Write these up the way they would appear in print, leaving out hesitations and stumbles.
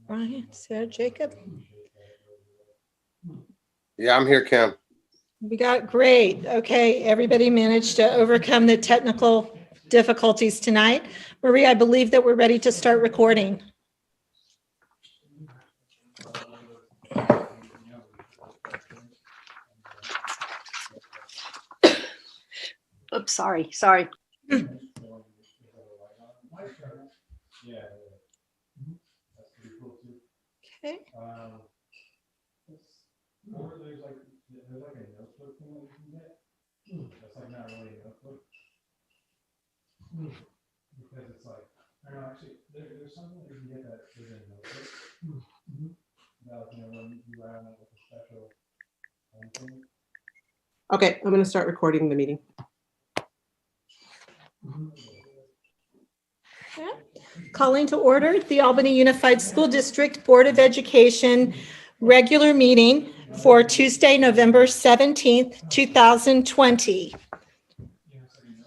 Brian, Sarah, Jacob. Yeah, I'm here, Kim. We got great. Okay, everybody managed to overcome the technical difficulties tonight. Marie, I believe that we're ready to start recording. Oops, sorry. Okay. Okay, I'm going to start recording the meeting. Calling to order the Albany Unified School District Board of Education regular meeting for Tuesday, November 17th, 2020.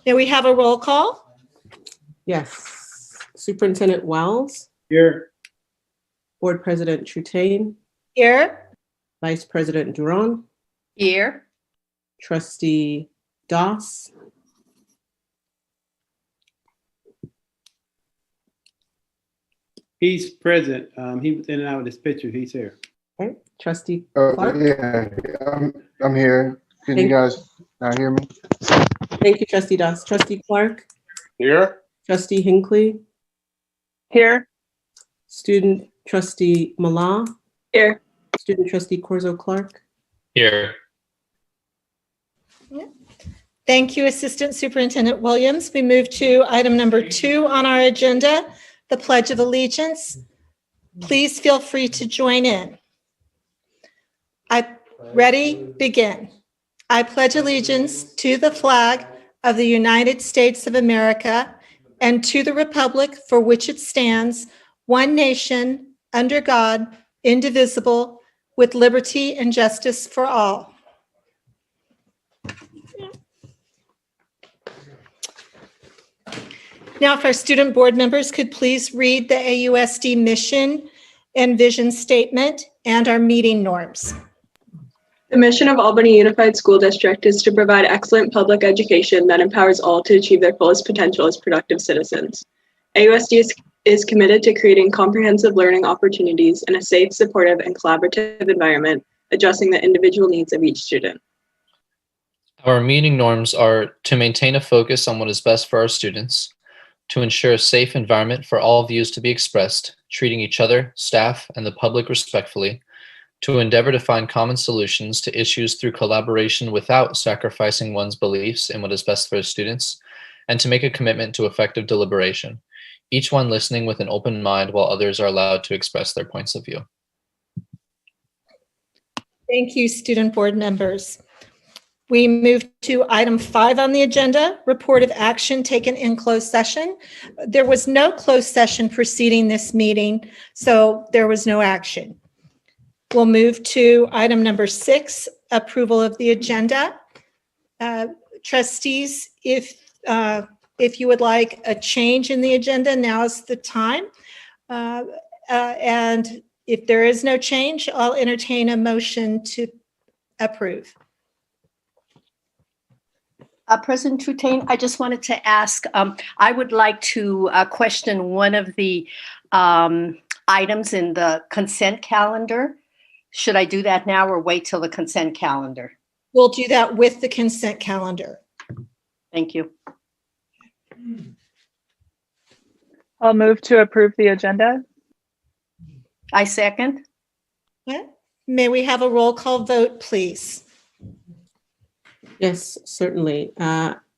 Now we have a roll call. Yes. Superintendent Wells. Here. Board President Trutain. Here. Vice President Duran. Here. Trustee Doss. He's present. He was in and out of this picture. He's here. Okay. Trustee Oh, Clark. yeah, I'm here. Can you guys not hear me? Thank you, Trustee Doss. Trustee Clark. Here? Trustee Hinckley. Here. Student Trustee Mala. Here. Student Trustee Corzo Clark. Here. Thank you, Assistant Superintendent Williams. We move to item number 2 on our agenda, the Pledge of Allegiance. Please feel free to join in. Begin. I pledge allegiance to the flag of the United States of America and to the republic for which it stands, one nation, under God, indivisible, with liberty and justice for all. Now, if our student board members could please read the AUSD mission and vision statement and our meeting norms. The mission of Albany Unified School District is to provide excellent public education that empowers all to achieve their fullest potential as productive citizens. AUSD is committed to creating comprehensive learning opportunities in a safe, supportive, and collaborative environment, addressing the individual needs of each student. Our meeting norms are to maintain a focus on what is best for our students, to ensure a safe environment for all views to be expressed, treating each other, staff, and the public respectfully, to endeavor to find common solutions to issues through collaboration without sacrificing one's beliefs in what is best for the students, and to make a commitment to effective deliberation, each one listening with an open mind while others are allowed to express their points of view. Thank you, student board members. We move to item 5 on the agenda, report of action taken in closed session. There was no closed session preceding this meeting, so there was no action. We'll move to item number 6, approval of the agenda. Trustees, if you would like a change in the agenda, now is the time. And if there is no change, I'll entertain a motion to approve. President Trutain, I just wanted to ask, I would like to question one of the items in the consent calendar. Should I do that now or wait till the consent calendar? We'll do that with the consent calendar. Thank you. I'll move to approve the agenda. I second. Okay. May we have a roll call vote, please? Yes, certainly.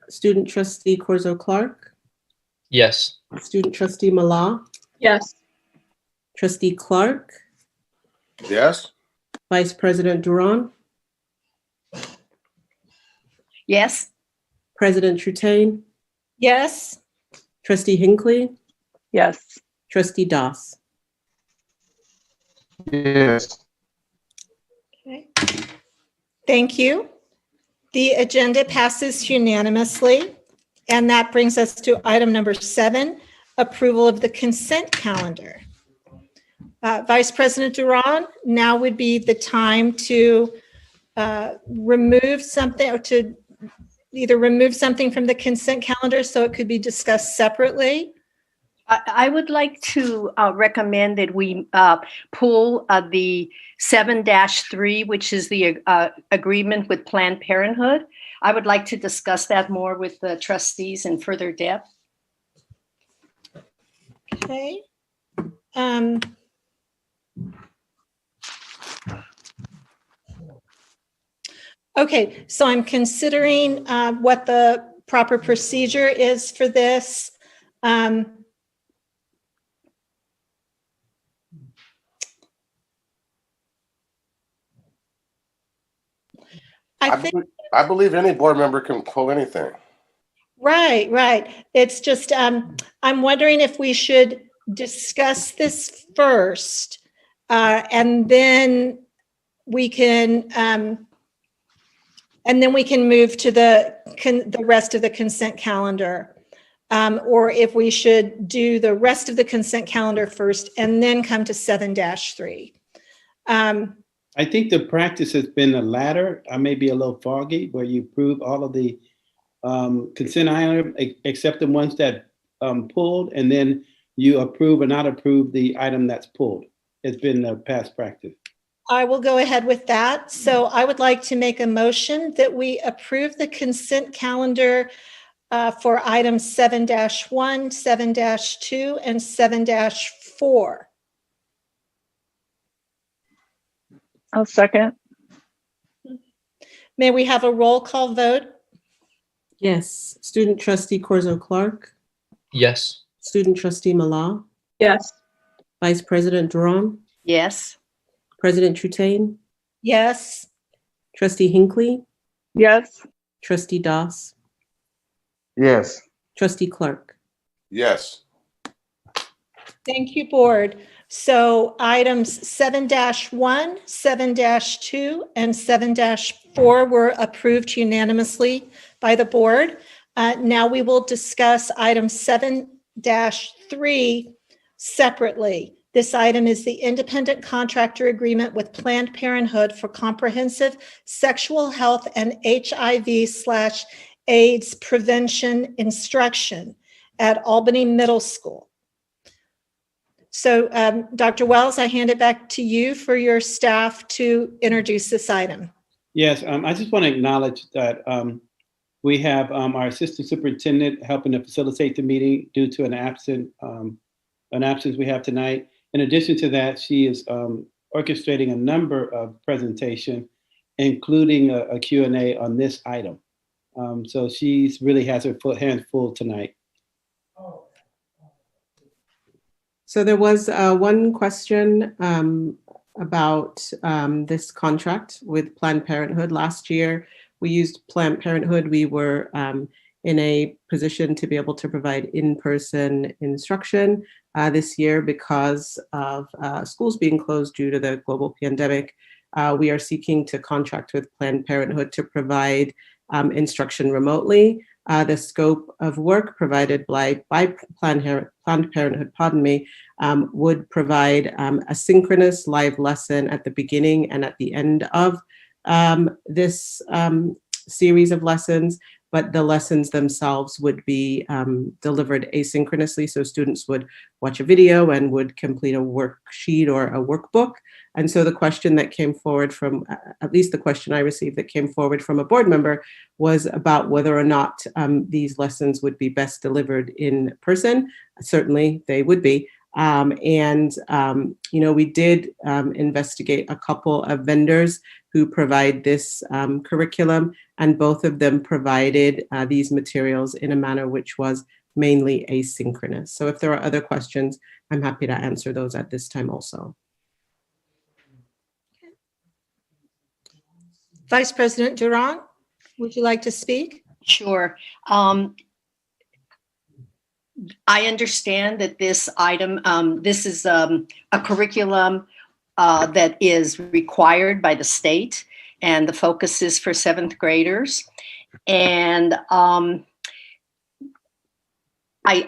Student Trustee Corzo Clark. Yes. Student Trustee Mala. Yes. Trustee Clark. Yes? Vice President Duran. Yes. President Trutain. Yes. Trustee Hinckley. Yes. Trustee Doss. Yes. Okay. Thank you. The agenda passes unanimously. And that brings us to item number 7, approval of the consent calendar. Vice President Duran, now would be the time to remove something, or to either remove something from the consent calendar so it could be discussed separately. I would like to recommend that we pull the 7-3, which is the agreement with Planned Parenthood. I would like to discuss that more with the trustees in further depth. Okay. Okay, so I'm considering what the proper procedure is for this. I believe any board member can pull anything. Right. It's just, I'm wondering if we should discuss this first, and then we can move to the rest of the consent calendar, or if we should do the rest of the consent calendar first and then come to 7-3. I think the practice has been the latter. I may be a little foggy, where you approve all of the consent items except the ones that pulled, and then you approve or not approve the item that's pulled. It's been the past practice. I will go ahead with that. So I would like to make a motion that we approve the consent calendar for items 7-1, 7-2, and 7-4. I'll second. May we have a roll call vote? Yes. Student trustee Corzo Clark, Yes. student trustee Mala, Yes. Vice President Duran, Yes. President Trutain, Yes. trustee Hinckley, Yes. trustee Doss, Yes. trustee Clark. Yes. Thank you, board. So items 7-1, 7-2, and 7-4 were approved unanimously by the board. Now we will discuss item 7-3 separately. This item is the independent contractor agreement with Planned Parenthood for comprehensive sexual health and HIV/AIDS prevention instruction at Albany Middle School. So, Dr. Wells, I hand it back to you for your staff to introduce this item. Yes, I just want to acknowledge that we have our assistant superintendent helping to facilitate the meeting due to an absence we have tonight. In addition to that, she is orchestrating a number of presentations, including a Q&A on this item. So she's really has her hands full tonight. So there was one question about this contract with Planned Parenthood. Last year, we used Planned Parenthood. We were in a position to be able to provide in-person instruction. This year, because of schools being closed due to the global pandemic, we are seeking to contract with Planned Parenthood to provide instruction remotely. The scope of work provided by Planned Parenthood, would provide a synchronous live lesson at the beginning and at the end of this series of lessons, but the lessons themselves would be delivered asynchronously. So students would watch a video and would complete a worksheet or a workbook. And so the question that came forward from, at least the question I received that came forward from a board member, was about whether or not these lessons would be best delivered in person. Certainly they would be. We did investigate a couple of vendors who provide this curriculum, and both of them provided these materials in a manner which was mainly asynchronous. So if there are other questions, I'm happy to answer those at this time also. Vice President Duran, would you like to speak? Sure. I understand that this item, this is a curriculum that is required by the state, and the focus is for 7th graders. And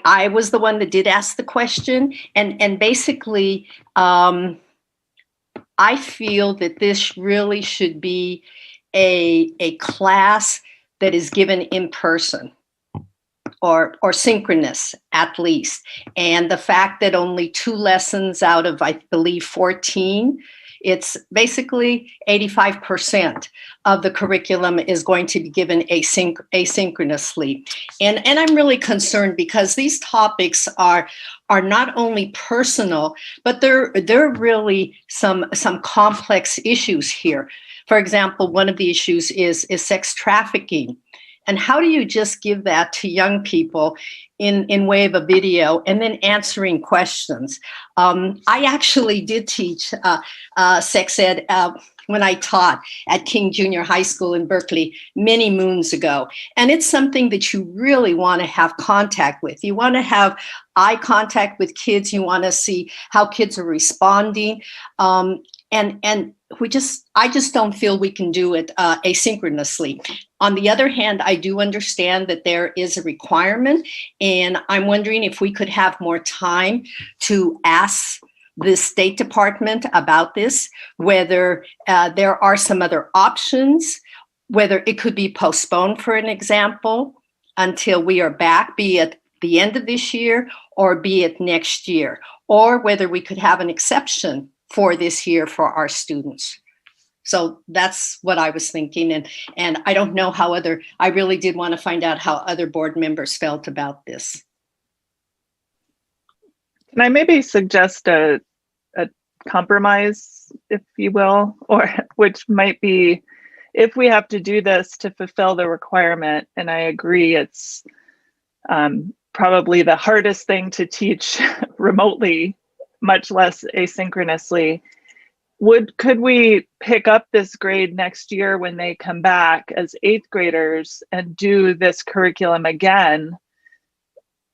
I was the one that did ask the question, and basically, I feel that this really should be a class that is given in person or synchronous at least. And the fact that only 2 lessons out of, I believe, 14, it's basically 85% of the curriculum is going to be given asynchronously. And I'm really concerned because these topics are not only personal, but they're really some complex issues here. For example, one of the issues is sex trafficking. And how do you just give that to young people in way of a video and then answering questions? I actually did teach sex ed when I taught at King Junior High School in Berkeley many moons ago. And it's something that you really want to have contact with. You want to have eye contact with kids. You want to see how kids are responding. And I just don't feel we can do it asynchronously. On the other hand, I do understand that there is a requirement, and I'm wondering if we could have more time to ask the State Department about this, whether there are some other options, whether it could be postponed, for an example, until we are back, be it the end of this year or be it next year, or whether we could have an exception for this year for our students. So that's what I was thinking. And I don't know how I really did want to find out how other board members felt about this. Can I maybe suggest a compromise, if you will, or which might be, if we have to do this to fulfill the requirement, and I agree it's probably the hardest thing to teach remotely, much less asynchronously, could we pick up this grade next year when they come back as 8th graders and do this curriculum again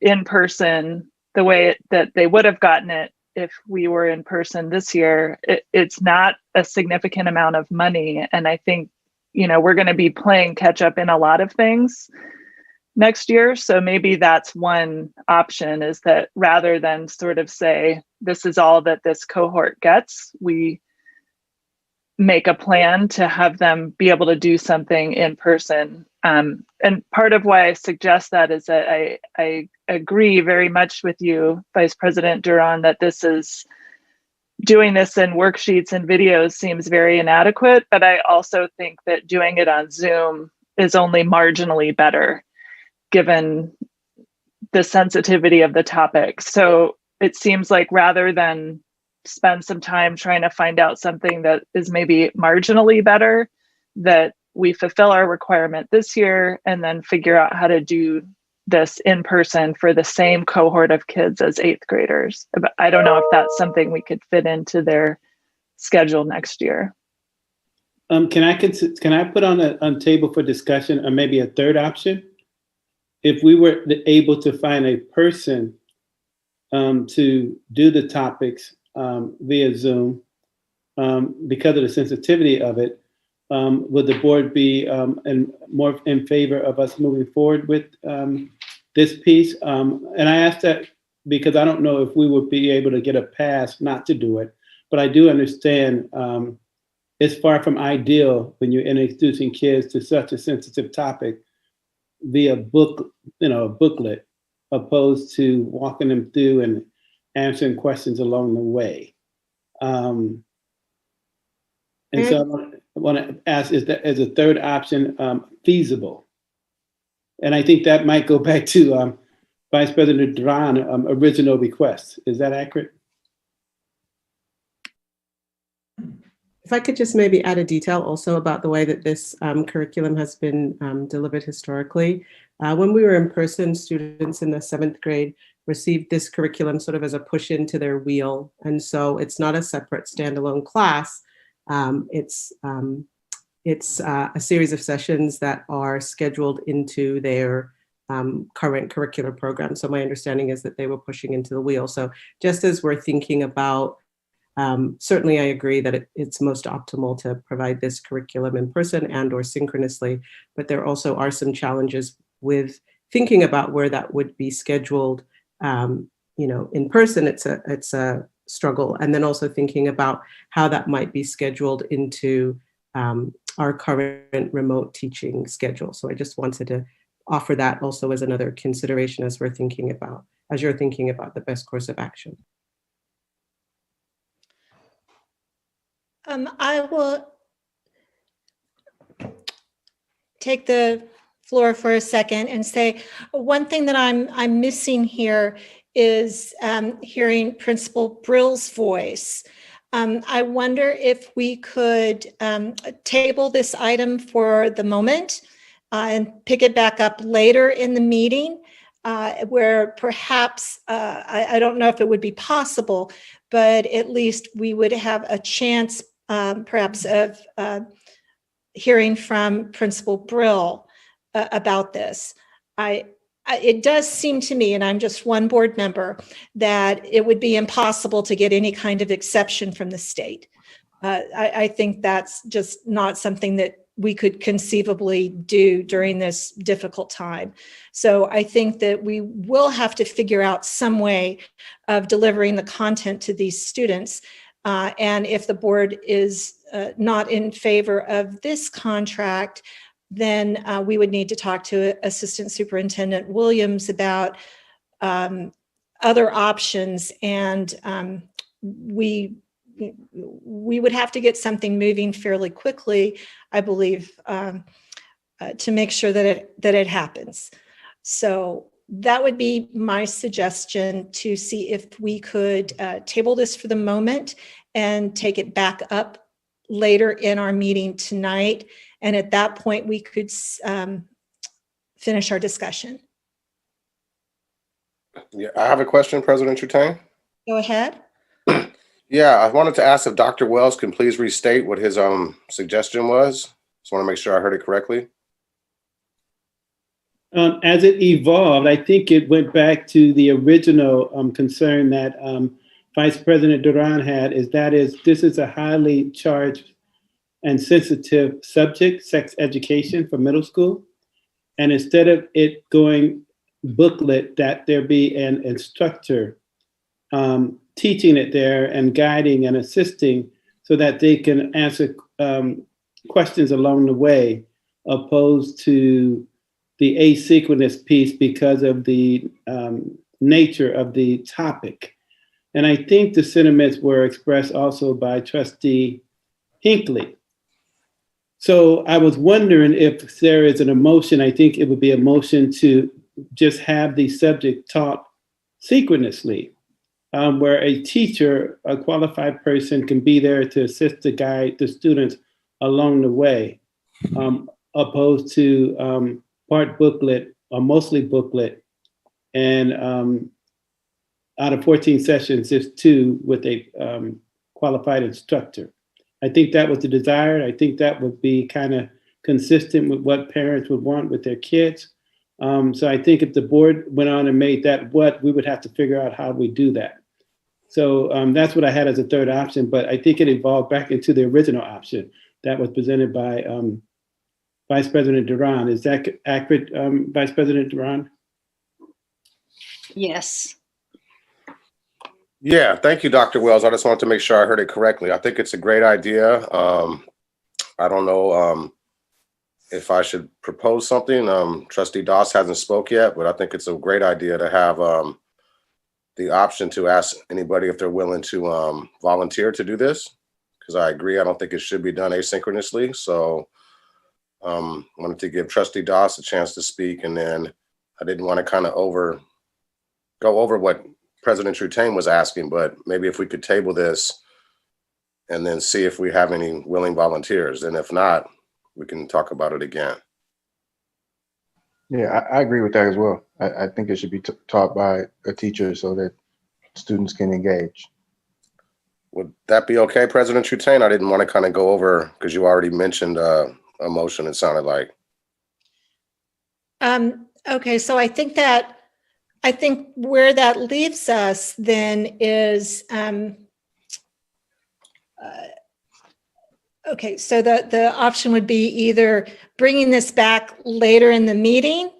in person the way that they would have gotten it if we were in person this year? It's not a significant amount of money. And I think, we're going to be playing catch up in a lot of things next year. So maybe that's one option, is that rather than sort of say, this is all that this cohort gets, we make a plan to have them be able to do something in person. And part of why I suggest that is that I agree very much with you, Vice President Duran, that doing this in worksheets and videos seems very inadequate, but I also think that doing it on Zoom is only marginally better, given the sensitivity of the topic. So it seems like rather than spend some time trying to find out something that is maybe marginally better, that we fulfill our requirement this year and then figure out how to do this in person for the same cohort of kids as 8th graders. But I don't know if that's something we could fit into their schedule next year. Can I put on table for discussion or maybe a third option? If we were able to find a person to do the topics via Zoom, because of the sensitivity of it, would the board be more in favor of us moving forward with this piece? And I ask that because I don't know if we would be able to get a pass not to do it, but I do understand it's far from ideal when you're introducing kids to such a sensitive topic via book, a booklet, opposed to walking them through and answering questions along the way. And so I want to ask, is a third option feasible? And I think that might go back to Vice President Duran original request. Is that accurate? If I could just maybe add a detail also about the way that this curriculum has been delivered historically. When we were in person, students in the 7th grade received this curriculum sort of as a push into their wheel. And so it's not a separate standalone class. It's a series of sessions that are scheduled into their current curricular program. So my understanding is that they were pushing into the wheel. So just as we're thinking about, certainly I agree that it's most optimal to provide this curriculum in person and or synchronously, but there also are some challenges with thinking about where that would be scheduled. In person, it's a struggle, and then also thinking about how that might be scheduled into our current remote teaching schedule. So I just wanted to offer that also as another consideration as you're thinking about the best course of action. I will take the floor for a second and say one thing that I'm missing here is hearing Principal Brill's voice. I wonder if we could table this item for the moment and pick it back up later in the meeting, where perhaps, I don't know if it would be possible, but at least we would have a chance perhaps of hearing from Principal Brill about this. It does seem to me, and I'm just one board member, that it would be impossible to get any kind of exception from the state. I think that's just not something that we could conceivably do during this difficult time. So I think that we will have to figure out some way of delivering the content to these students. And if the board is not in favor of this contract, then we would need to talk to Assistant Superintendent Williams about other options, and we would have to get something moving fairly quickly, I believe, to make sure that it happens. So that would be my suggestion, to see if we could table this for the moment and take it back up later in our meeting tonight. And at that point, we could finish our discussion. Yeah, I have a question, President Trutane. Go ahead. Yeah, I wanted to ask if Dr. Wells can please restate what his suggestion was. Just want to make sure I heard it correctly. As it evolved, I think it went back to the original concern that Vice President Duran had, this is a highly charged and sensitive subject, sex education for middle school. And instead of it going booklet, that there be an instructor teaching it there and guiding and assisting so that they can answer questions along the way, opposed to the asynchronous piece because of the nature of the topic. And I think the sentiments were expressed also by Trustee Hinckley. So I was wondering if there is an emotion. I think it would be a motion to just have the subject taught synchronously, where a teacher, a qualified person, can be there to assist to guide the students along the way, opposed to part booklet or mostly booklet, and out of 14 sessions, just 2 with a qualified instructor. I think that was the desire. I think that would be kind of consistent with what parents would want with their kids. So I think if the board went on and made that we would have to figure out how we do that. So that's what I had as a third option, but I think it evolved back into the original option that was presented by Vice President Duran. Is that accurate, Vice President Duran? Yes. Yeah, thank you, Dr. Wells. I just wanted to make sure I heard it correctly. I think it's a great idea. I don't know if I should propose something. Trustee Doss hasn't spoke yet, but I think it's a great idea to have the option to ask anybody if they're willing to volunteer to do this, because I agree, I don't think it should be done asynchronously. So wanted to give Trustee Doss a chance to speak, and then I didn't want to kind of go over what President Trutane was asking, but maybe if we could table this and then see if we have any willing volunteers, and if not, we can talk about it again. Yeah, I agree with that as well. I think it should be taught by a teacher so that students can engage. Would that be okay, President Trutane? I didn't want to kind of go over, because you already mentioned a motion, it sounded like. Okay, so I think where that leaves us then is, okay, so the option would be either bringing this back later in the meeting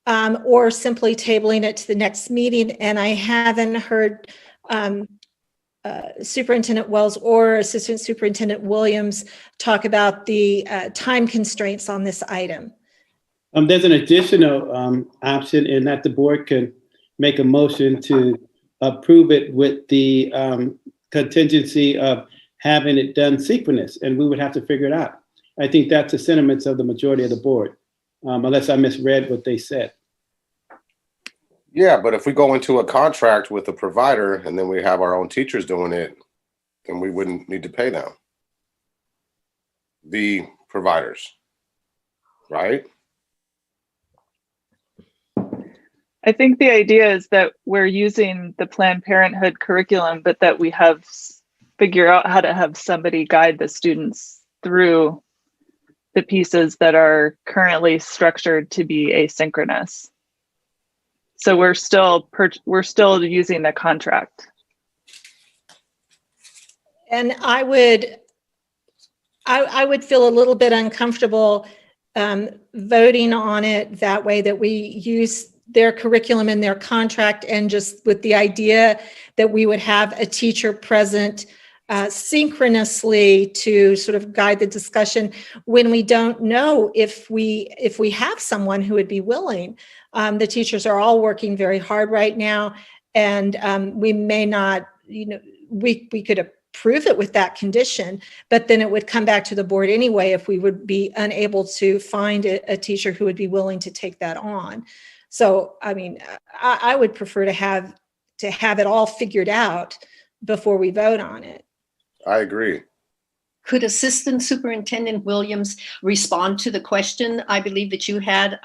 or simply tabling it to the next meeting. And I haven't heard Superintendent Wells or Assistant Superintendent Williams talk about the time constraints on this item. There's an additional option in that the board could make a motion to approve it with the contingency of having it done synchronous, and we would have to figure it out. I think that's the sentiments of the majority of the board, unless I misread what they said. Yeah, but if we go into a contract with a provider and then we have our own teachers doing it, then we wouldn't need to pay them. The providers, right? I think the idea is that we're using the Planned Parenthood curriculum, but that we have figure out how to have somebody guide the students through the pieces that are currently structured to be asynchronous. So we're still using the contract. And I would feel a little bit uncomfortable voting on it that way, that we use their curriculum in their contract, and just with the idea that we would have a teacher present synchronously to sort of guide the discussion, when we don't know if we have someone who would be willing. The teachers are all working very hard right now, and we may not, we could approve it with that condition, but then it would come back to the board anyway if we would be unable to find a teacher who would be willing to take that on. So, I mean, I would prefer to have it all figured out before we vote on it. I agree. Could Assistant Superintendent Williams respond to the question I believe that you had,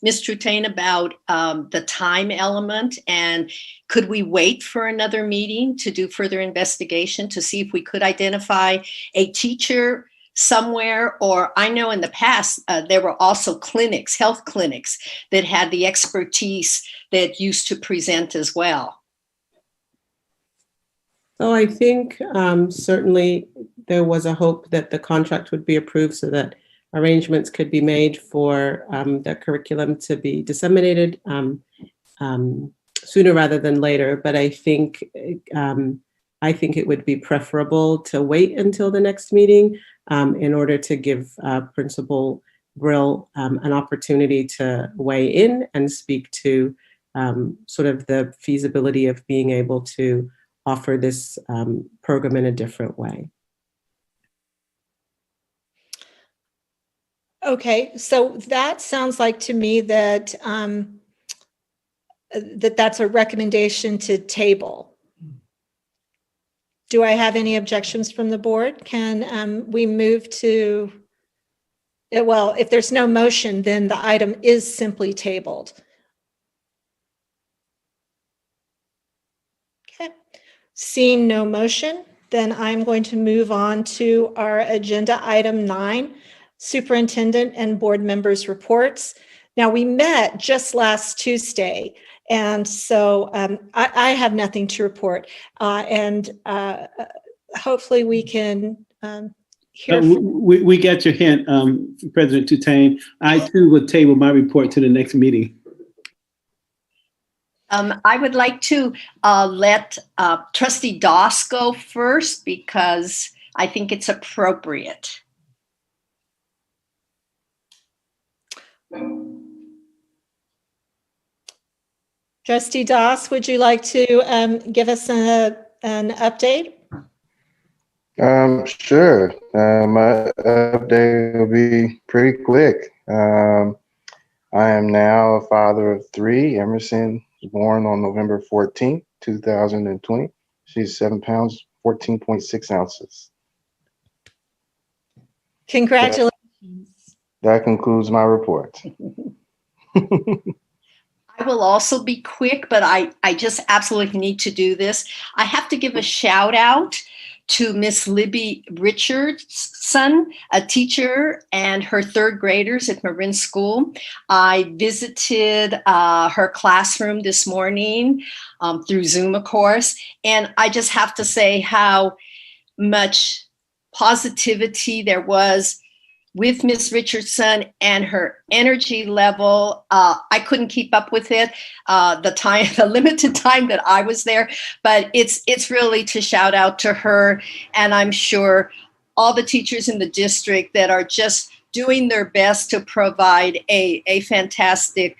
Ms. Trutain, about the time element? And could we wait for another meeting to do further investigation to see if we could identify a teacher somewhere? Or I know in the past, there were also clinics, health clinics, that had the expertise that used to present as well. So I think certainly there was a hope that the contract would be approved so that arrangements could be made for the curriculum to be disseminated sooner rather than later. But I think it would be preferable to wait until the next meeting in order to give Principal Brill an opportunity to weigh in and speak to sort of the feasibility of being able to offer this program in a different way. Okay, so that sounds like to me that that's a recommendation to table. Do I have any objections from the board? Can we move to, well, if there's no motion, then the item is simply tabled. Okay, seeing no motion, then I'm going to move on to our agenda item 9, Superintendent and board members' reports. Now, we met just last Tuesday, and so I have nothing to report. And hopefully we can hear from... We got your hint, President Trutain. I too would table my report to the next meeting. I would like to let Trustee Doss go first because I think it's appropriate. Trustee Doss, would you like to give us an update? Sure. My update will be pretty quick. I am now a father of 3. Emerson was born on November 14th, 2020. She's 7 pounds, 14.6 ounces. Congratulations. That concludes my report. I will also be quick, but I just absolutely need to do this. I have to give a shout out to Miss Libby Richardson, a teacher, and her 3rd graders at Marin School. I visited her classroom this morning through Zoom, of course, and I just have to say how much positivity there was with Miss Richardson and her energy level. I couldn't keep up with it, the limited time that I was there, but it's really to shout out to her. And I'm sure all the teachers in the district that are just doing their best to provide a fantastic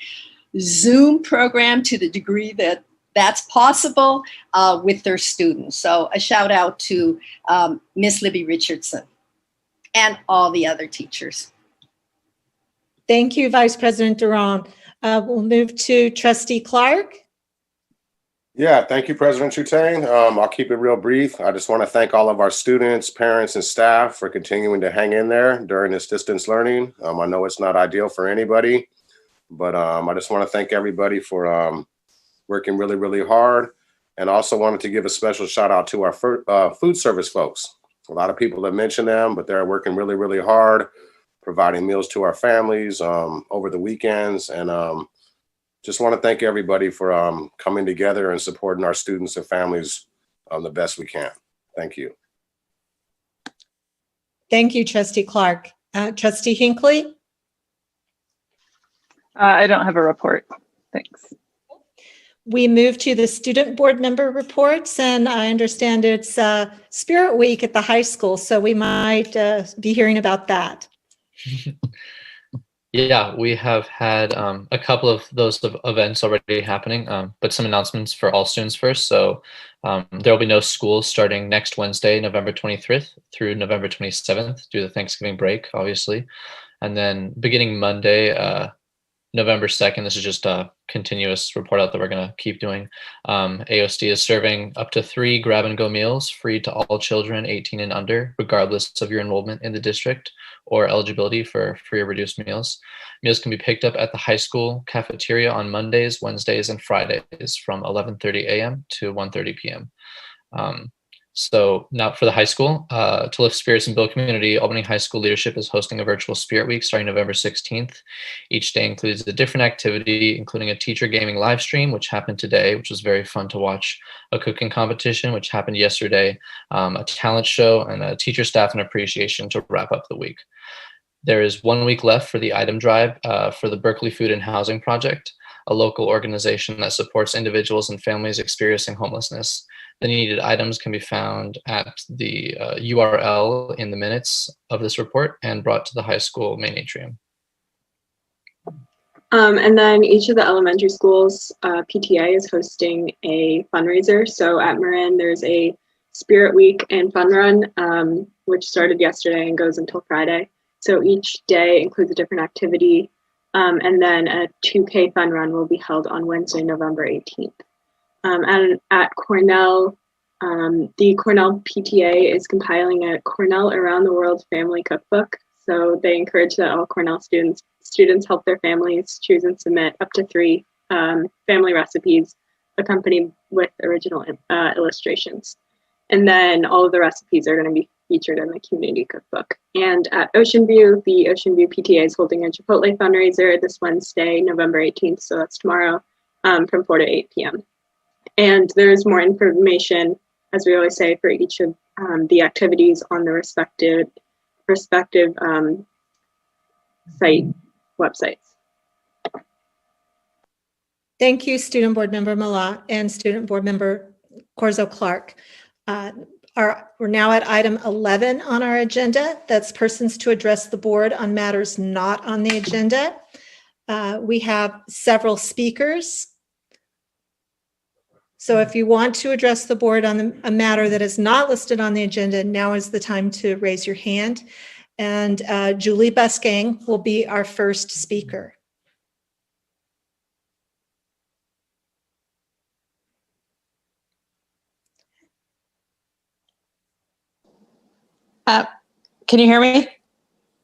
Zoom program to the degree that that's possible with their students. So a shout out to Miss Libby Richardson and all the other teachers. Thank you, Vice President Durand. We'll move to Trustee Clark. Yeah, thank you, President Trutain. I'll keep it real brief. I just want to thank all of our students, parents, and staff for continuing to hang in there during this distance learning. I know it's not ideal for anybody, but I just want to thank everybody for working really, really hard. And also wanted to give a special shout out to our food service folks. A lot of people have mentioned them, but they're working really, really hard, providing meals to our families over the weekends. And just want to thank everybody for coming together and supporting our students and families the best we can. Thank you. Thank you, Trustee Clark. Trustee Hinckley? I don't have a report. Thanks. We move to the student board member reports, and I understand it's Spirit Week at the high school, so we might be hearing about that. Yeah, we have had a couple of those events already happening, but some announcements for all students first. So there will be no school starting next Wednesday, November 23rd through November 27th due to the Thanksgiving break, obviously. And then beginning Monday, November 2nd, this is just a continuous report out that we're going to keep doing. AUSD is serving up to 3 grab-and-go meals free to all children 18 and under, regardless of your enrollment in the district or eligibility for free or reduced meals. Meals can be picked up at the high school cafeteria on Mondays, Wednesdays, and Fridays from 11:30 a.m. to 1:30 p.m. So now for the high school, to lift spirits and build community, Albany High School leadership is hosting a virtual Spirit Week starting November 16th. Each day includes a different activity, including a teacher gaming live stream, which happened today, which was very fun to watch, a cooking competition, which happened yesterday, a talent show, and a teacher, staff, and appreciation to wrap up the week. There is 1 week left for the item drive for the Berkeley Food and Housing Project, a local organization that supports individuals and families experiencing homelessness. The needed items can be found at the URL in the minutes of this report and brought to the high school main atrium. And then each of the elementary schools, PTA is hosting a fundraiser. So at Marin, there's a Spirit Week and Fun Run, which started yesterday and goes until Friday. So each day includes a different activity. And then a 2K Fun Run will be held on Wednesday, November 18th. And at Cornell, the Cornell PTA is compiling a Cornell Around the World Family Cookbook. So they encourage that all Cornell students help their families choose and submit up to 3 family recipes accompanied with original illustrations. And then all of the recipes are going to be featured in the community cookbook. And at Ocean View, the Ocean View PTA is holding a Chipotle fundraiser this Wednesday, November 18th. So that's tomorrow from 4 to 8 p.m. And there's more information, as we always say, for each of the activities on the respective site websites. Thank you, Student Board Member Malat and Student Board Member Corzo Clark. We're now at item 11 on our agenda. That's persons to address the board on matters not on the agenda. We have several speakers. So if you want to address the board on a matter that is not listed on the agenda, now is the time to raise your hand. And Julie Busgang will be our first speaker. Can you hear me?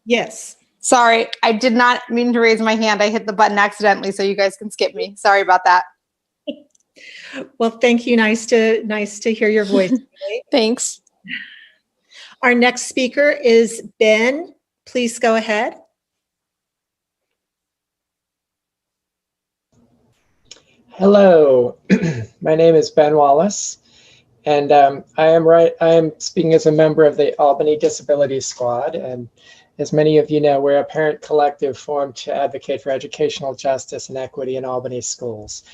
Yes. Sorry, I did not mean to raise my hand. I hit the button accidentally, so you guys can skip me. Sorry about that. Well, thank you. Nice to hear your voice today. Thanks. Our next speaker is Ben. Please go ahead. Hello, my name is Ben Wallace, and I am speaking as a member of the Albany Disability Squad, and As many of you know, we're a parent collective formed to advocate for educational justice and equity in Albany schools.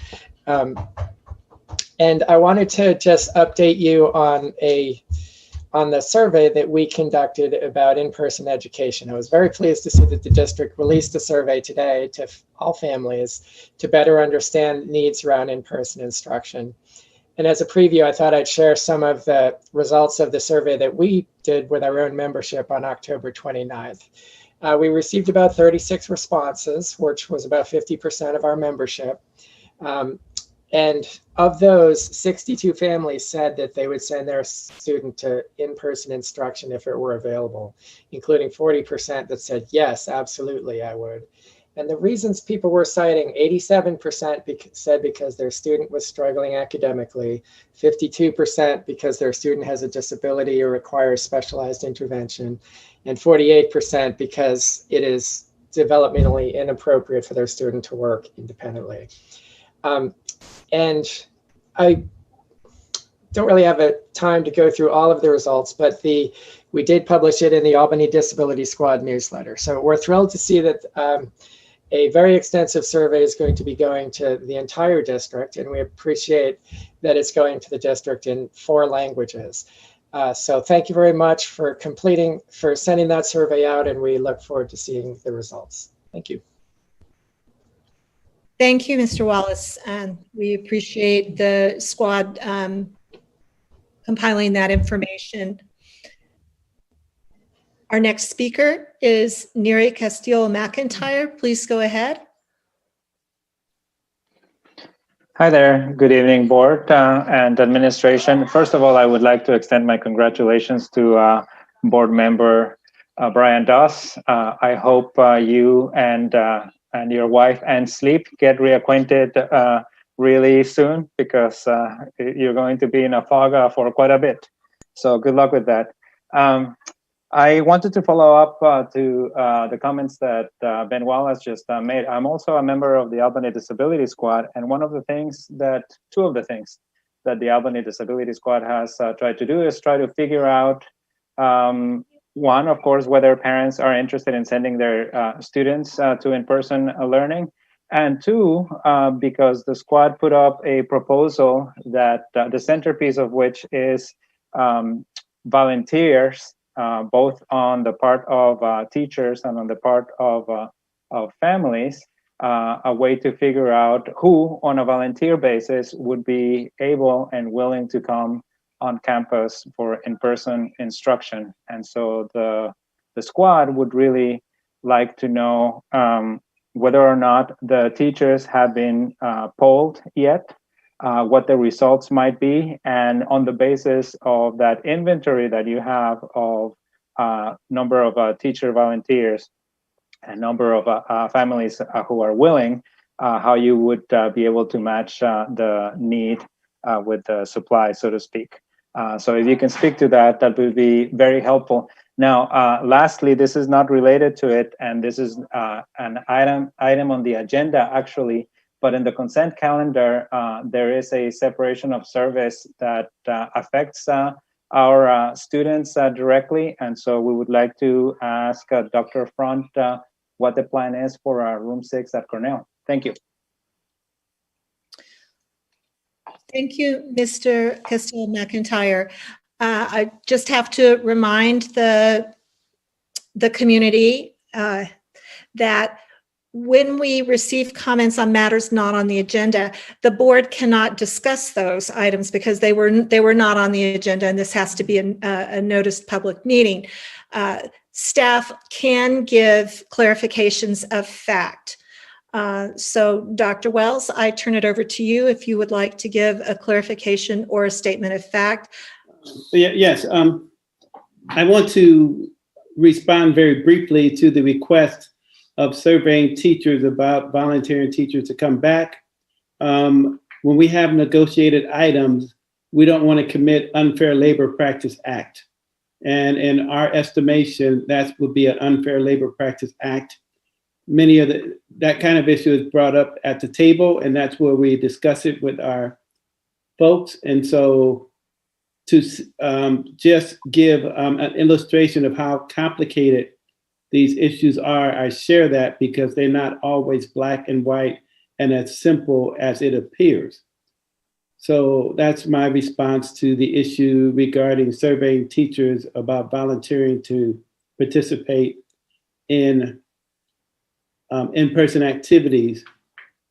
And I wanted to just update you on the survey that we conducted about in-person education. I was very pleased to see that the district released a survey today to all families to better understand needs around in-person instruction. And as a preview, I thought I'd share some of the results of the survey that we did with our own membership on October 29th. We received about 36 responses, which was about 50% of our membership. And of those, 62 families said that they would send their student to in-person instruction if it were available, including 40% that said, yes, absolutely, I would. And the reasons people were citing, 87% said because their student was struggling academically, 52% because their student has a disability or requires specialized intervention, and 48% because it is developmentally inappropriate for their student to work independently. And I don't really have a time to go through all of the results, but we did publish it in the Albany Disability Squad newsletter. So we're thrilled to see that a very extensive survey is going to be going to the entire district, and we appreciate that it's going to the district in 4 languages. So thank you very much for sending that survey out, and we look forward to seeing the results. Thank you. Thank you, Mr. Wallace. And we appreciate the squad compiling that information. Our next speaker is Neri Castillo McIntyre. Please go ahead. Hi there. Good evening, board and administration. First of all, I would like to extend my congratulations to board member Brian Doss. I hope you and your wife and Sleep get reacquainted really soon, because you're going to be in a fog for quite a bit. So good luck with that. I wanted to follow up to the comments that Ben Wallace just made. I'm also a member of the Albany Disability Squad, and two of the things that the Albany Disability Squad has tried to do is try to figure out, one, of course, whether parents are interested in sending their students to in-person learning, and two, because the squad put up a proposal that the centerpiece of which is volunteers, both on the part of teachers and on the part of families, a way to figure out who on a volunteer basis would be able and willing to come on campus for in-person instruction. And so the squad would really like to know whether or not the teachers have been polled yet, what the results might be, and on the basis of that inventory that you have of number of teacher volunteers and number of families who are willing, how you would be able to match the need with the supply, so to speak. So if you can speak to that, that would be very helpful. Now, lastly, this is not related to it, and this is an item on the agenda, actually, but in the consent calendar, there is a separation of service that affects our students directly. And so we would like to ask Dr. Front what the plan is for room 6 at Cornell. Thank you. Thank you, Mr. Castillo McIntyre. I just have to remind the community that when we receive comments on matters not on the agenda, the board cannot discuss those items because they were not on the agenda, and this has to be a noticed public meeting. Staff can give clarifications of fact. So Dr. Wells, I turn it over to you if you would like to give a clarification or a statement of fact. Yes, I want to respond very briefly to the request of surveying teachers about volunteering teachers to come back. When we have negotiated items, we don't want to commit Unfair Labor Practice Act. And in our estimation, that would be an Unfair Labor Practice Act. Many of that kind of issue is brought up at the table, and that's where we discuss it with our folks. And so to just give an illustration of how complicated these issues are. I share that because they're not always black and white and as simple as it appears. So that's my response to the issue regarding surveying teachers about volunteering to participate in in-person activities.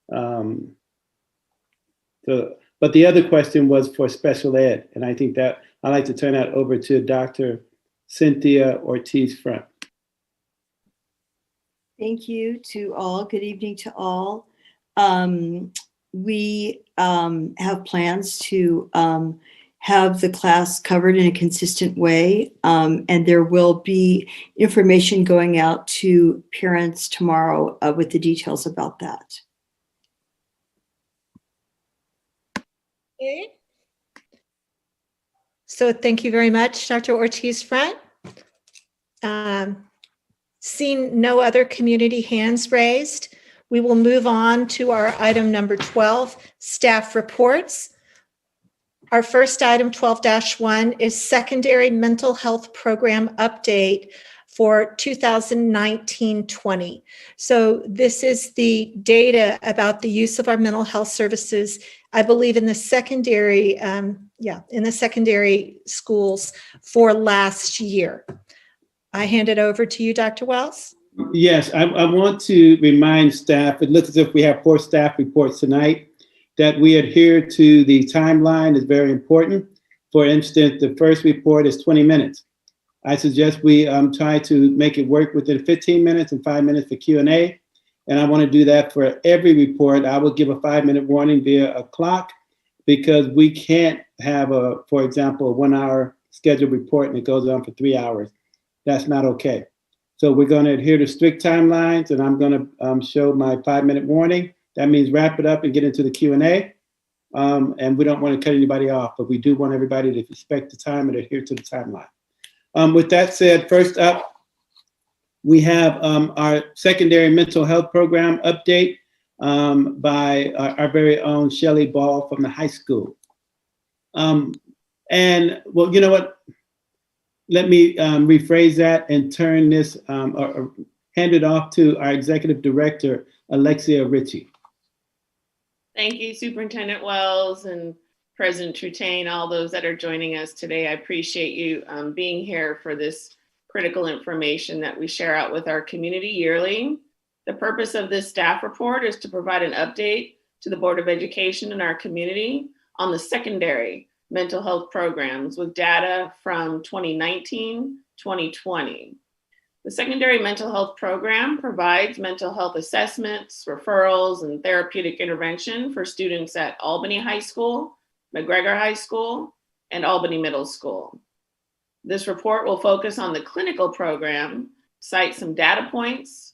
But the other question was for special ed, and I think that I'd like to turn that over to Dr. Cynthia Ortiz-Front. Thank you to all. Good evening to all. We have plans to have the class covered in a consistent way, and there will be information going out to parents tomorrow with the details about that. Okay. So thank you very much, Dr. Ortiz-Front. Seeing no other community hands raised, we will move on to our item number 12, staff reports. Our first item, 12-1, is secondary mental health program update for 2019-20. So this is the data about the use of our mental health services, I believe in the secondary, in the secondary schools for last year. I hand it over to you, Dr. Wells. Yes, I want to remind staff, it looks as if we have 4 staff reports tonight, that we adhere to the timeline is very important. For instance, the first report is 20 minutes. I suggest we try to make it work within 15 minutes and 5 minutes for Q&A. And I want to do that for every report. I will give a 5-minute warning via a clock because we can't have for example, a 1-hour scheduled report and it goes on for 3 hours. That's not okay. So we're going to adhere to strict timelines, and I'm going to show my 5-minute warning. That means wrap it up and get into the Q&A. And we don't want to cut anybody off, but we do want everybody to respect the time and adhere to the timeline. With that said, first up, we have our secondary mental health program update by our very own Shelley Ball from the high school. And well, you know what? Let me rephrase that and turn this, or hand it off to our executive director, Alexia Ritchie. Thank you, Superintendent Wells and President Trutain, all those that are joining us today. I appreciate you being here for this critical information that we share out with our community yearly. The purpose of this staff report is to provide an update to the Board of Education in our community on the secondary mental health programs with data from 2019-2020. The secondary mental health program provides mental health assessments, referrals, and therapeutic intervention for students at Albany High School, McGregor High School, and Albany Middle School. This report will focus on the clinical program, cite some data points,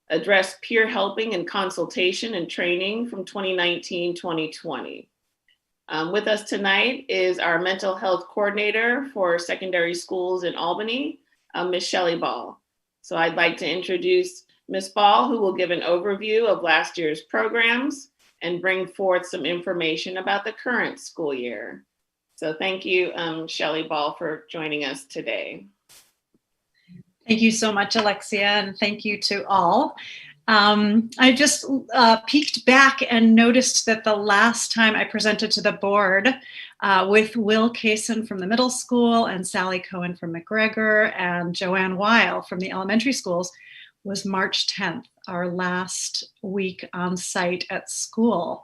address peer helping and consultation and training from 2019-2020. With us tonight is our mental health coordinator for secondary schools in Albany, Ms. Shelley Ball. So I'd like to introduce Ms. Ball, who will give an overview of last year's programs and bring forth some information about the current school year. So thank you, Shelley Ball, for joining us today. Thank you so much, Alexia, and thank you to all. I just peeked back and noticed that the last time I presented to the board with Will Kaysen from the middle school and Sally Cohen from McGregor and Joanne Weil from the elementary schools was March 10th, our last week on site at school.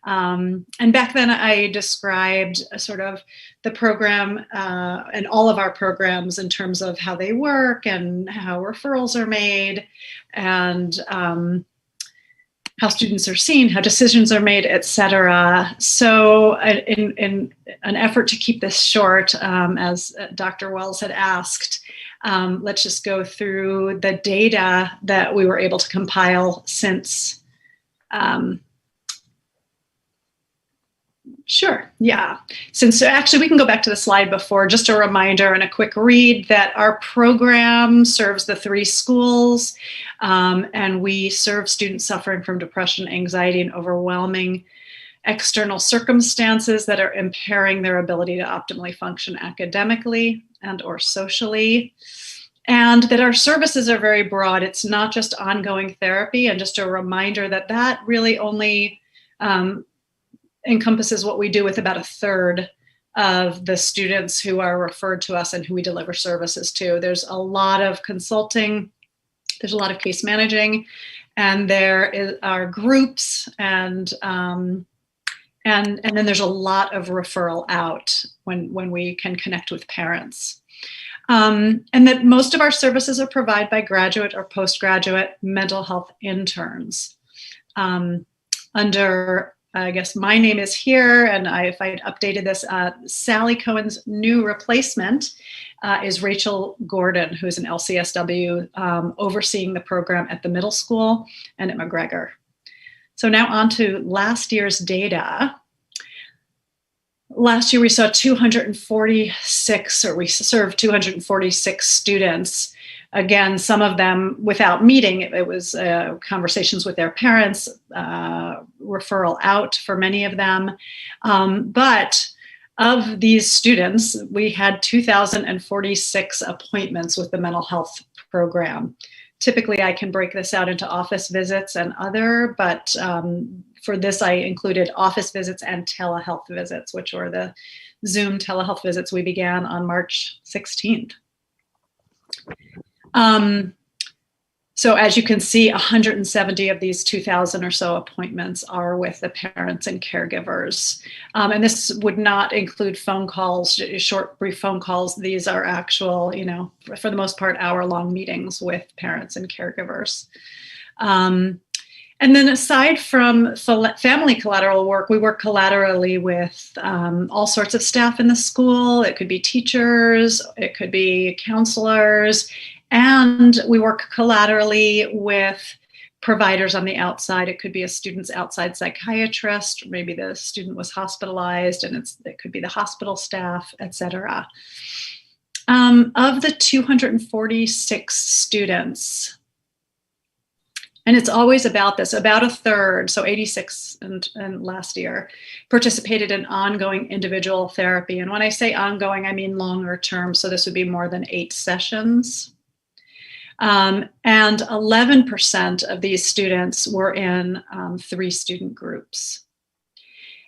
And back then I described sort of the program and all of our programs in terms of how they work and how referrals are made and how students are seen, how decisions are made, et cetera. So in an effort to keep this short, as Dr. Wells had asked, let's just go through the data that we were able to compile since Sure, yeah. Since actually we can go back to the slide before, just a reminder and a quick read that our program serves the 3 schools and we serve students suffering from depression, anxiety, and overwhelming external circumstances that are impairing their ability to optimally function academically and or socially. and that our services are very broad. It's not just ongoing therapy, and just a reminder that that really only encompasses what we do with about a third of the students who are referred to us and who we deliver services to. There's a lot of consulting, there's a lot of case managing, and there are groups, and then there's a lot of referral out when we can connect with parents. And that most of our services are provided by graduate or postgraduate mental health interns. Under, I guess my name is here, and if I'd updated this, Sally Cohen's new replacement is Rachel Gordon, who's an LCSW overseeing the program at the middle school and at McGregor. So now on to last year's data. Last year we saw 246, or we served 246 students. Again, some of them without meeting. It was conversations with their parents, referral out for many of them. But of these students, we had 2,046 appointments with the mental health program. Typically, I can break this out into office visits and other, but for this, I included office visits and telehealth visits, which were the Zoom telehealth visits we began on March 16th. So as you can see, 170 of these 2,000 or so appointments are with the parents and caregivers. And this would not include phone calls, short, brief phone calls. These are actual, for the most part, hour-long meetings with parents and caregivers. And then aside from family collateral work, we work collaterally with all sorts of staff in the school. It could be teachers, it could be counselors, and we work collaterally with providers on the outside. It could be a student's outside psychiatrist, or maybe the student was hospitalized and it could be the hospital staff, etc. Of the 246 students, and it's always about this, about a third, so 86 and last year, participated in ongoing individual therapy. And when I say ongoing, I mean longer term. So this would be more than 8 sessions. And 11% of these students were in 3 student groups.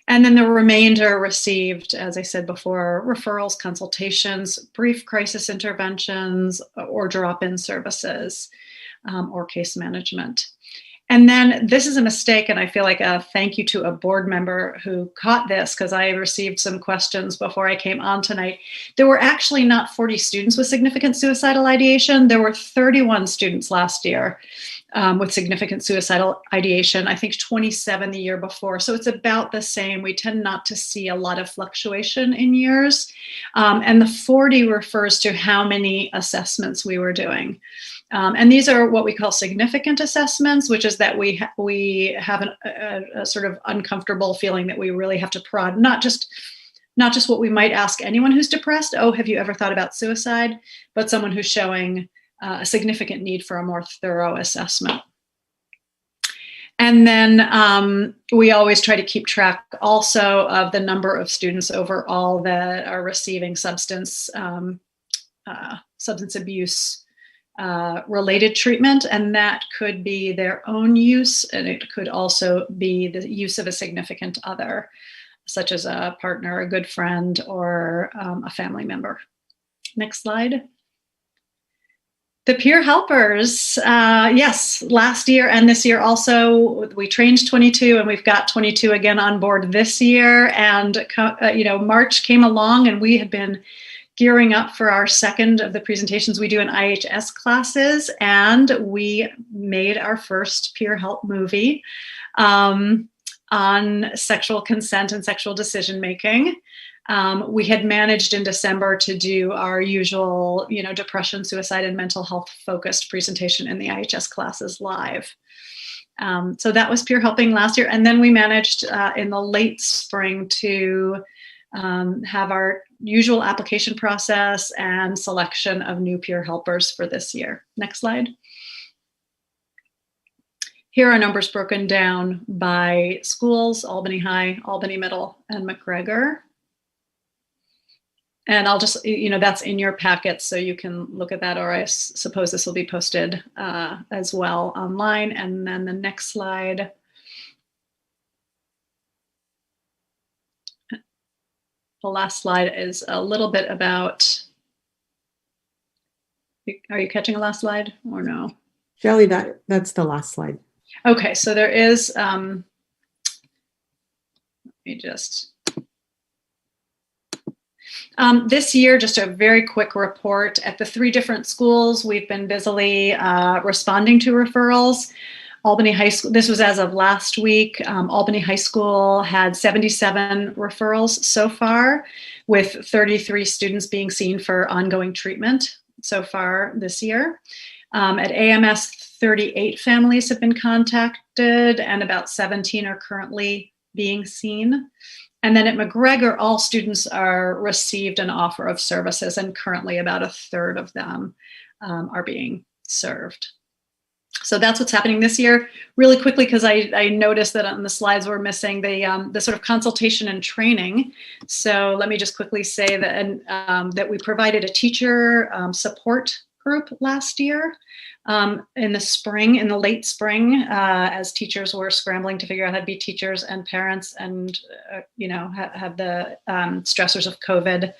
And then the remainder received, as I said before, referrals, consultations, brief crisis interventions, or drop-in services, or case management. And then this is a mistake, and I feel like a thank you to a board member who caught this, because I received some questions before I came on tonight. There were actually not 40 students with significant suicidal ideation. There were 31 students last year with significant suicidal ideation, I think 27 the year before. So it's about the same. We tend not to see a lot of fluctuation in years. And the 40 refers to how many assessments we were doing. And these are what we call significant assessments, which is that we have a sort of uncomfortable feeling that we really have to prod, not just what we might ask anyone who's depressed, oh, have you ever thought about suicide, but someone who's showing a significant need for a more thorough assessment. And then we always try to keep track also of the number of students overall that are receiving substance abuse related treatment, and that could be their own use, and it could also be the use of a significant other, such as a partner, a good friend, or a family member. Next slide. The peer helpers, yes, last year and this year also, we trained 22, and we've got 22 again on board this year. And March came along, and we had been gearing up for our second of the presentations we do in IHS classes, and we made our first peer help movie on sexual consent and sexual decision making. We had managed in December to do our usual, depression, suicide, and mental health focused presentation in the IHS classes live. So that was peer helping last year, and then we managed in the late spring to have our usual application process and selection of new peer helpers for this year. Next slide. Here are numbers broken down by schools: Albany High, Albany Middle, and McGregor. And I'll just, that's in your packet, so you can look at that, or I suppose this will be posted as well online. And then the next slide. The last slide is a little bit about, are you catching a last slide or no? Shelley, that's the last slide. Okay, so there is, let me just, this year, just a very quick report. At the 3 different schools, we've been busily responding to referrals. Albany High School, this was as of last week. Albany High School had 77 referrals so far, with 33 students being seen for ongoing treatment so far this year. At AMS, 38 families have been contacted, and about 17 are currently being seen. And then at McGregor, all students are received an offer of services, and currently about 1/3 of them are being served. So that's what's happening this year. Really quickly, because I noticed that on the slides we're missing the sort of consultation and training. So let me just quickly say that that we provided a teacher support group last year in the spring, in the late spring, as teachers were scrambling to figure out how to be teachers and parents, and have the stressors of COVID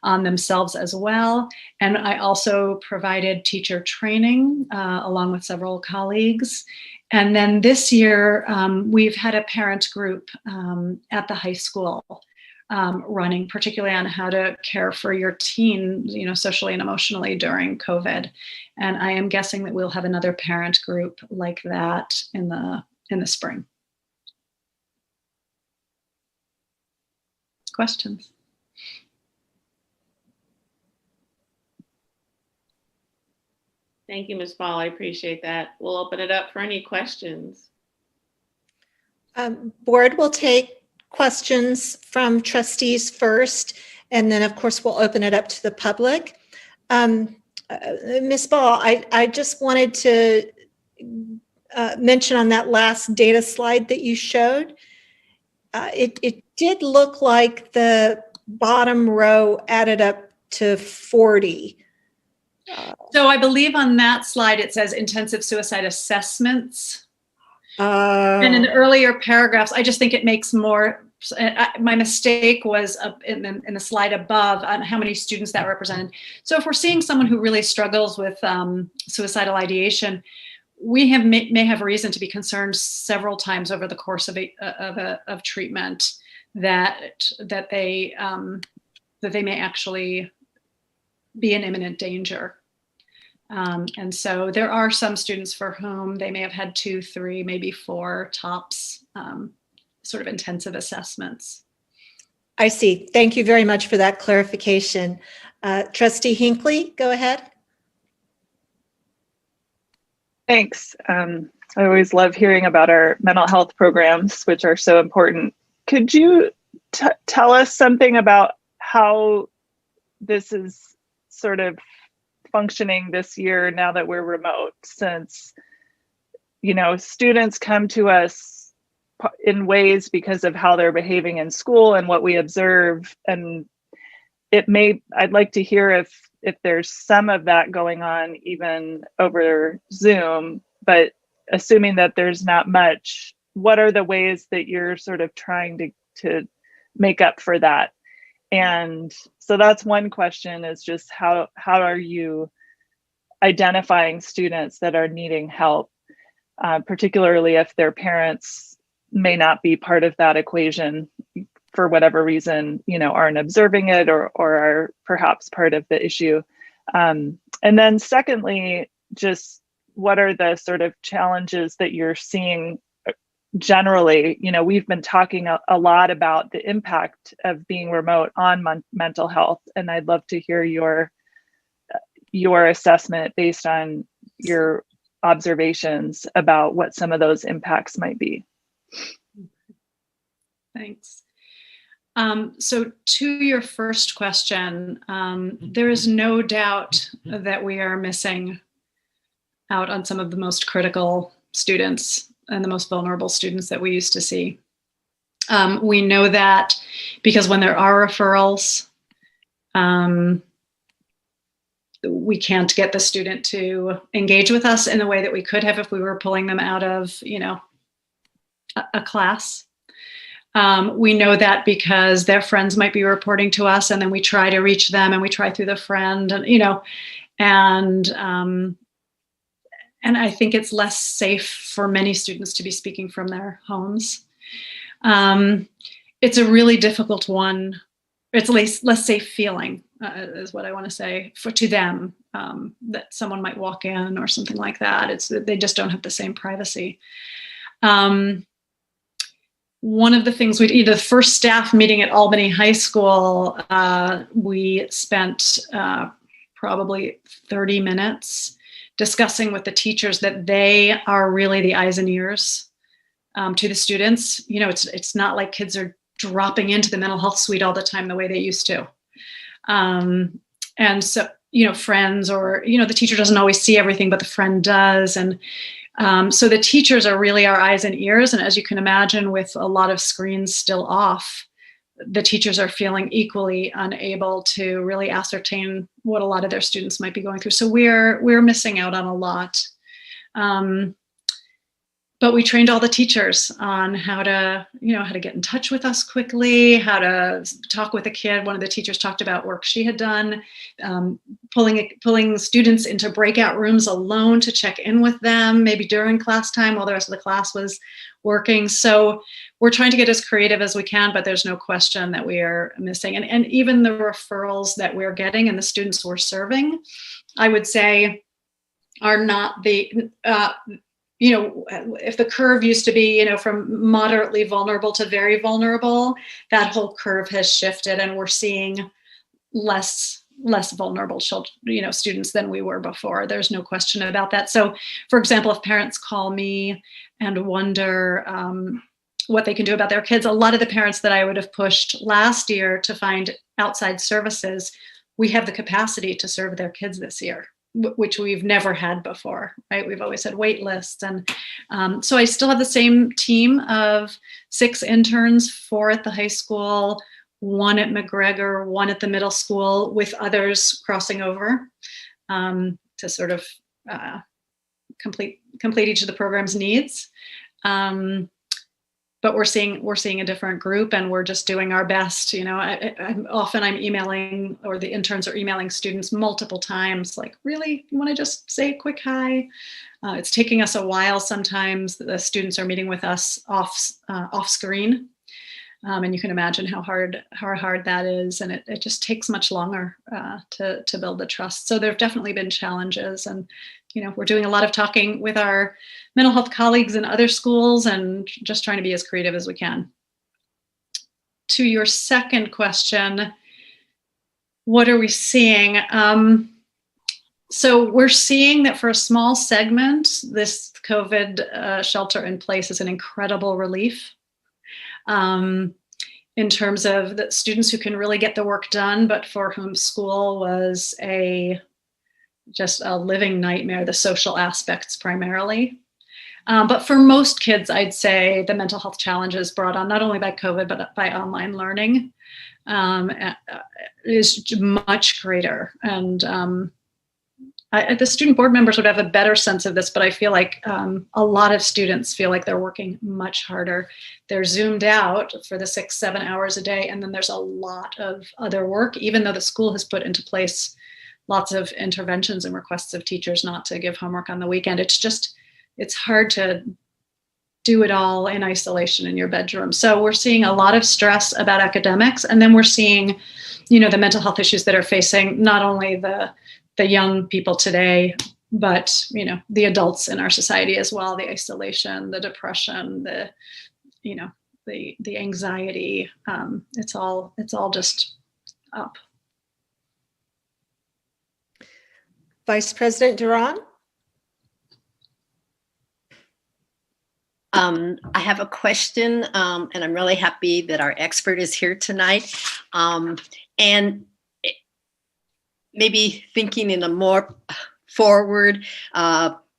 on themselves as well. And I also provided teacher training along with several colleagues. And then this year, we've had a parent group at the high school running, particularly on how to care for your teen, socially and emotionally during COVID. And I am guessing that we'll have another parent group like that in the spring. Questions? Thank you, Ms. Paul. I appreciate that. We'll open it up for any questions. Board will take questions from trustees first, and then of course we'll open it up to the public. Ms. Ball, I just wanted to mention on that last data slide that you showed, it did look like the bottom row added up to 40. So I believe on that slide it says intensive suicide assessments. And in the earlier paragraphs, I just think it makes more, my mistake was in the slide above on how many students that represented. So if we're seeing someone who really struggles with suicidal ideation, we may have reason to be concerned several times over the course of treatment that they may actually be in imminent danger. And so there are some students for whom they may have had 2, 3, maybe 4 tops sort of intensive assessments. I see. Thank you very much for that clarification. Trustee Hinckley, go ahead. Thanks. I always love hearing about our mental health programs, which are so important. Could you tell us something about how this is sort of functioning this year now that we're remote, since students come to us in ways because of how they're behaving in school and what we observe, and I'd like to hear if there's some of that going on even over Zoom, but assuming that there's not much, what are the ways that you're sort of trying to make up for that? And so that's one question, is just how are you identifying students that are needing help, particularly if their parents may not be part of that equation for whatever reason, aren't observing it or are perhaps part of the issue. And then secondly, just what are the sort of challenges that you're seeing generally? We've been talking a lot about the impact of being remote on mental health, and I'd love to hear your assessment based on your observations about what some of those impacts might be. Thanks. So to your first question, there is no doubt that we are missing out on some of the most critical students and the most vulnerable students that we used to see. We know that because when there are referrals, We can't get the student to engage with us in the way that we could have if we were pulling them out of, a class. We know that because their friends might be reporting to us, and then we try to reach them, and we try through the friend, and I think it's less safe for many students to be speaking from their homes. It's a really difficult one. It's less safe feeling, is what I want to say, to them, that someone might walk in or something like that. They just don't have the same privacy. One of the things the first staff meeting at Albany High School, we spent probably 30 minutes discussing with the teachers that they are really the eyes and ears to the students. It's not like kids are dropping into the mental health suite all the time the way they used to. And so, friends or, the teacher doesn't always see everything, but the friend does. And so the teachers are really our eyes and ears. And as you can imagine, with a lot of screens still off, the teachers are feeling equally unable to really ascertain what a lot of their students might be going through. So we're missing out on a lot. But we trained all the teachers on how to get in touch with us quickly, how to talk with a kid. One of the teachers talked about work she had done, pulling students into breakout rooms alone to check in with them, maybe during class time while the rest of the class was working. So we're trying to get as creative as we can, but there's no question that we are missing. And even the referrals that we're getting and the students we're serving, I would say, are not if the curve used to be, from moderately vulnerable to very vulnerable, that whole curve has shifted, and we're seeing less vulnerable children, students than we were before. There's no question about that. So, for example, if parents call me and wonder what they can do about their kids, a lot of the parents that I would have pushed last year to find outside services, we have the capacity to serve their kids this year, which we've never had before, right? We've always had wait lists. And so I still have the same team of 6 interns, 4 at the high school, 1 at McGregor, 1 at the middle school, with others crossing over to sort of complete each of the program's needs. But we're seeing a different group, and we're just doing our best. I'm emailing, or the interns are emailing students multiple times, like, really, you want to just say a quick hi? It's taking us a while. Sometimes the students are meeting with us off screen, and you can imagine how hard that is, and it just takes much longer to build the trust. So there have definitely been challenges, and we're doing a lot of talking with our mental health colleagues in other schools and just trying to be as creative as we can. To your second question, what are we seeing? So we're seeing that for a small segment, this COVID shelter in place is an incredible relief in terms of the students who can really get the work done, but for whom school was just a living nightmare, the social aspects primarily. But for most kids, I'd say the mental health challenges brought on not only by COVID, but by online learning is much greater. And the student board members would have a better sense of this, but I feel like a lot of students feel like they're working much harder. They're zoomed out for the 6-7 hours a day, and then there's a lot of other work, even though the school has put into place lots of interventions and requests of teachers not to give homework on the weekend. It's hard to do it all in isolation in your bedroom. So we're seeing a lot of stress about academics, and then we're seeing, the mental health issues that are facing not only the young people today, but the adults in our society as well, the isolation, the depression, the anxiety. It's all just up. Vice President Duran? I have a question, and I'm really happy that our expert is here tonight. And maybe thinking in a more forward,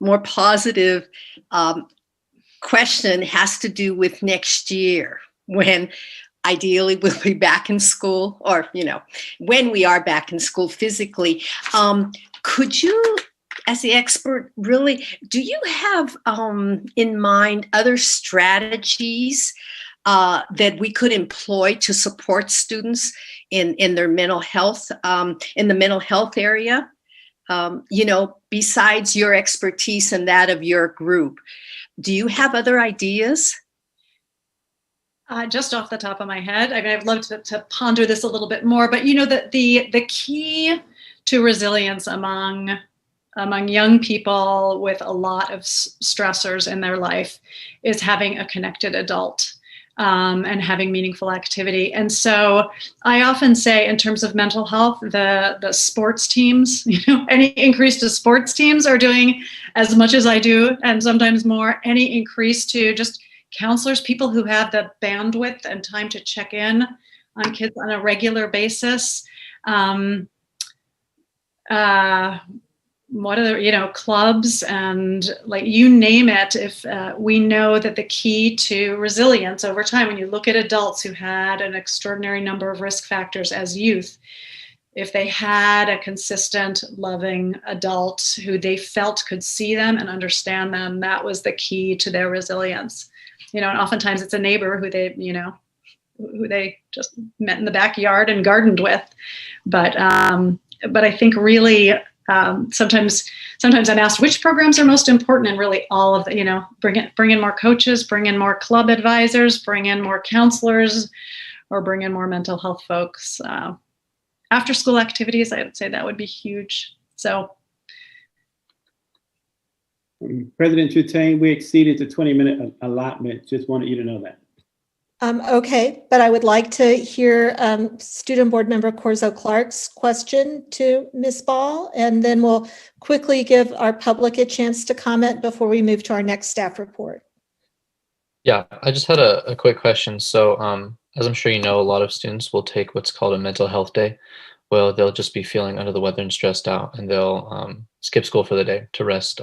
more positive question has to do with next year, when ideally we'll be back in school, or, you know, when we are back in school physically. Could you, as the expert, really, do you have in mind other strategies that we could employ to support students in their mental health, in the mental health area? You know, besides your expertise and that of your group, do you have other ideas? Just off the top of my head, I mean, I'd love to ponder this a little bit more, but you know, the key to resilience among young people with a lot of stressors in their life is having a connected adult and having meaningful activity. And so I often say, in terms of mental health, the sports teams, you know, any increase to sports teams are doing as much as I do, and sometimes more. Any increase to just counselors, people who have the bandwidth and time to check in on kids on a regular basis. What other, you know, clubs and like you name it. If we know that the key to resilience over time, when you look at adults who had an extraordinary number of risk factors as youth, if they had a consistent, loving adult who they felt could see them and understand them, that was the key to their resilience. You know, and oftentimes it's a neighbor who they, you know, who they just met in the backyard and gardened with. But I think really, sometimes I'm asked which programs are most important, and really all of the, you know, bring in more coaches, bring in more club advisors, bring in more counselors, or bring in more mental health folks. After school activities, I would say that would be huge. So. President Trutane, we exceeded the 20-minute allotment. Just wanted you to know that. Okay, but I would like to hear Student Board Member Corzo Clark's question to Ms. Ball, and then we'll quickly give our public a chance to comment before we move to our next staff report. Yeah, I just had a quick question. So as I'm sure you know, a lot of students will take what's called a mental health day. Well, they'll just be feeling under the weather and stressed out, and they'll skip school for the day to rest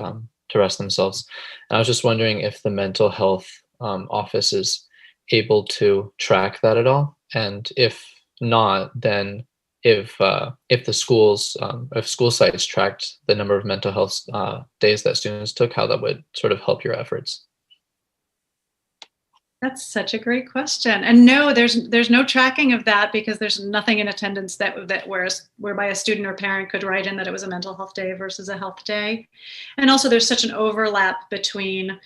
themselves. And I was just wondering if the mental health office is able to track that at all, and if not, then if the schools, if school sites tracked the number of mental health days that students took, how that would sort of help your efforts. That's such a great question. And no, there's no tracking of that, because there's nothing in attendance whereby a student or parent could write in that it was a mental health day versus a health day. And also there's such an overlap between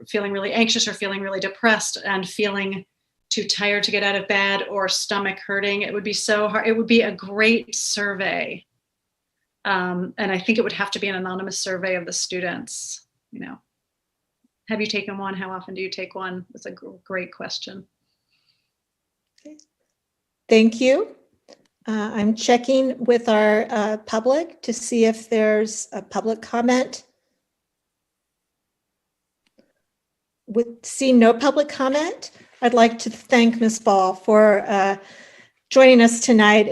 feeling really anxious or feeling really depressed and feeling too tired to get out of bed or stomach hurting. It would be so hard. It would be a great survey. And I think it would have to be an anonymous survey of the students, you know. Have you taken one? How often do you take one? That's a great question. Okay. Thank you. I'm checking with our public to see if there's a public comment. Seeing no public comment, I'd like to thank Ms. Ball for joining us tonight.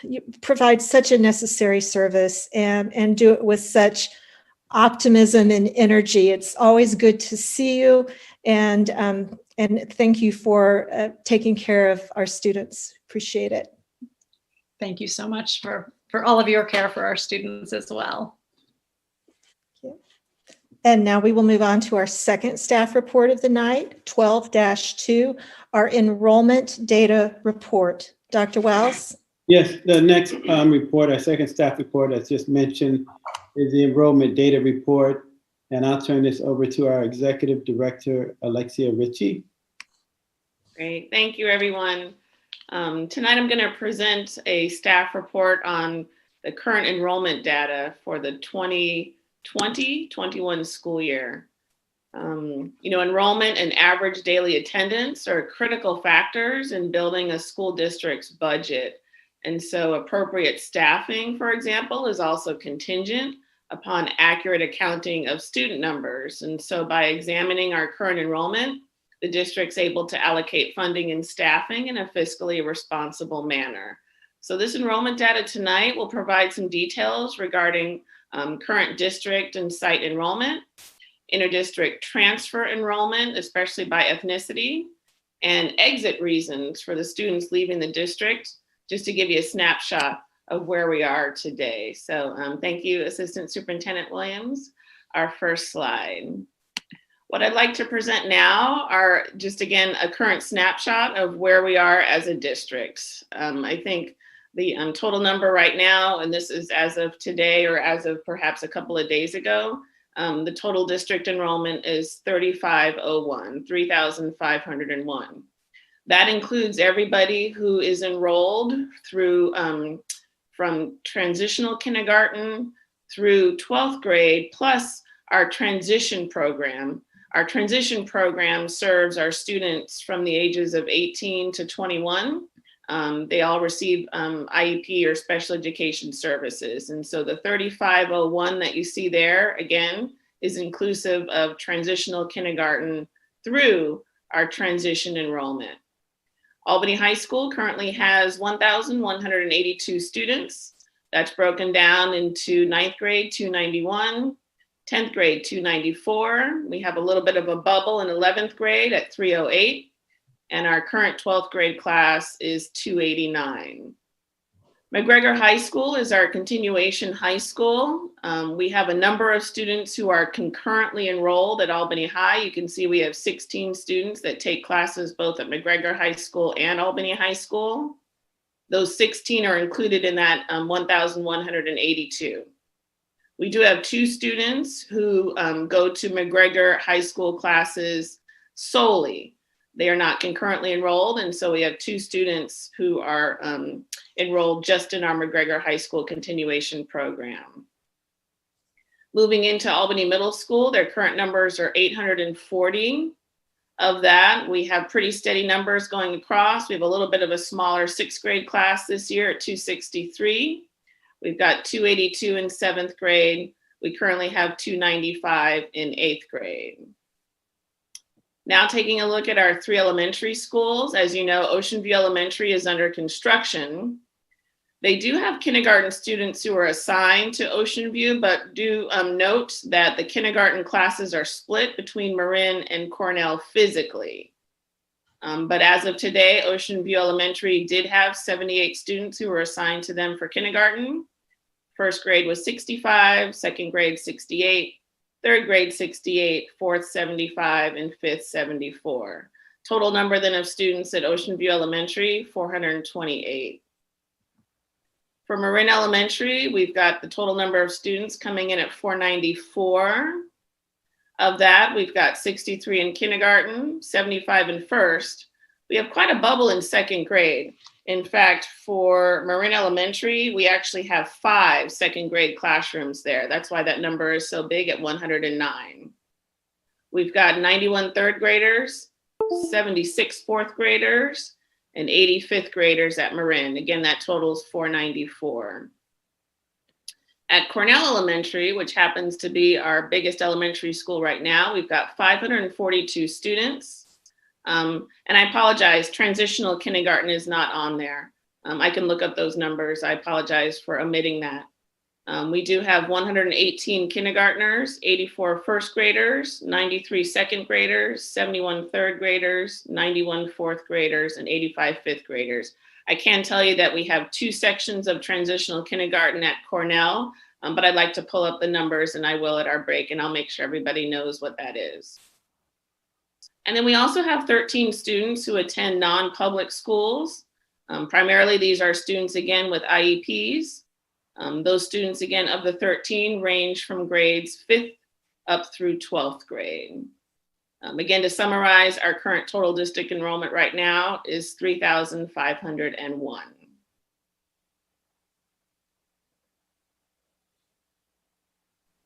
You provide such a necessary service and do it with such optimism and energy. It's always good to see you, and thank you for taking care of our students. Appreciate it. Thank you so much for all of your care for our students as well. And now we will move on to our second staff report of the night, 12-2, our enrollment data report. Dr. Wells? Yes, the next report, our second staff report, as just mentioned, is the enrollment data report. And I'll turn this over to our Executive Director, Alexia Ritchie. Great, thank you, everyone. Tonight I'm going to present a staff report on the current enrollment data for the 2020-21 school year. You know, enrollment and average daily attendance are critical factors in building a school district's budget. And so appropriate staffing, for example, is also contingent upon accurate accounting of student numbers. And so by examining our current enrollment, the district's able to allocate funding and staffing in a fiscally responsible manner. So this enrollment data tonight will provide some details regarding current district and site enrollment. interdistrict transfer enrollment, especially by ethnicity, and exit reasons for the students leaving the district, just to give you a snapshot of where we are today. So thank you, Assistant Superintendent Williams. Our first slide. What I'd like to present now are just, again, a current snapshot of where we are as a district. I think the total number right now, and this is as of today or as of perhaps a couple of days ago, the total district enrollment is 3,501. That includes everybody who is enrolled through from transitional kindergarten through 12th grade, plus our transition program. Our transition program serves our students from the ages of 18 to 21. They all receive IEP or special education services. And so the 3,501 that you see there, again, is inclusive of transitional kindergarten through our transition enrollment. Albany High School currently has 1,182 students. That's broken down into 9th grade, 291, 10th grade, 294. We have a little bit of a bubble in 11th grade at 308. And our current 12th grade class is 289. McGregor High School is our continuation high school. We have a number of students who are concurrently enrolled at Albany High. You can see we have 16 students that take classes both at McGregor High School and Albany High School. Those 16 are included in that 1,182. We do have 2 students who go to McGregor High School classes solely. They are not concurrently enrolled, and so we have 2 students who are enrolled just in our McGregor High School continuation program. Moving into Albany Middle School, their current numbers are 840. Of that, we have pretty steady numbers going across. We have a little bit of a smaller 6th grade class this year at 263. We've got 282 in 7th grade. We currently have 295 in 8th grade. Now taking a look at our 3 elementary schools. As you know, Ocean View Elementary is under construction. They do have kindergarten students who are assigned to Ocean View, but do note that the kindergarten classes are split between Marin and Cornell physically. But as of today, Ocean View Elementary did have 78 students who were assigned to them for kindergarten. 1st grade was 65, 2nd grade 68, 3rd grade 68, 4th 75, and 5th 74. Total number then of students at Ocean View Elementary, 428. For Marin Elementary, we've got the total number of students coming in at 494. Of that, we've got 63 in kindergarten, 75 in 1st. We have quite a bubble in 2nd grade. In fact, for Marin Elementary, we actually have 5 2nd grade classrooms there. That's why that number is so big at 109. We've got 91 3rd graders, 76 4th graders, and 80 5th graders at Marin. Again, that totals 494. At Cornell Elementary, which happens to be our biggest elementary school right now, we've got 542 students. And I apologize, transitional kindergarten is not on there. I can look up those numbers. I apologize for omitting that. We do have 118 kindergartners, 84 1st graders, 93 2nd graders, 71 3rd graders, 91 4th graders, and 85 5th graders. I can tell you that we have 2 sections of transitional kindergarten at Cornell, but I'd like to pull up the numbers, and I will at our break, and I'll make sure everybody knows what that is. And then we also have 13 students who attend non-public schools. Primarily, these are students, again, with IEPs. Those students, again, of the 13 range from grades 5th up through 12th grade. Again, to summarize, our current total district enrollment right now is 3,501.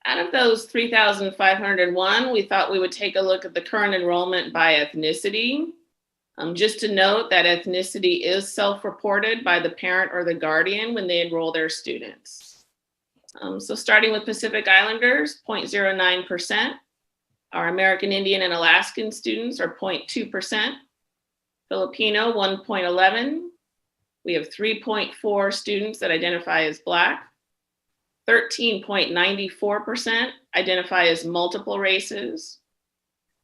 Out of those 3,501, we thought we would take a look at the current enrollment by ethnicity. Just to note that ethnicity is self-reported by the parent or the guardian when they enroll their students. So starting with Pacific Islanders, 0.09%. Our American Indian and Alaskan students are 0.2%. Filipino, 1.11. We have 3.4 students that identify as Black. 13.94% identify as multiple races.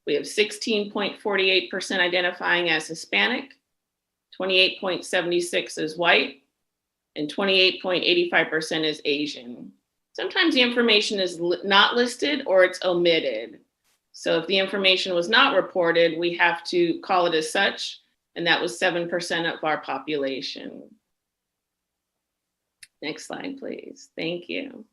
We have 16.48% identifying as Hispanic, 28.76% as white, and 28.85% as Asian. Sometimes the information is not listed or it's omitted. So if the information was not reported, we have to call it as such, and that was 7% of our population. Next slide, please. Thank you.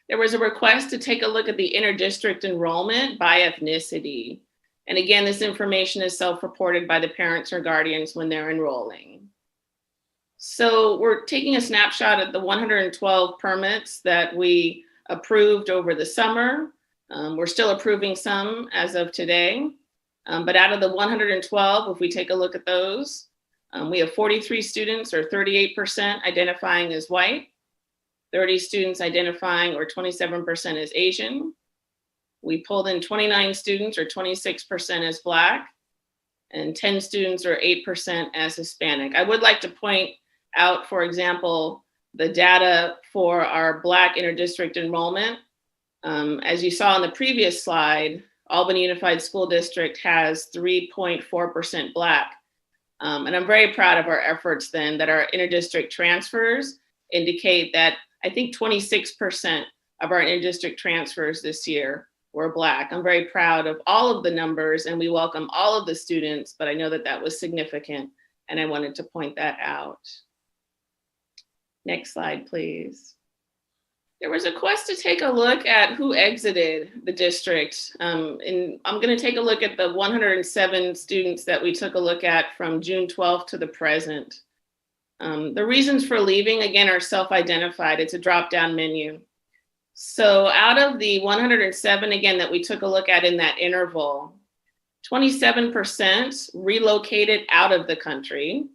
There was a request to take a look at the interdistrict enrollment by ethnicity. And again, this information is self-reported by the parents or guardians when they're enrolling. So we're taking a snapshot at the 112 permits that we approved over the summer. We're still approving some as of today. But out of the 112, if we take a look at those, we have 43 students, or 38%, identifying as white, 30 students identifying, or 27%, as Asian. We pulled in 29 students, or 26%, as Black, and 10 students, or 8%, as Hispanic. I would like to point out, for example, the data for our Black interdistrict enrollment. As you saw on the previous slide, Albany Unified School District has 3.4% Black. And I'm very proud of our efforts then that our interdistrict transfers indicate that I think 26% of our interdistrict transfers this year were Black. I'm very proud of all of the numbers, and we welcome all of the students, but I know that that was significant, and I wanted to point that out. Next slide, please. There was a request to take a look at who exited the district. And I'm going to take a look at the 107 students that we took a look at from June 12th to the present. The reasons for leaving, again, are self-identified. It's a drop-down menu. So out of the 107, again, that we took a look at in that interval, 27% relocated out of the country.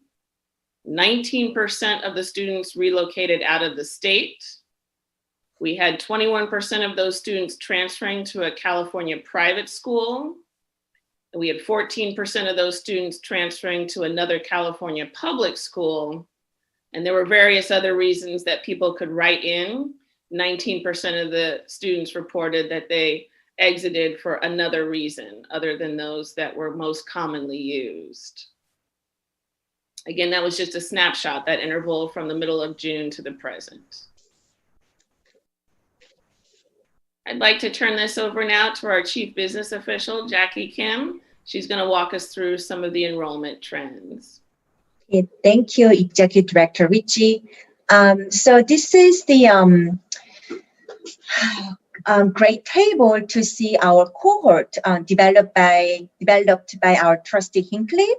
19% of the students relocated out of the state. We had 21% of those students transferring to a California private school. And we had 14% of those students transferring to another California public school. And there were various other reasons that people could write in. 19% of the students reported that they exited for another reason other than those that were most commonly used. Again, that was just a snapshot, that interval from the middle of June to the present. I'd like to turn this over now to our Chief Business Official, Jackie Kim. She's going to walk us through some of the enrollment trends. Okay, thank you, Executive Director Richie. So this is the grade table to see our cohort developed by our Trustee Hinckley.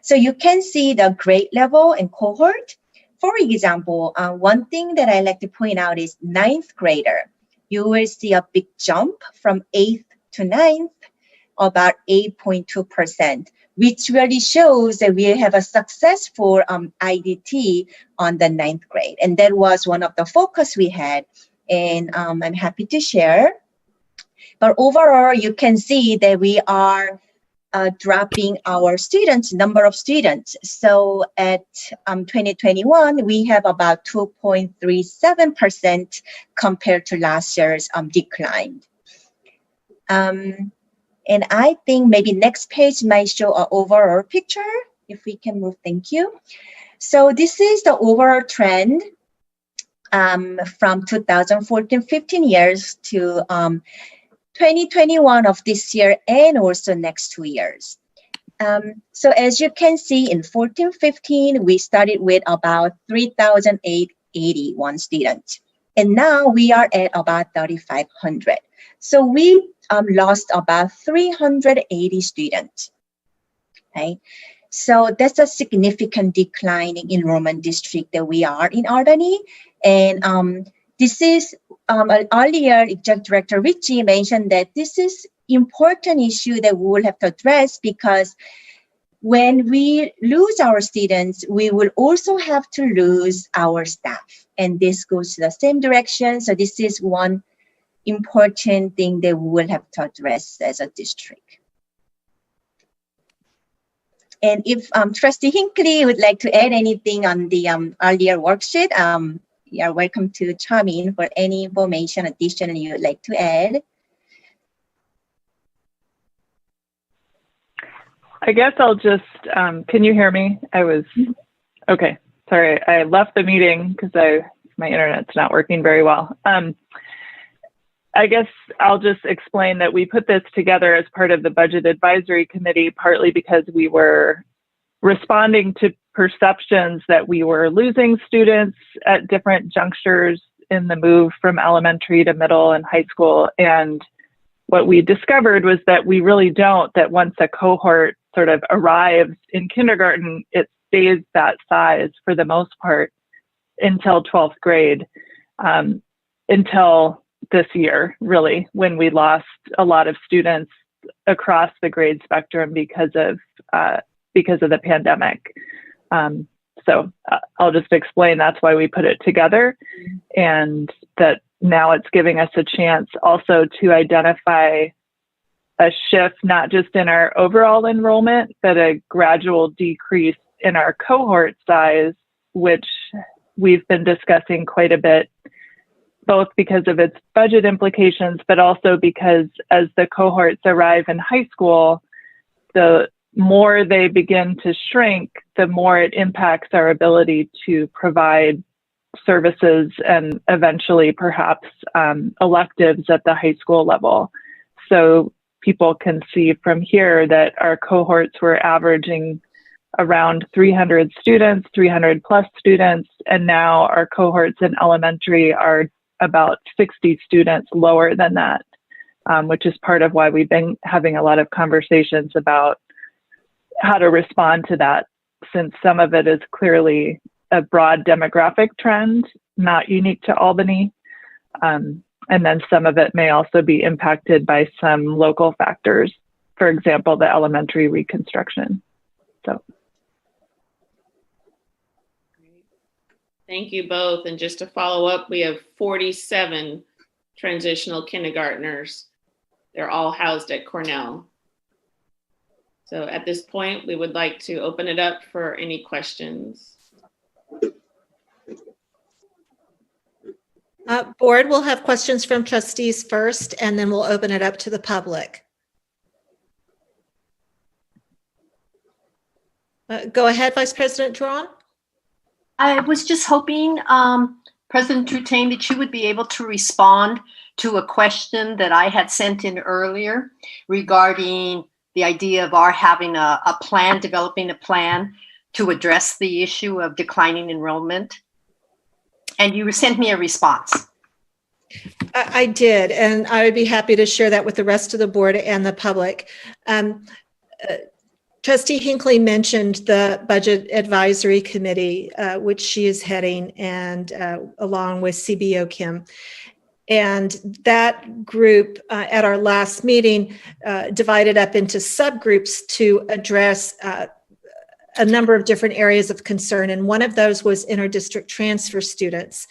So you can see the grade level and cohort. For example, one thing that I like to point out is 9th grader. You will see a big jump from 8th to 9th, about 8.2%, which really shows that we have a successful IDT on the 9th grade. And that was one of the focus we had. And I'm happy to share. But overall, you can see that we are dropping our number of students. So at 2021, we have about 2.37% compared to last year's decline. And I think maybe next page might show an overall picture. If we can move, thank you. So this is the overall trend from 2014-15 years to 2021 of this year and also next 2 years. So as you can see, in 14-15, we started with about 3,881 students. And now we are at about 3,500. So we lost about 380 students. Okay? So that's a significant decline in enrollment district that we are in Albany. And this is earlier, Executive Director Richie mentioned that this is important issue that we will have to address, because when we lose our students, we will also have to lose our staff. And this goes to the same direction. So this is one important thing that we will have to address as a district. And if Trustee Hinckley would like to add anything on the earlier worksheet, you are welcome to chime in for any information addition you would like to add. I guess I'll just, can you hear me? Okay, sorry, I left the meeting because my internet's not working very well. I guess I'll just explain that we put this together as part of the Budget Advisory Committee, partly because we were responding to perceptions that we were losing students at different junctures in the move from elementary to middle and high school. And what we discovered was that we really don't, that once a cohort sort of arrives in kindergarten, it stays that size for the most part until 12th grade, until this year, really, when we lost a lot of students across the grade spectrum because of the pandemic. So I'll just explain that's why we put it together, and that now it's giving us a chance also to identify a shift, not just in our overall enrollment, but a gradual decrease in our cohort size, which we've been discussing quite a bit, both because of its budget implications, but also because as the cohorts arrive in high school, the more they begin to shrink, the more it impacts our ability to provide services and eventually perhaps electives at the high school level. So people can see from here that our cohorts were averaging around 300 students, 300 plus students, and now our cohorts in elementary are about 60 students lower than that, which is part of why we've been having a lot of conversations about how to respond to that, since some of it is clearly a broad demographic trend, not unique to Albany. And then some of it may also be impacted by some local factors, for example, the elementary reconstruction. So. Thank you both. And just to follow up, we have 47 transitional kindergartners. They're all housed at Cornell. So at this point, we would like to open it up for any questions. Board, we'll have questions from trustees first, and then we'll open it up to the public. Go ahead, Vice President Drawn. I was just hoping, President Trutain, that you would be able to respond to a question that I had sent in earlier regarding the idea of our having a plan, developing a plan to address the issue of declining enrollment. And you sent me a response. I did, and I would be happy to share that with the rest of the board and the public. Trustee Hinckley mentioned the Budget Advisory Committee, which she is heading, and along with CBO Kim. And that group at our last meeting divided up into subgroups to address a number of different areas of concern. And one of those was interdistrict transfer students.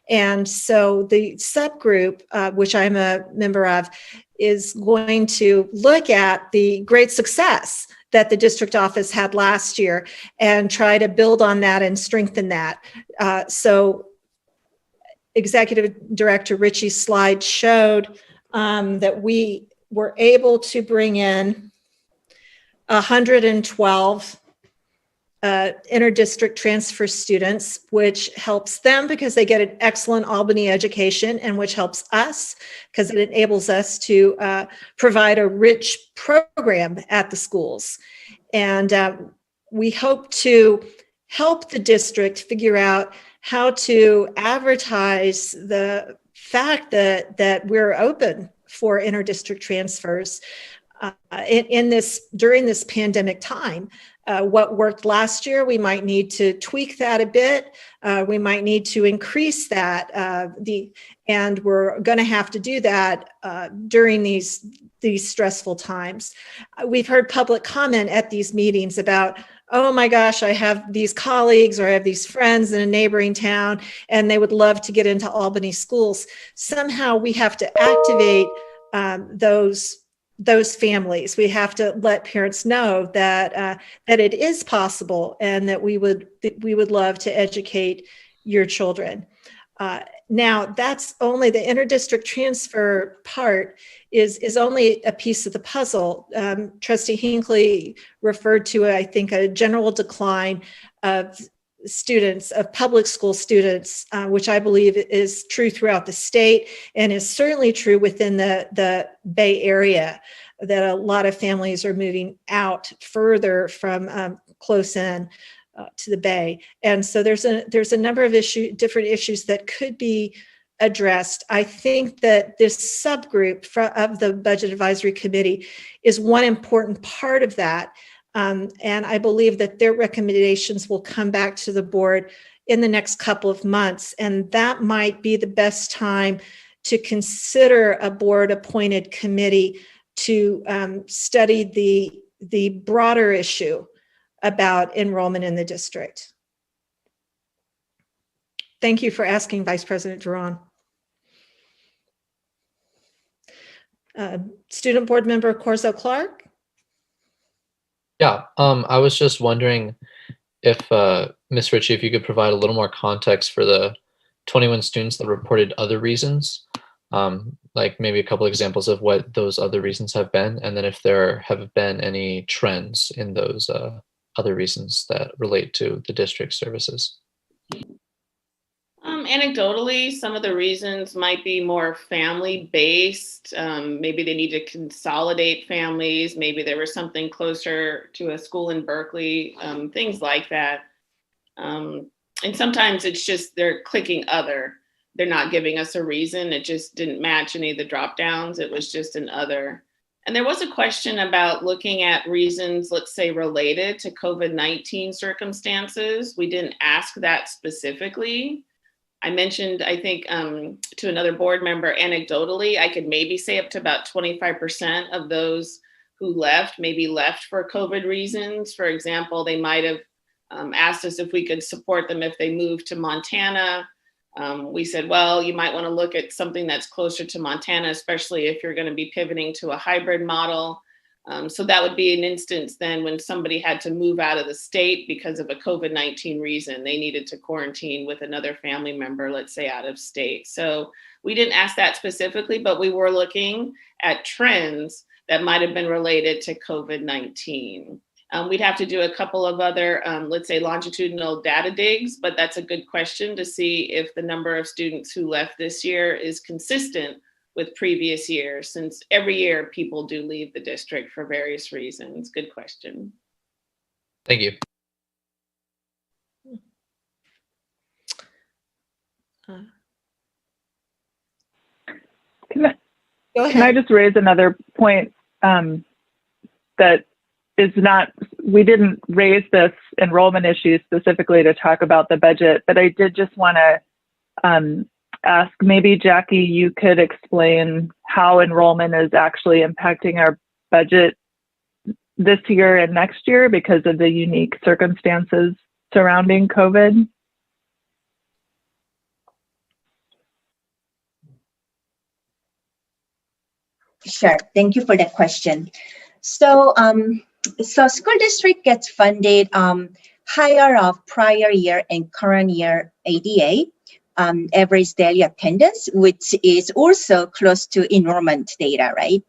And so the subgroup, which I'm a member of, is going to look at the great success that the district office had last year and try to build on that and strengthen that. So Executive Director Ritchie's slide showed that we were able to bring in 112 interdistrict transfer students, which helps them because they get an excellent Albany education, and which helps us because it enables us to provide a rich program at the schools. And we hope to help the district figure out how to advertise the fact that we're open for interdistrict transfers during this pandemic time. What worked last year, we might need to tweak that a bit. We might need to increase that. And we're going to have to do that during these stressful times. We've heard public comment at these meetings about, oh my gosh, I have these colleagues or I have these friends in a neighboring town and they would love to get into Albany schools. Somehow we have to activate those families. We have to let parents know that it is possible and that we would love to educate your children. Now, that's only the interdistrict transfer part is only a piece of the puzzle. Trustee Hinckley referred to, I think, a general decline of students, of public school students, which I believe is true throughout the state and is certainly true within the Bay Area, that a lot of families are moving out further from close in to the Bay. And so there's a number of different issues that could be addressed. I think that this subgroup of the Budget Advisory Committee is one important part of that. And I believe that their recommendations will come back to the board in the next couple of months. And that might be the best time to consider a board-appointed committee to study the broader issue about enrollment in the district. Thank you for asking, Vice President Duran. Student Board Member Corzo Clark. Yeah, I was just wondering if, Ms. Ritchie, if you could provide a little more context for the 21 students that reported other reasons, like maybe a couple examples of what those other reasons have been, and then if there have been any trends in those other reasons that relate to the district services. Anecdotally, some of the reasons might be more family-based. Maybe they need to consolidate families. Maybe there was something closer to a school in Berkeley, things like that. And sometimes it's just they're clicking other. They're not giving us a reason. It just didn't match any of the drop downs. It was just an other. And there was a question about looking at reasons, let's say, related to COVID-19 circumstances. We didn't ask that specifically. I mentioned, I think, to another board member, anecdotally, I could maybe say up to about 25% of those who left, maybe left for COVID reasons. For example, they might have asked us if we could support them if they moved to Montana. We said, well, you might want to look at something that's closer to Montana, especially if you're going to be pivoting to a hybrid model. So that would be an instance then when somebody had to move out of the state because of a COVID-19 reason. They needed to quarantine with another family member, let's say out of state. So we didn't ask that specifically, but we were looking at trends that might have been related to COVID-19. We'd have to do a couple of other, let's say, longitudinal data digs, but that's a good question to see if the number of students who left this year is consistent with previous years, since every year people do leave the district for various reasons. Good question. Thank you. Can Go ahead. I just raise another point that is not, we didn't raise this enrollment issue specifically to talk about the budget, but I did just want to ask, maybe Jackie, you could explain how enrollment is actually impacting our budget this year and next year because of the unique circumstances surrounding COVID. Sure, thank you for that question. So, school district gets funded higher of prior year and current year ADA, average daily attendance, which is also close to enrollment data, right?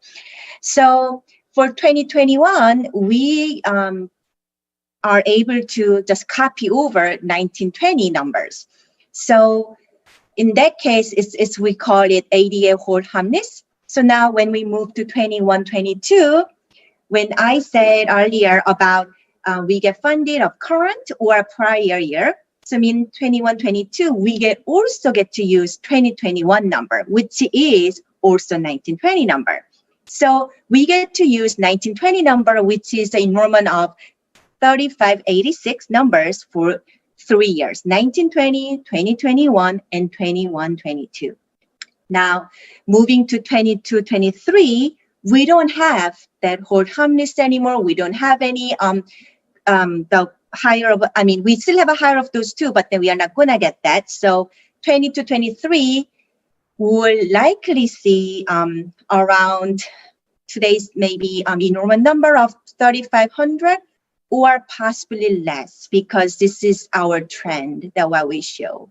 So for 2021, we are able to just copy over 1920 numbers. So in that case, it's we call it ADA hold harmless. So now when we move to 21-22, when I said earlier about we get funded of current or prior year, so in 21-22, we also get to use 2021 number, which is also 1920 number. So we get to use 1920 number, which is the enrollment of 3586 numbers for 3 years, 1920, 2021, and 21-22. Now, moving to 22-23, we don't have that hold harmless anymore. We don't have any the higher of, I mean, we still have a higher of those two, but then we are not gonna get that. So 22-23 will likely see around today's maybe enrollment number of 3,500 or possibly less, because this is our trend that what we show.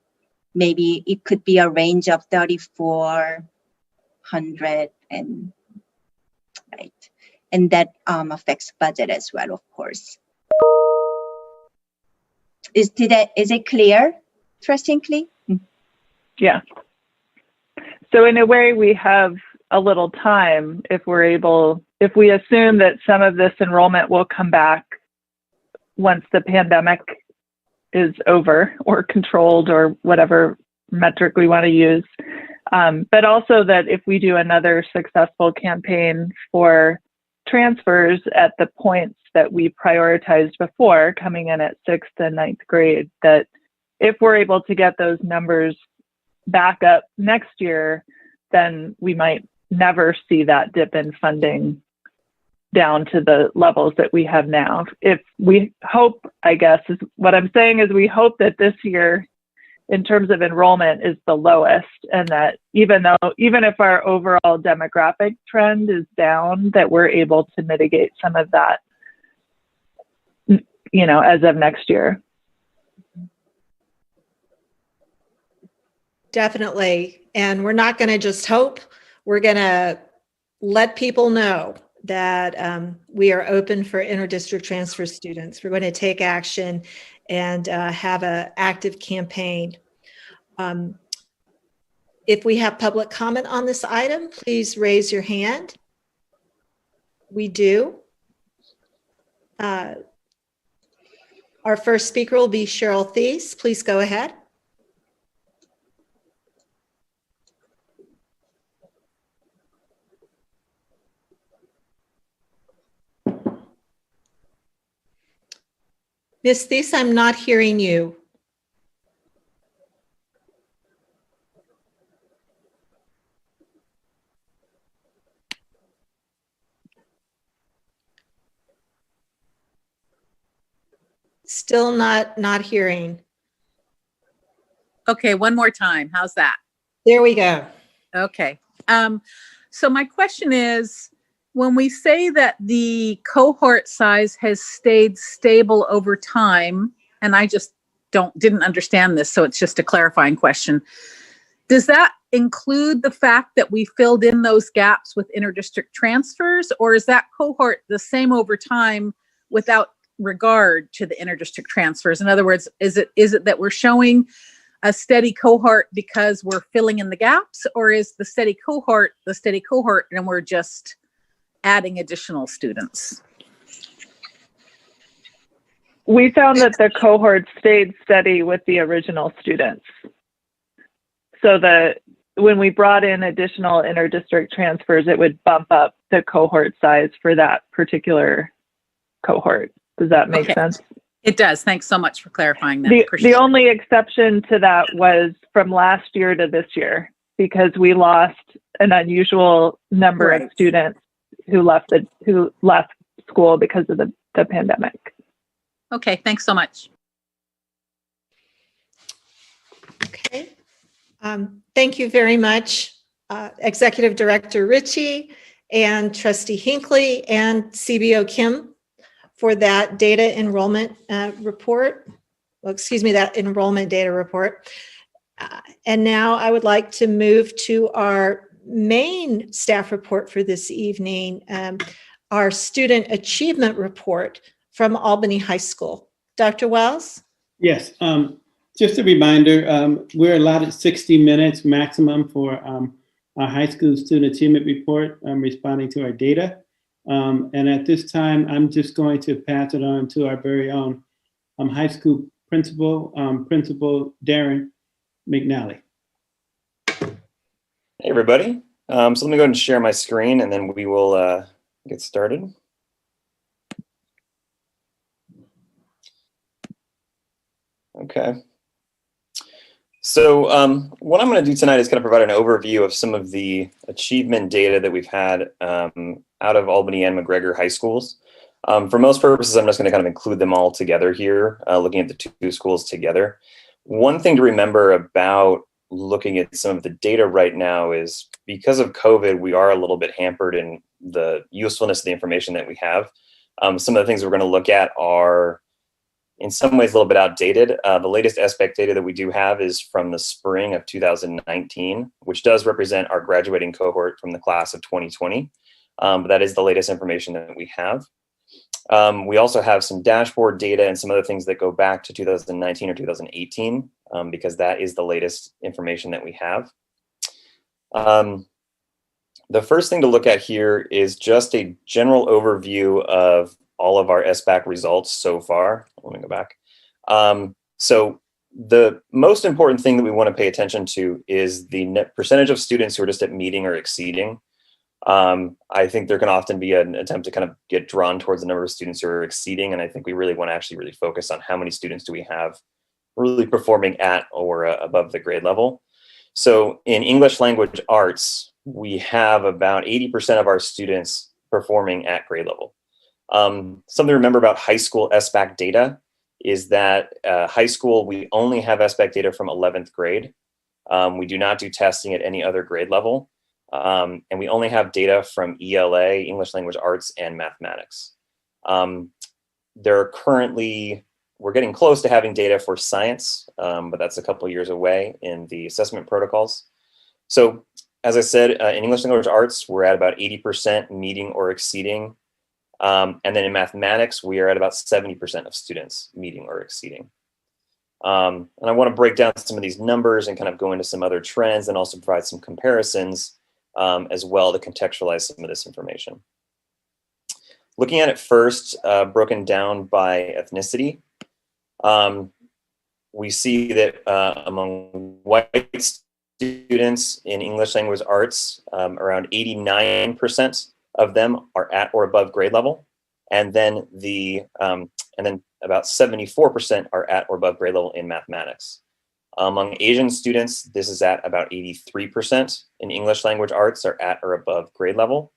Maybe it could be a range of 3,400 and right? And that affects budget as well, of course. Is it clear, Trustee Hinckley? Yeah. So in a way, we have a little time if we assume that some of this enrollment will come back once the pandemic is over or controlled or whatever metric we want to use. But also that if we do another successful campaign for transfers at the points that we prioritized before, coming in at 6th and 9th grade, that if we're able to get those numbers back up next year, then we might never see that dip in funding down to the levels that we have now. If we hope, I guess, is what I'm saying is we hope that this year, in terms of enrollment, is the lowest, and that even if our overall demographic trend is down, that we're able to mitigate some of that, as of next year. Definitely. And we're not going to just hope. We're going to let people know that we are open for inter-district transfer students. We're going to take action and have an active campaign. If we have public comment on this item, please raise your hand. We do. Our first speaker will be Cheryl Thies. Please go ahead. Ms. Thies, I'm not hearing you. Still not hearing. Okay, one more time. How's that? There we go. Okay. So my question is, when we say that the cohort size has stayed stable over time, and I just didn't understand this, so it's just a clarifying question. Does that include the fact that we filled in those gaps with inter-district transfers, or is that cohort the same over time without regard to the inter-district transfers? In other words, is it that we're showing a steady cohort because we're filling in the gaps, or is the steady cohort and we're just adding additional students? We found that the cohort stayed steady with the original students. So that when we brought in additional inter-district transfers, it would bump up the cohort size for that particular cohort. Does that make sense? It does. Thanks so much for clarifying that. The only exception to that was from last year to this year, because we lost an unusual number of students who left school because of the pandemic. Okay, thanks so much. Okay. Thank you very much, Executive Director Ritchie and Trustee Hinckley and CBO Kim for that data enrollment report. Well, excuse me, that enrollment data report. And now I would like to move to our main staff report for this evening, our student achievement report from Albany High School. Dr. Wells? Yes, just a reminder, we're allotted 60 minutes maximum for our high school student achievement report, responding to our data. And at this time, I'm just going to pass it on to our very own high school principal, Principal Darren McNally. Hey, everybody. So let me go ahead and share my screen, and then we will get started. Okay. So what I'm going to do tonight is kind of provide an overview of some of the achievement data that we've had out of Albany and McGregor high schools. For most purposes, I'm just going to kind of include them all together here, looking at the two schools together. One thing to remember about looking at some of the data right now is because of COVID, we are a little bit hampered in the usefulness of the information that we have. Some of the things we're going to look at are in some ways a little bit outdated. The latest SBEC data that we do have is from the spring of 2019, which does represent our graduating cohort from the class of 2020. but that is the latest information that we have. We also have some dashboard data and some other things that go back to 2019 or 2018, because that is the latest information that we have. The first thing to look at here is just a general overview of all of our SBAC results so far. Let me go back. So the most important thing that we want to pay attention to is the net percentage of students who are just at meeting or exceeding. I think there can often be an attempt to kind of get drawn towards the number of students who are exceeding, and I think we really want to actually really focus on how many students do we have really performing at or above the grade level. So in English language arts, we have about 80% of our students performing at grade level. Something to remember about high school SBAC data is that high school, we only have SBAC data from 11th grade. We do not do testing at any other grade level. And we only have data from ELA, English language arts, and mathematics. There are currently, we're getting close to having data for science, but that's a couple years away in the assessment protocols. So as I said, in English language arts, we're at about 80% meeting or exceeding. And then in mathematics, we are at about 70% of students meeting or exceeding. And I want to break down some of these numbers and kind of go into some other trends and also provide some comparisons as well to contextualize some of this information. Looking at it first, broken down by ethnicity, we see that among white students in English language arts, around 89% of them are at or above grade level, and then about 74% are at or above grade level in mathematics. Among Asian students, this is at about 83% in English language arts are at or above grade level.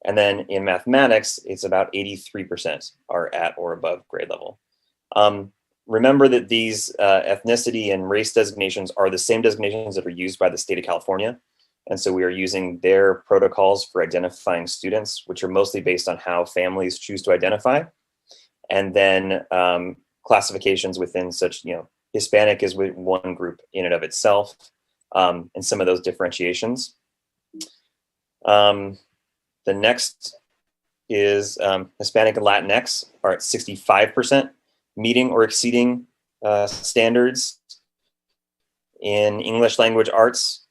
And then in mathematics, it's about 83% are at or above grade level. Remember that these ethnicity and race designations are the same designations that are used by the state of California. And so we are using their protocols for identifying students, which are mostly based on how families choose to identify. And then classifications within such, Hispanic is with one group in and of itself, and some of those differentiations. The next is Hispanic and Latinx are at 65% meeting or exceeding standards in English language arts.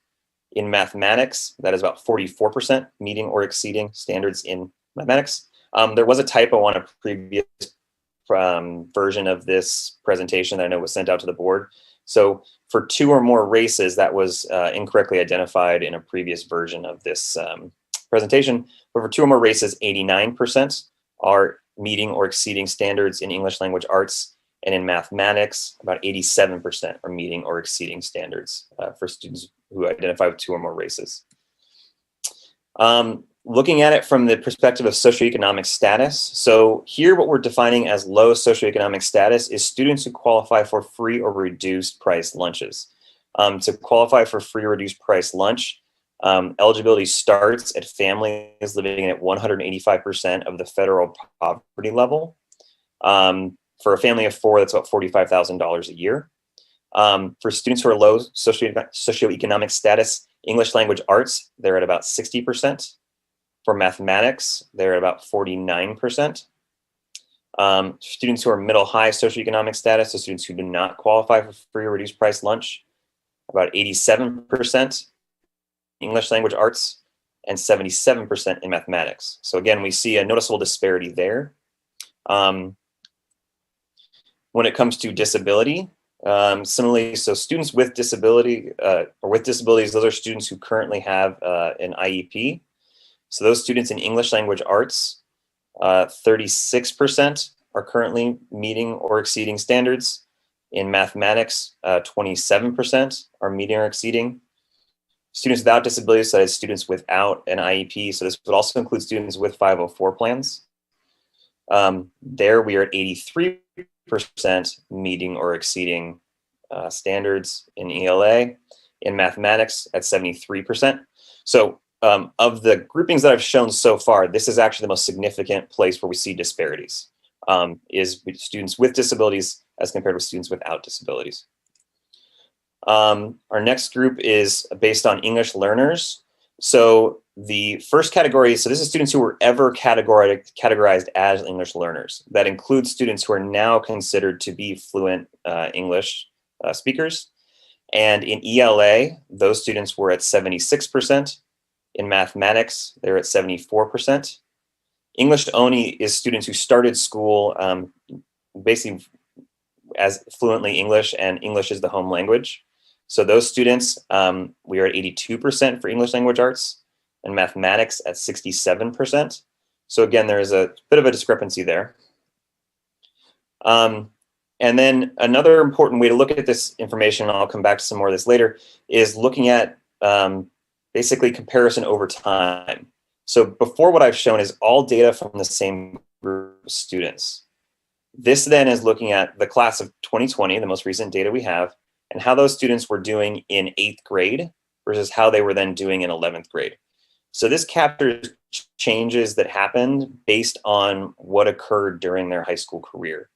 In mathematics, that is about 44% meeting or exceeding standards in mathematics. There was a typo on a previous version of this presentation that I know was sent out to the board. So for 2 or more races, that was incorrectly identified in a previous version of this presentation. But for 2 or more races, 89% are meeting or exceeding standards in English language arts. And in mathematics, about 87% are meeting or exceeding standards for students who identify with 2 or more races. Looking at it from the perspective of socioeconomic status. So here what we're defining as low socioeconomic status is students who qualify for free or reduced price lunches. To qualify for free or reduced price lunch, eligibility starts at families living at 185% of the federal poverty level. For a family of 4, that's about $45,000 a year. For students who are low socioeconomic status, English language arts, they're at about 60%. For mathematics, they're at about 49%. Students who are middle high socioeconomic status, so students who do not qualify for free or reduced price lunch, about 87% English language arts and 77% in mathematics. So again, we see a noticeable disparity there. When it comes to disability, similarly, so students with disability or with disabilities, those are students who currently have an IEP. So those students in English language arts, 36% are currently meeting or exceeding standards. In mathematics, 27% are meeting or exceeding. Students without disabilities, so that is students without an IEP. So this would also include students with 504 plans. There we are at 83% meeting or exceeding standards in ELA. In mathematics at 73%. So of the groupings that I've shown so far, this is actually the most significant place where we see disparities, is with students with disabilities as compared with students without disabilities. Our next group is based on English learners. So The first category, so this is students who were ever categorized as English learners. That includes students who are now considered to be fluent English speakers. And in ELA, those students were at 76%. In mathematics, they're at 74%. English only is students who started school basically as fluently English, and English is the home language. So those students, we are at 82% for English language arts, and mathematics at 67%. So again, there is a bit of a discrepancy there. And then another important way to look at this information, and I'll come back to some more of this later, is looking at basically comparison over time. So before, what I've shown is all data from the same group of students. This then is looking at the class of 2020, the most recent data we have, and how those students were doing in 8th grade versus how they were then doing in 11th grade. So this captures changes that happened based on what occurred during their high school career.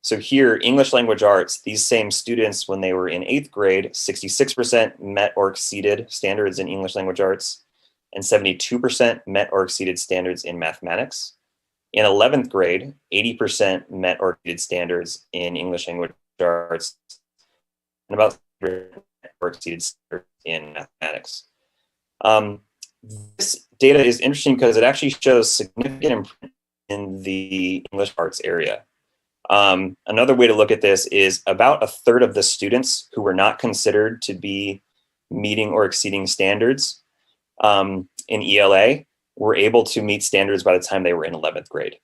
So here, English language arts, these same students, when they were in 8th grade, 66% met or exceeded standards in English language arts, and 72% met or exceeded standards in mathematics. In 11th grade, 80% met or exceeded standards in English language arts, and about 100% or exceeded standards in mathematics. This data is interesting because it actually shows significant improvement in the English arts area. Another way to look at this is about a third of the students who were not considered to be meeting or exceeding standards in ELA were able to meet standards by the time they were in 11th grade.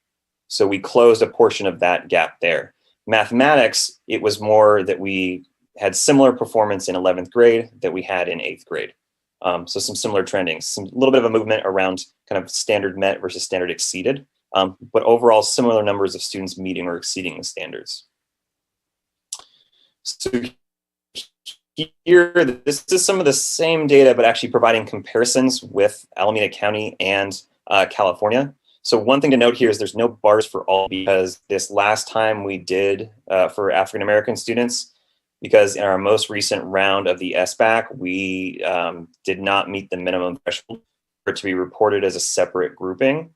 So we closed a portion of that gap there. Mathematics, it was more that we had similar performance in 11th grade that we had in 8th grade. So some similar trending, a little bit of a movement around kind of standard met versus standard exceeded, but overall similar numbers of students meeting or exceeding the standards. So here, this is some of the same data, but actually providing comparisons with Alameda County and California. So one thing to note here is there's no bars for all, because this last time we did for African-American students, because in our most recent round of the SBAC, we did not meet the minimum threshold for it to be reported as a separate grouping.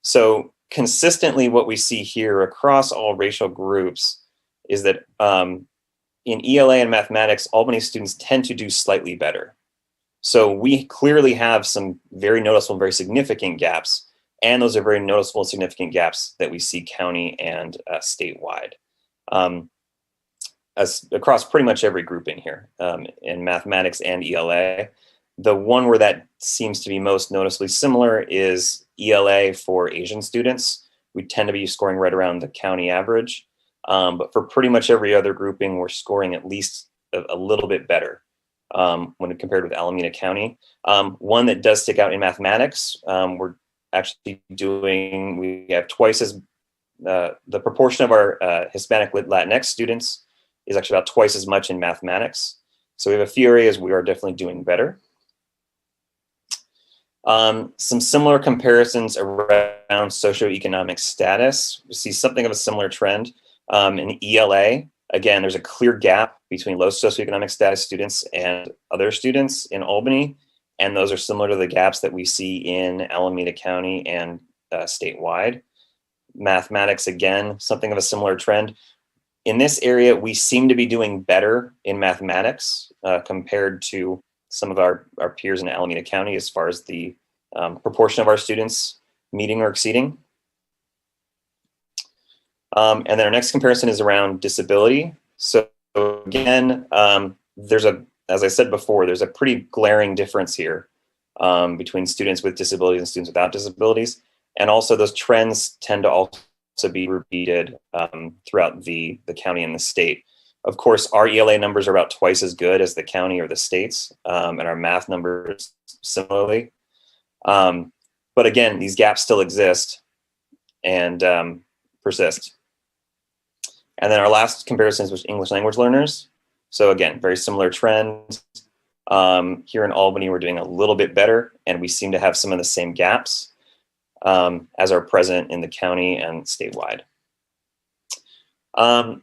So consistently, what we see here across all racial groups is that in ELA and mathematics, Albany students tend to do slightly better. So we clearly have some very noticeable, very significant gaps, and those are very noticeable and significant gaps that we see county and statewide. Across pretty much every grouping here in mathematics and ELA. The one where that seems to be most noticeably similar is ELA for Asian students. We tend to be scoring right around the county average. But for pretty much every other grouping, we're scoring at least a little bit better when compared with Alameda County. One that does stick out in mathematics, we're actually doing, we have twice as, the proportion of our Hispanic Latinx students is actually about twice as much in mathematics. So we have a few areas we are definitely doing better. Some similar comparisons around socioeconomic status. We see something of a similar trend. In ELA, again, there's a clear gap between low socioeconomic status students and other students in Albany, and those are similar to the gaps that we see in Alameda County and statewide. Mathematics, again, something of a similar trend. In this area, we seem to be doing better in mathematics compared to some of our peers in Alameda County as far as the proportion of our students meeting or exceeding. And then our next comparison is around disability. So again, as I said before, there's a pretty glaring difference here between students with disabilities and students without disabilities. And also those trends tend to also be repeated throughout the county and the state. Of course, our ELA numbers are about twice as good as the county or the states, and our math numbers similarly. But again, these gaps still exist and persist. And then our last comparison is with English language learners. So again, very similar trends. Here in Albany, we're doing a little bit better, and we seem to have some of the same gaps as are present in the county and statewide.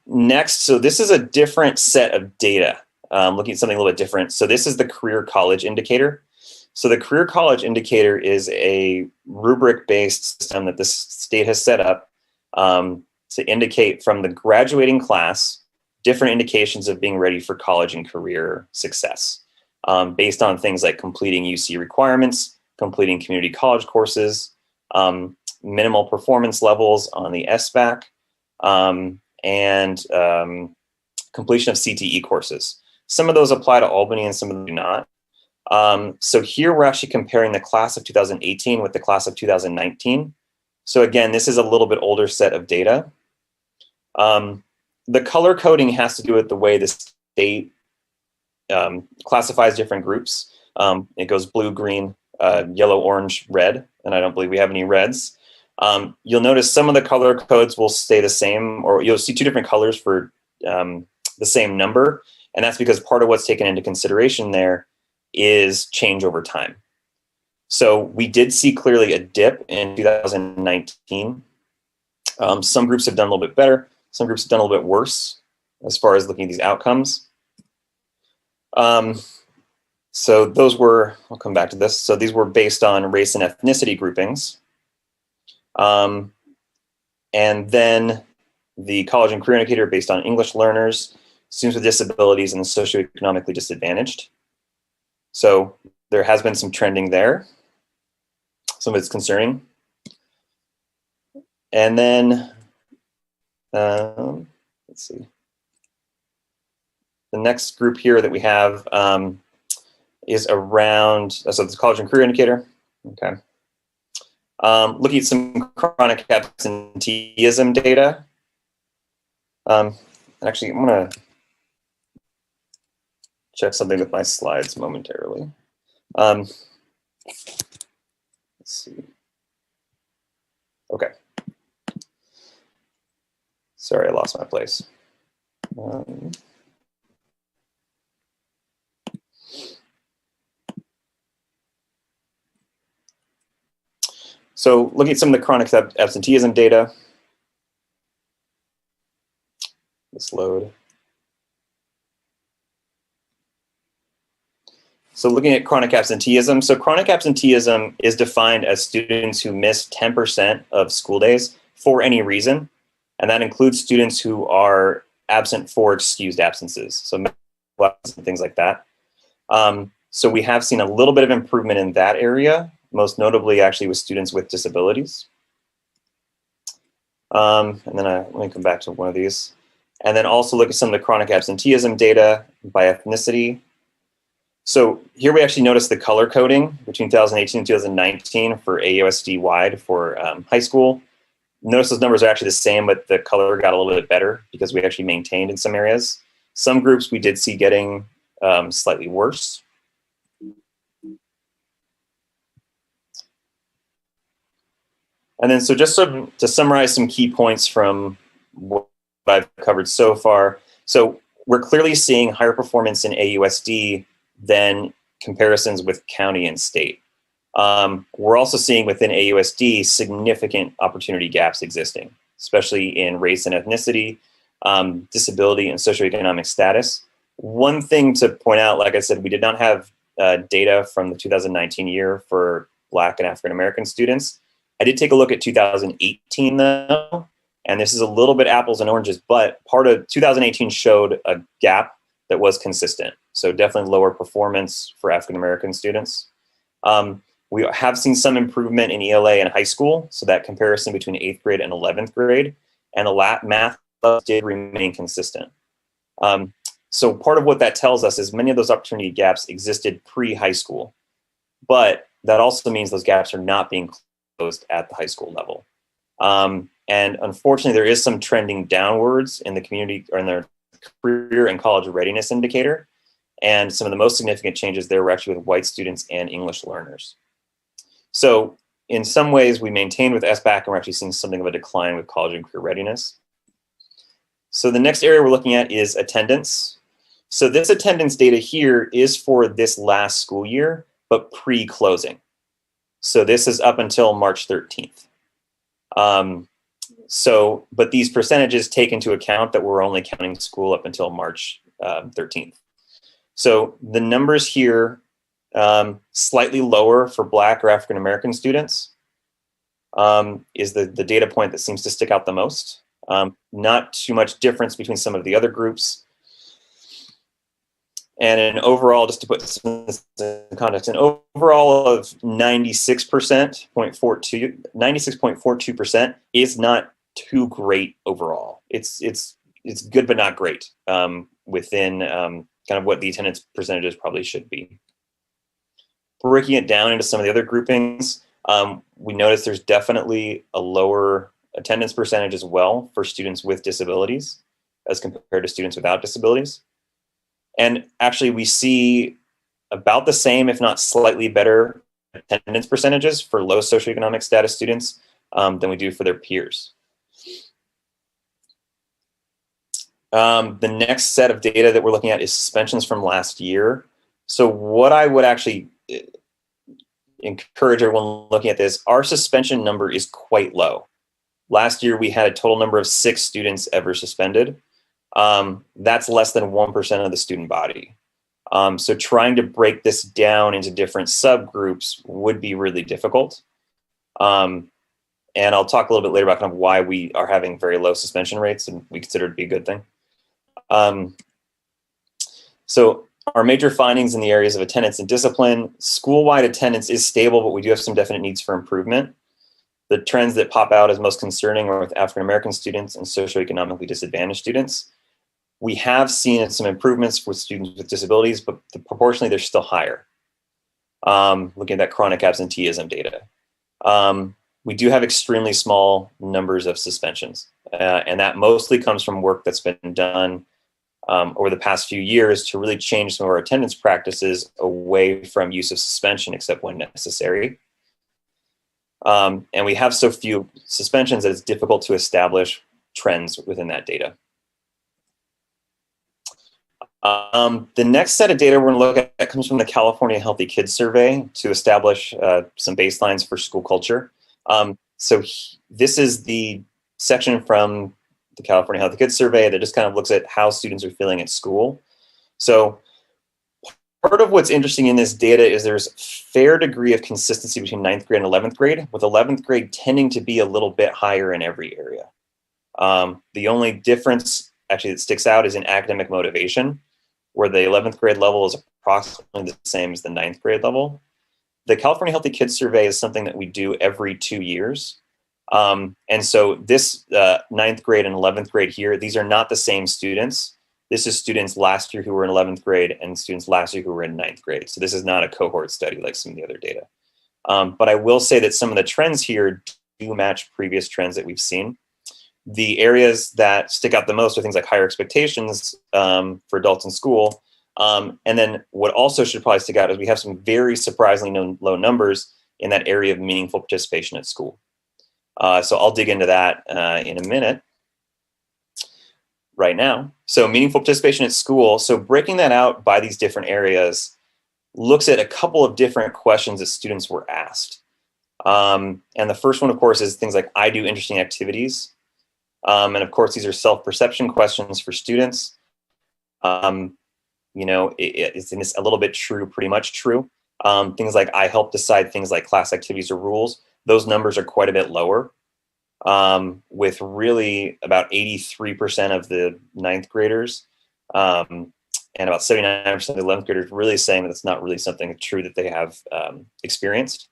Next, so this is a different set of data, looking at something a little bit different. So this is the career college indicator. So the Career College Indicator is a rubric-based system that the state has set up to indicate from the graduating class different indications of being ready for college and career success, based on things like completing UC requirements, completing community college courses, minimal performance levels on the SBAC, and completion of CTE courses. Some of those apply to Albany and some of them do not. So here we're actually comparing the class of 2018 with the class of 2019. So again, this is a little bit older set of data. The color coding has to do with the way the state classifies different groups. It goes blue, green, yellow, orange, red, and I don't believe we have any reds. You'll notice some of the color codes will stay the same, or you'll see two different colors for the same number. And that's because part of what's taken into consideration there is change over time. So we did see clearly a dip in 2019. Some groups have done a little bit better. Some groups have done a little bit worse as far as looking at these outcomes. So those were, I'll come back to this. So these were based on race and ethnicity groupings. And then the college and career indicator based on English learners, students with disabilities, and socioeconomically disadvantaged. So there has been some trending there. Some of it's concerning. And then, let's see. The next group here that we have is around, so it's college and career indicator. Okay. Looking at some chronic absenteeism data. Actually, I'm gonna check something with my slides momentarily. Let's see. Okay. Sorry, I lost my place. So looking at some of the chronic absenteeism data. Let's load. So looking at chronic absenteeism. So chronic absenteeism is defined as students who miss 10% of school days for any reason. And that includes students who are absent for excused absences. So and things like that. So we have seen a little bit of improvement in that area, most notably actually with students with disabilities. And then let me come back to one of these. And then also look at some of the chronic absenteeism data by ethnicity. So here we actually notice the color coding between 2018 and 2019 for AUSD wide for high school. Notice those numbers are actually the same, but the color got a little bit better because we actually maintained in some areas. Some groups we did see getting slightly worse. And then so just to summarize some key points from what I've covered so far. So we're clearly seeing higher performance in AUSD than comparisons with county and state. We're also seeing within AUSD significant opportunity gaps existing, especially in race and ethnicity, disability, and socioeconomic status. One thing to point out, like I said, we did not have data from the 2019 year for Black and African American students. I did take a look at 2018 though, and this is a little bit apples and oranges, but part of 2018 showed a gap that was consistent. So definitely lower performance for African American students. We have seen some improvement in ELA in high school, so that comparison between 8th grade and 11th grade, and the math did remain consistent. So part of what that tells us is many of those opportunity gaps existed pre-high school, but that also means those gaps are not being closed at the high school level. And unfortunately, there is some trending downwards in the community or in their career and college readiness indicator. And some of the most significant changes there were actually with white students and English learners. So in some ways, we maintained with SBAC, and we're actually seeing something of a decline with college and career readiness. So the next area we're looking at is attendance. So this attendance data here is for this last school year, but pre-closing. So this is up until March 13th. But these percentages take into account that we're only counting school up until March 13th. So the numbers here Slightly lower for Black or African American students is the data point that seems to stick out the most. Not too much difference between some of the other groups. And an overall, just to put some in context, an overall of 96.42% is not too great overall. It's good but not great within kind of what the attendance percentages probably should be. Breaking it down into some of the other groupings, we notice there's definitely a lower attendance percentage as well for students with disabilities as compared to students without disabilities. And actually we see about the same, if not slightly better attendance percentages for low socioeconomic status students than we do for their peers. The next set of data that we're looking at is suspensions from last year. So what I would actually encourage everyone looking at this, our suspension number is quite low. Last year, we had a total number of 6 students ever suspended. That's less than 1% of the student body. So trying to break this down into different subgroups would be really difficult. And I'll talk a little bit later about kind of why we are having very low suspension rates, and we consider it to be a good thing. So our major findings in the areas of attendance and discipline, school-wide attendance is stable, but we do have some definite needs for improvement. The trends that pop out as most concerning are with African-American students and socioeconomically disadvantaged students. We have seen some improvements with students with disabilities, but proportionally they're still higher. Looking at that chronic absenteeism data. We do have extremely small numbers of suspensions, and that mostly comes from work that's been done over the past few years to really change some of our attendance practices away from use of suspension except when necessary. And we have so few suspensions that it's difficult to establish trends within that data. The next set of data we're going to look at comes from the California Healthy Kids Survey to establish some baselines for school culture. So this is the section from the California Healthy Kids Survey that just kind of looks at how students are feeling at school. So part of what's interesting in this data is there's a fair degree of consistency between 9th grade and 11th grade, with 11th grade tending to be a little bit higher in every area. The only difference actually that sticks out is in academic motivation, where the 11th grade level is approximately the same as the 9th grade level. The California Healthy Kids Survey is something that we do every 2 years. And so this 9th grade and 11th grade here, these are not the same students. This is students last year who were in 11th grade and students last year who were in 9th grade. So this is not a cohort study like some of the other data. But I will say that some of the trends here do match previous trends that we've seen. The areas that stick out the most are things like higher expectations for adults in school. And then what also should probably stick out is we have some very surprisingly low numbers in that area of meaningful participation at school. So I'll dig into that in a minute. Right now. So meaningful participation at school. So breaking that out by these different areas looks at a couple of different questions that students were asked. And the first one, of course, is things like, I do interesting activities. And of course, these are self-perception questions for students. You know, it's a little bit true, pretty much true. Things like, I help decide things like class activities or rules. Those numbers are quite a bit lower. With really about 83% of the 9th graders and about 79% of the 11th graders really saying that it's not really something true that they have experienced.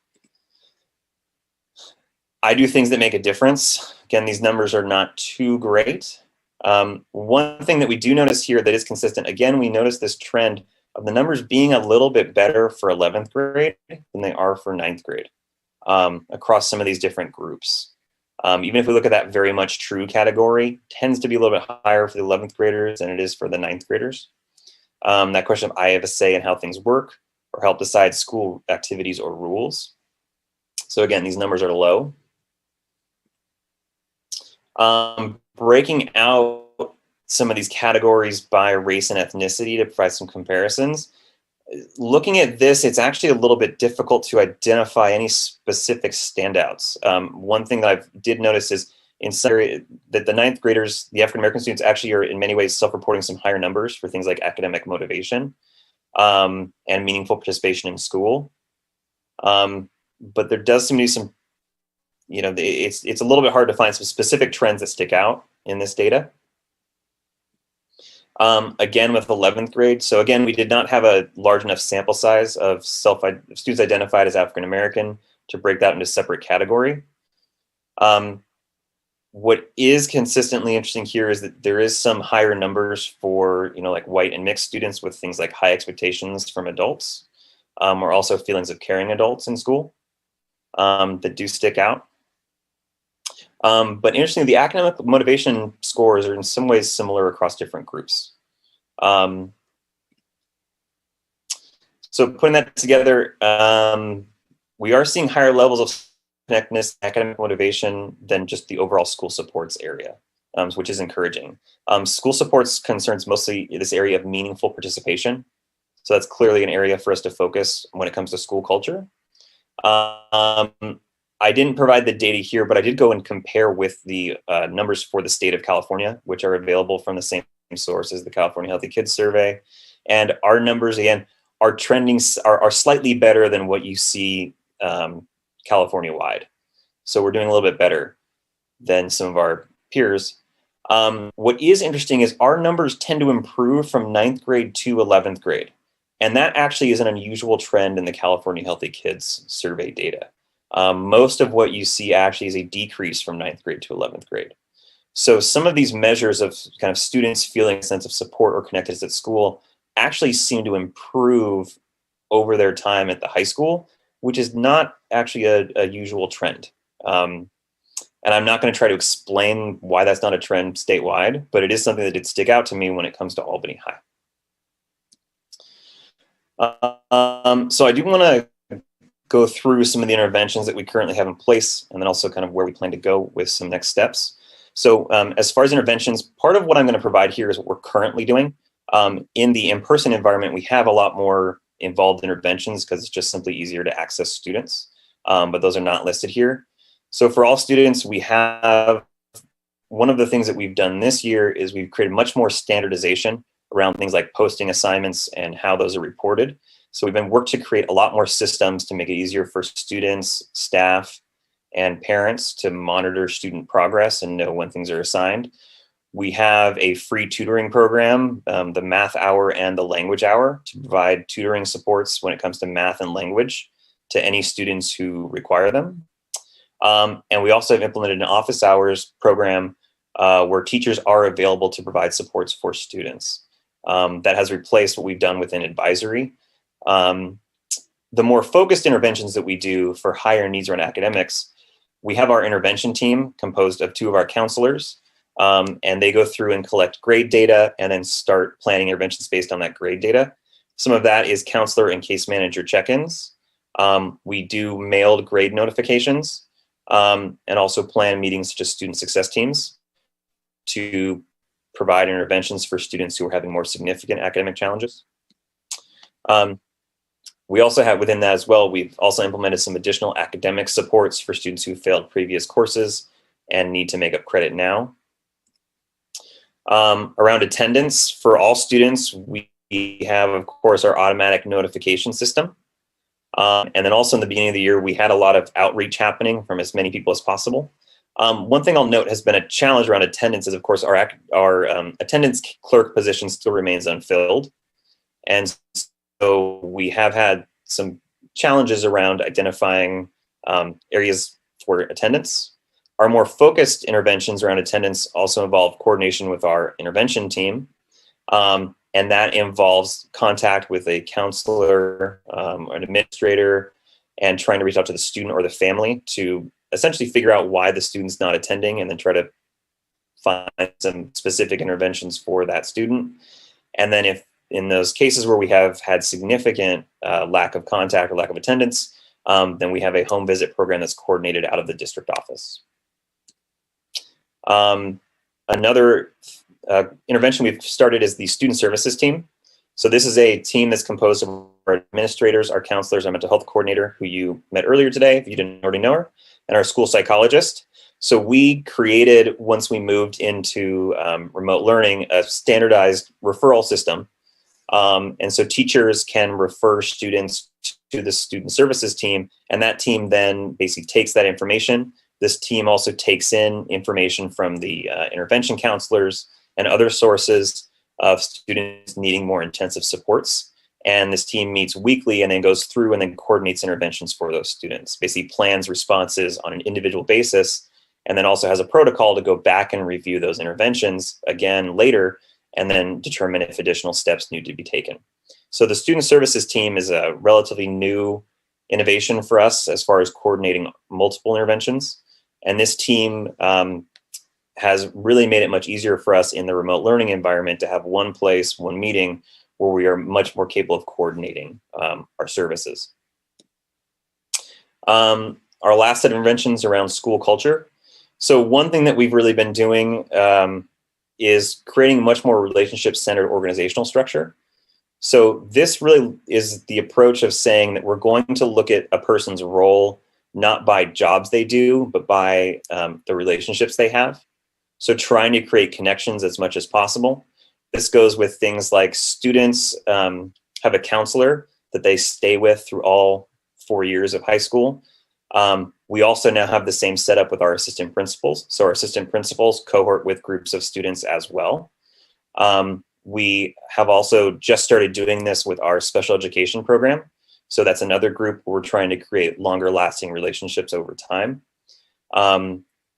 I do things that make a difference. Again, these numbers are not too great. One thing that we do notice here that is consistent, again, we notice this trend of the numbers being a little bit better for 11th grade than they are for 9th grade across some of these different groups. Even if we look at that very much true category, tends to be a little bit higher for the 11th graders than it is for the 9th graders. That question of I have a say in how things work or help decide school activities or rules. So again, these numbers are low. Breaking out some of these categories by race and ethnicity to provide some comparisons. Looking at this, it's actually a little bit difficult to identify any specific standouts. One thing that I did notice is in some area that the 9th graders, the African American students actually are in many ways self-reporting some higher numbers for things like academic motivation. and meaningful participation in school. But there does seem to be some, it's a little bit hard to find some specific trends that stick out in this data. Again, with 11th grade. So again, we did not have a large enough sample size of students identified as African-American to break that into separate category. What is consistently interesting here is that there is some higher numbers for, like white and mixed students with things like high expectations from adults, or also feelings of caring adults in school that do stick out. But interestingly, the academic motivation scores are in some ways similar across different groups. So putting that together, we are seeing higher levels of connectedness, academic motivation than just the overall school supports area, which is encouraging. School supports concerns mostly this area of meaningful participation. So that's clearly an area for us to focus when it comes to school culture. I didn't provide the data here, but I did go and compare with the numbers for the state of California, which are available from the same source as the California Healthy Kids Survey. And our numbers, again, are trending, are slightly better than what you see California-wide. So we're doing a little bit better than some of our peers. What is interesting is our numbers tend to improve from 9th grade to 11th grade. And that actually is an unusual trend in the California Healthy Kids Survey data. Most of what you see actually is a decrease from 9th grade to 11th grade. So some of these measures of kind of students feeling a sense of support or connectedness at school actually seem to improve over their time at the high school, which is not actually a usual trend. And I'm not going to try to explain why that's not a trend statewide, but it is something that did stick out to me when it comes to Albany High. So I do want to go through some of the interventions that we currently have in place, and then also kind of where we plan to go with some next steps. So as far as interventions, part of what I'm going to provide here is what we're currently doing. In the in-person environment, we have a lot more involved interventions because it's just simply easier to access students, but those are not listed here. So for all students, we have, one of the things that we've done this year is we've created much more standardization around things like posting assignments and how those are reported. So we've been working to create a lot more systems to make it easier for students, staff, and parents to monitor student progress and know when things are assigned. We have a free tutoring program, the math hour and the language hour, to provide tutoring supports when it comes to math and language to any students who require them. And we also have implemented an office hours program where teachers are available to provide supports for students. That has replaced what we've done within advisory. The more focused interventions that we do for higher needs around academics, we have our intervention team composed of 2 of our counselors, and they go through and collect grade data and then start planning interventions based on that grade data. Some of that is counselor and case manager check-ins. We do mailed grade notifications, and also plan meetings such as student success teams to provide interventions for students who are having more significant academic challenges. We also have within that as well, we've also implemented some additional academic supports for students who failed previous courses and need to make up credit now. Around attendance, for all students, we have, of course, our automatic notification system. And then also in the beginning of the year, we had a lot of outreach happening from as many people as possible. One thing I'll note has been a challenge around attendance is, of course, our attendance clerk position still remains unfilled. And so we have had some challenges around identifying areas for attendance. Our more focused interventions around attendance also involve coordination with our intervention team. And that involves contact with a counselor or an administrator and trying to reach out to the student or the family to essentially figure out why the student's not attending and then try to find some specific interventions for that student. And then if in those cases where we have had significant lack of contact or lack of attendance, then we have a home visit program that's coordinated out of the district office. Another intervention we've started is the student services team. So this is a team that's composed of our administrators, our counselors, our mental health coordinator, who you met earlier today, if you didn't already know her, and our school psychologist. So we created, once we moved into remote learning, a standardized referral system And so teachers can refer students to the student services team, and that team then basically takes that information. This team also takes in information from the intervention counselors and other sources of students needing more intensive supports. And this team meets weekly and then goes through and then coordinates interventions for those students, basically plans responses on an individual basis, and then also has a protocol to go back and review those interventions again later and then determine if additional steps need to be taken. So the student services team is a relatively new innovation for us as far as coordinating multiple interventions. And this team has really made it much easier for us in the remote learning environment to have one place, one meeting, where we are much more capable of coordinating our services. Our last set of interventions around school culture. So one thing that we've really been doing is creating much more relationship-centered organizational structure. So this really is the approach of saying that we're going to look at a person's role not by jobs they do, but by the relationships they have. So trying to create connections as much as possible. This goes with things like students have a counselor that they stay with through all 4 years of high school. We also now have the same setup with our assistant principals. So our assistant principals cohort with groups of students as well. We have also just started doing this with our special education program. So that's another group where we're trying to create longer lasting relationships over time.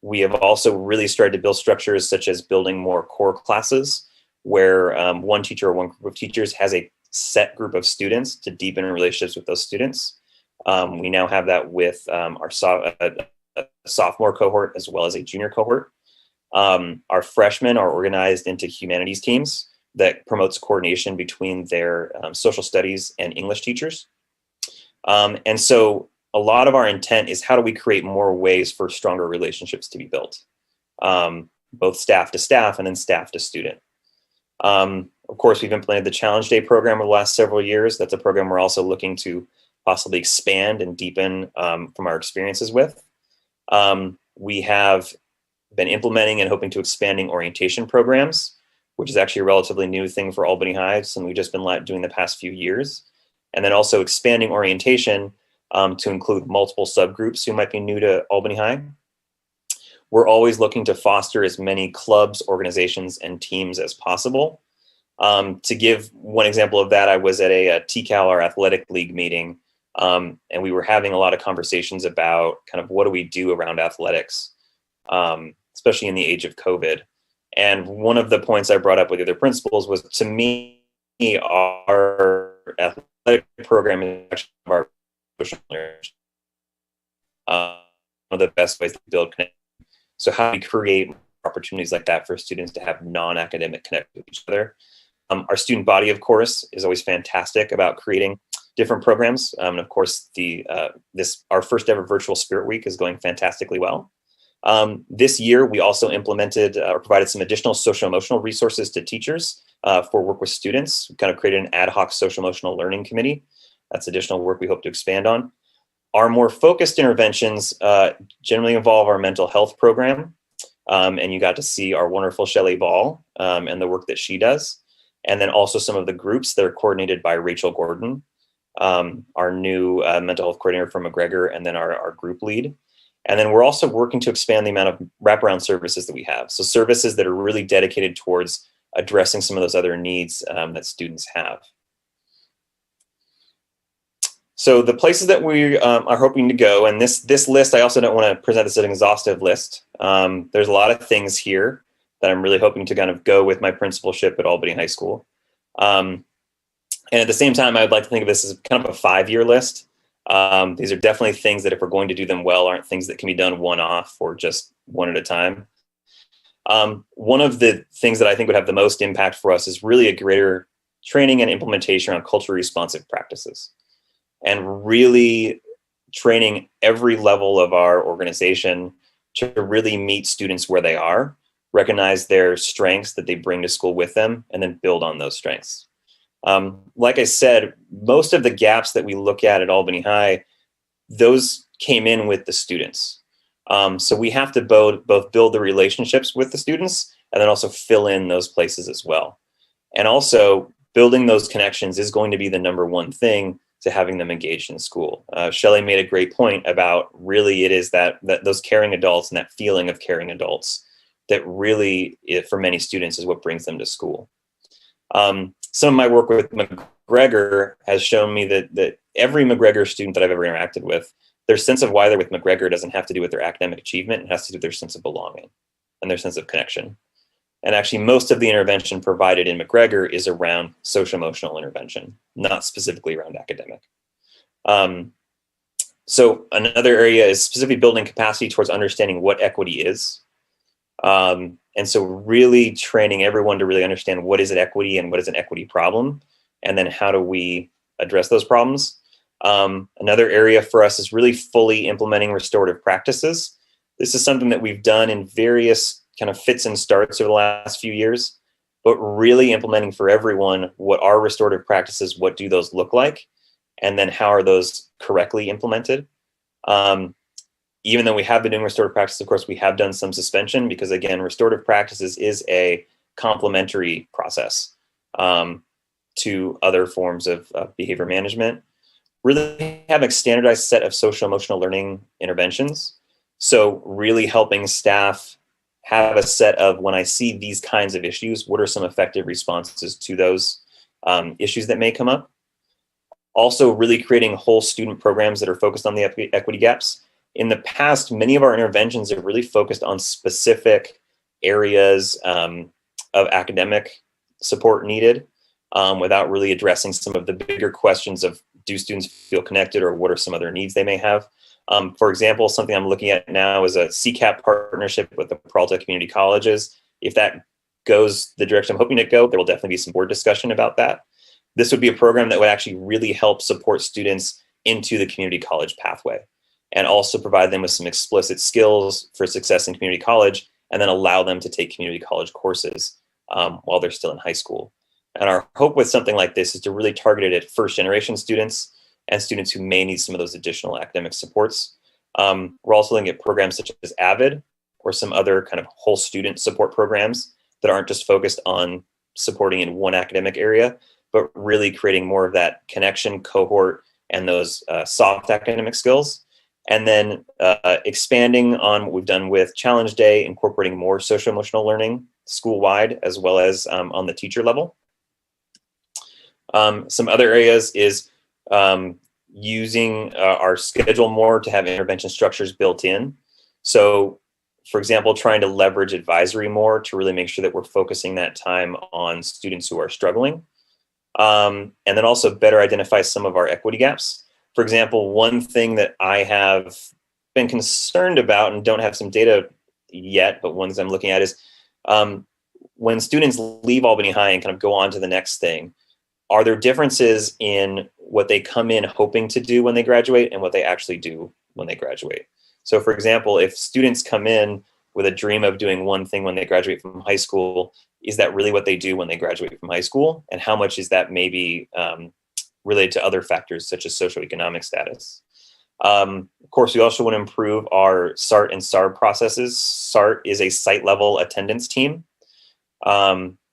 We have also really started to build structures such as building more core classes where one teacher or one group of teachers has a set group of students to deepen relationships with those students. We now have that with our sophomore cohort as well as a junior cohort. Our freshmen are organized into humanities teams that promotes coordination between their social studies and English teachers. And so a lot of our intent is how do we create more ways for stronger relationships to be built, both staff to staff and then staff to student. Of course, we've implemented the Challenge Day program over the last several years. That's a program we're also looking to possibly expand and deepen from our experiences with. We have been implementing and hoping to expanding orientation programs, which is actually a relatively new thing for Albany High, and we've just been doing the past few years. And then also expanding orientation to include multiple subgroups who might be new to Albany High. We're always looking to foster as many clubs, organizations, and teams as possible. To give one example of that, I was at a TCAL, our athletic league meeting, and we were having a lot of conversations about kind of what do we do around athletics, especially in the age of COVID. And one of the points I brought up with the other principals was, to me, our athletic program is actually our social learners. One of the best ways to build connection. So how do we create opportunities like that for students to have non-academic connect with each other? Our student body, of course, is always fantastic about creating different programs. And of course, our first ever virtual Spirit Week is going fantastically well. This year, we also implemented or provided some additional social emotional resources to teachers for work with students. We kind of created an ad hoc social emotional learning committee. That's additional work we hope to expand on. Our more focused interventions generally involve our mental health program. And you got to see our wonderful Shelley Ball and the work that she does. And then also some of the groups that are coordinated by Rachel Gordon, our new mental health coordinator from McGregor, and then our group lead. And then we're also working to expand the amount of wraparound services that we have. So services that are really dedicated towards addressing some of those other needs that students have. So the places that we are hoping to go, and this list, I also don't want to present this as an exhaustive list. There's a lot of things here that I'm really hoping to kind of go with my principalship at Albany High School. And at the same time, I would like to think of this as kind of a 5-year list. These are definitely things that if we're going to do them well, aren't things that can be done one-off or just one at a time. One of the things that I think would have the most impact for us is really a greater training and implementation on culturally responsive practices, and really training every level of our organization to really meet students where they are, recognize their strengths that they bring to school with them, and then build on those strengths. Like I said, most of the gaps that we look at Albany High, those came in with the students. So we have to both build the relationships with the students and then also fill in those places as well. And also building those connections is going to be the number one thing to having them engaged in school. Shelley made a great point about really it is that those caring adults and that feeling of caring adults that really, for many students, is what brings them to school. Some of my work with McGregor has shown me that every McGregor student that I've ever interacted with, their sense of why they're with McGregor doesn't have to do with their academic achievement. It has to do with their sense of belonging and their sense of connection. And actually, most of the intervention provided in McGregor is around social-emotional intervention, not specifically around academic. So another area is specifically building capacity towards understanding what equity is. And so really training everyone to really understand what is an equity and what is an equity problem, and then how do we address those problems. Another area for us is really fully implementing restorative practices. This is something that we've done in various kind of fits and starts over the last few years, but really implementing for everyone what are restorative practices, what do those look like, and then how are those correctly implemented. Even though we have been doing restorative practices, of course, we have done some suspension because, again, restorative practices is a complementary process to other forms of behavior management. Really have a standardized set of social emotional learning interventions. So really helping staff have a set of, when I see these kinds of issues, what are some effective responses to those issues that may come up? Also really creating whole student programs that are focused on the equity gaps. In the past, many of our interventions have really focused on specific areas of academic support needed without really addressing some of the bigger questions of, do students feel connected, or what are some other needs they may have? For example, something I'm looking at now is a CCAP partnership with the Peralta Community Colleges. If that goes the direction I'm hoping to go, there will definitely be some board discussion about that. This would be a program that would actually really help support students into the community college pathway, and also provide them with some explicit skills for success in community college, and then allow them to take community college courses while they're still in high school. And our hope with something like this is to really target it at first generation students and students who may need some of those additional academic supports. We're also looking at programs such as AVID or some other kind of whole student support programs that aren't just focused on supporting in one academic area, but really creating more of that connection, cohort, and those soft academic skills. And then expanding on what we've done with Challenge Day, incorporating more social emotional learning school-wide, as well as on the teacher level. Some other areas is using our schedule more to have intervention structures built in. So, for example, trying to leverage advisory more to really make sure that we're focusing that time on students who are struggling. And then also better identify some of our equity gaps. For example, one thing that I have been concerned about and don't have some data yet, but ones I'm looking at is when students leave Albany High and kind of go on to the next thing, are there differences in what they come in hoping to do when they graduate and what they actually do when they graduate? So for example, if students come in with a dream of doing one thing when they graduate from high school, is that really what they do when they graduate from high school? And how much is that maybe related to other factors such as socioeconomic status? Of course, we also want to improve our SART and SARB processes. SART is a site level attendance team.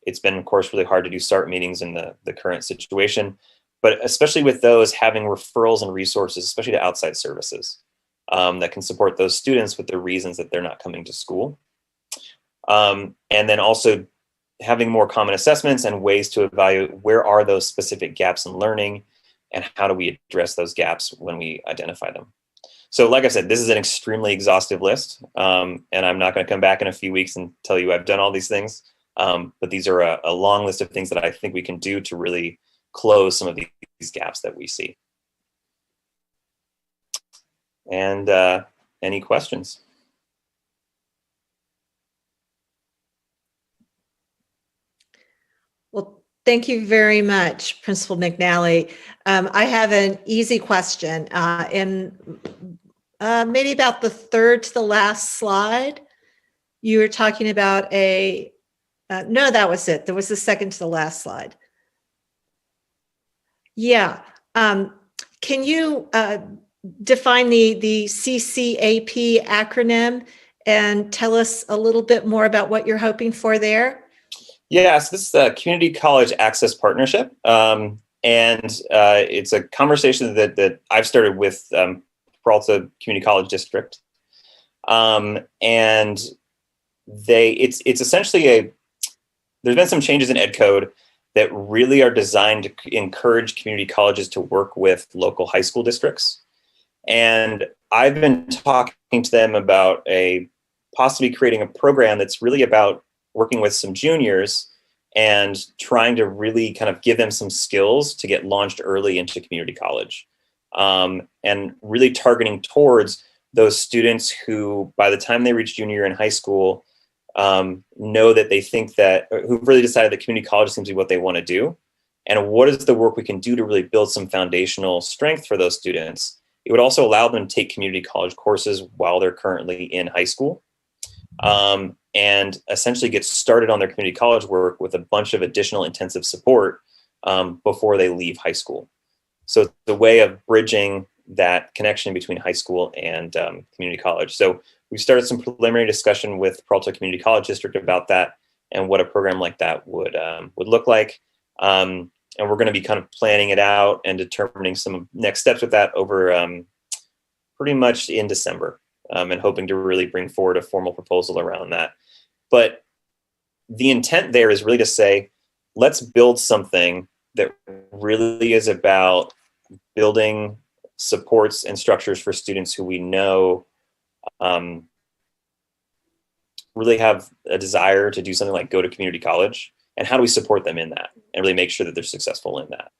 It's been, of course, really hard to do SART meetings in the current situation, but especially with those, having referrals and resources, especially to outside services that can support those students with the reasons that they're not coming to school. And then also having more common assessments and ways to evaluate where are those specific gaps in learning and how do we address those gaps when we identify them. So like I said, this is an extremely exhaustive list, and I'm not going to come back in a few weeks and tell you I've done all these things. But these are a long list of things that I think we can do to really close some of these gaps that we see. And any questions? Well, thank you very much, Principal McNally. I have an easy question. In maybe about the third to the last slide, you were talking about a no, that was it. There was the second to the last slide. Yeah. Can you define the CCAP acronym and tell us a little bit more about what you're hoping for there? Yeah, so this is a Community College Access Partnership. And it's a conversation that I've started with Peralta Community College District. And it's essentially there's been some changes in Ed Code that really are designed to encourage community colleges to work with local high school districts. And I've been talking to them about possibly creating a program that's really about working with some juniors and trying to really kind of give them some skills to get launched early into community college. And really targeting towards those students who, by the time they reach junior year in high school, know that they think that, who've really decided that community college seems to be what they want to do. And what is the work we can do to really build some foundational strength for those students? It would also allow them to take community college courses while they're currently in high school. And essentially get started on their community college work with a bunch of additional intensive support before they leave high school. So it's a way of bridging that connection between high school and community college. So we started some preliminary discussion with Peralta Community College District about that and what a program like that would look like. And we're going to be kind of planning it out and determining some next steps with that over pretty much in December, and hoping to really bring forward a formal proposal around that. But the intent there is really to say, let's build something that really is about building supports and structures for students who we know really have a desire to do something like go to community college, and how do we support them in that and really make sure that they're successful in that,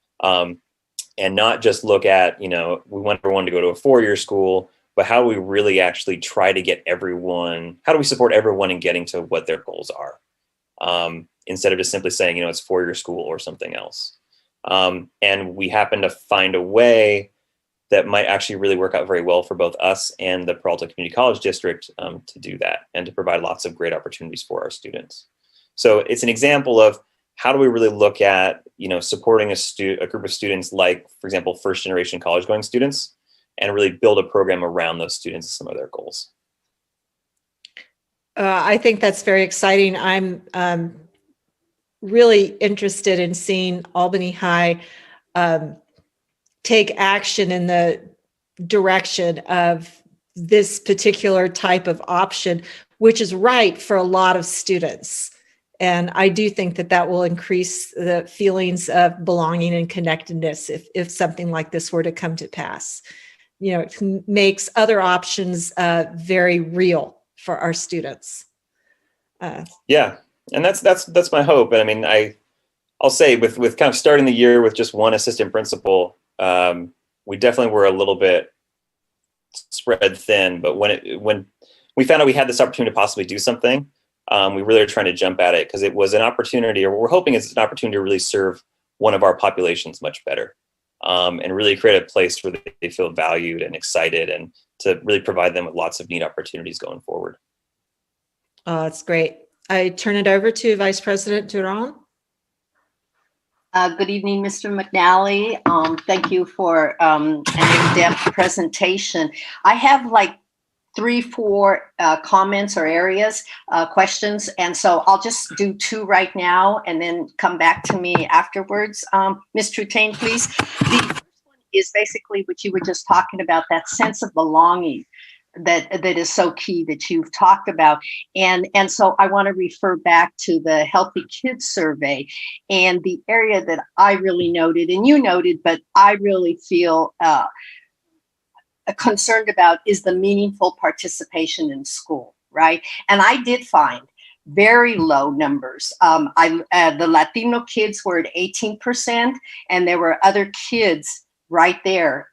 and not just look at, we want everyone to go to a four-year school, but how do we really actually try to get everyone, how do we support everyone in getting to what their goals are, instead of just simply saying, it's four-year school or something else. And we happen to find a way that might actually really work out very well for both us and the Peralta Community College District to do that and to provide lots of great opportunities for our students. So it's an example of how do we really look at, supporting a group of students like, for example, first generation college going students, and really build a program around those students and some of their goals. I think that's very exciting. I'm really interested in seeing Albany High take action in the direction of this particular type of option, which is right for a lot of students. And I do think that that will increase the feelings of belonging and connectedness if something like this were to come to pass. It makes other options very real for our students. Yeah, and that's my hope. And I mean, I'll say with kind of starting the year with just one assistant principal, we definitely were a little bit spread thin. But when we found out we had this opportunity to possibly do something, we really are trying to jump at it because it was an opportunity, or we're hoping it's an opportunity to really serve one of our populations much better, and really create a place where they feel valued and excited, and to really provide them with lots of neat opportunities going forward. Oh, that's great. I turn it over to Vice President Duran. Good evening, Mr. McNally. Thank you for an in-depth presentation. I have like 3-4 comments or areas, questions, and so I'll just do 2 right now and then come back to me afterwards. Ms. Trutain, please. The first one is basically what you were just talking about, that sense of belonging that is so key that you've talked about. And so I want to refer back to the Healthy Kids Survey, and the area that I really noted, and you noted, but I really feel concerned about is the meaningful participation in school, right? And I did find very low numbers. The Latino kids were at 18%, and there were other kids right there,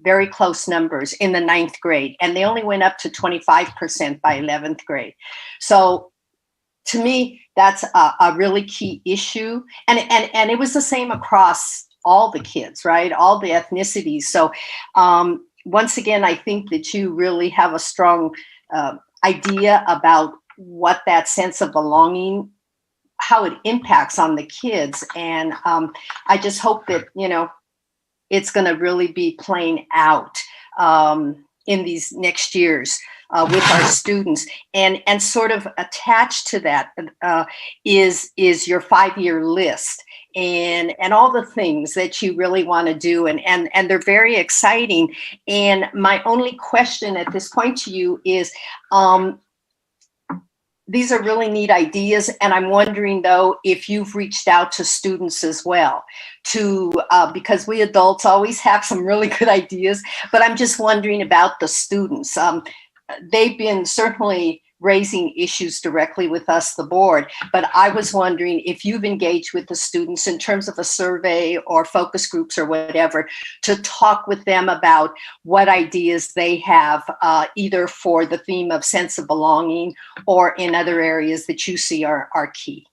very close numbers in the 9th grade, and they only went up to 25% by 11th grade. So to me, that's a really key issue. And it was the same across all the kids, right? All the ethnicities. So once again, I think that you really have a strong idea about what that sense of belonging, how it impacts on the kids. And I just hope that, it's going to really be playing out in these next years. with our students. And sort of attached to that is your 5-year list and all the things that you really want to do. And they're very exciting. And my only question at this point to you is, these are really neat ideas. And I'm wondering, though, if you've reached out to students as well, because we adults always have some really good ideas, but I'm just wondering about the students. They've been certainly raising issues directly with us, the board, but I was wondering if you've engaged with the students in terms of a survey or focus groups or whatever, to talk with them about what ideas they have, either for the theme of sense of belonging or in other areas that you see are key.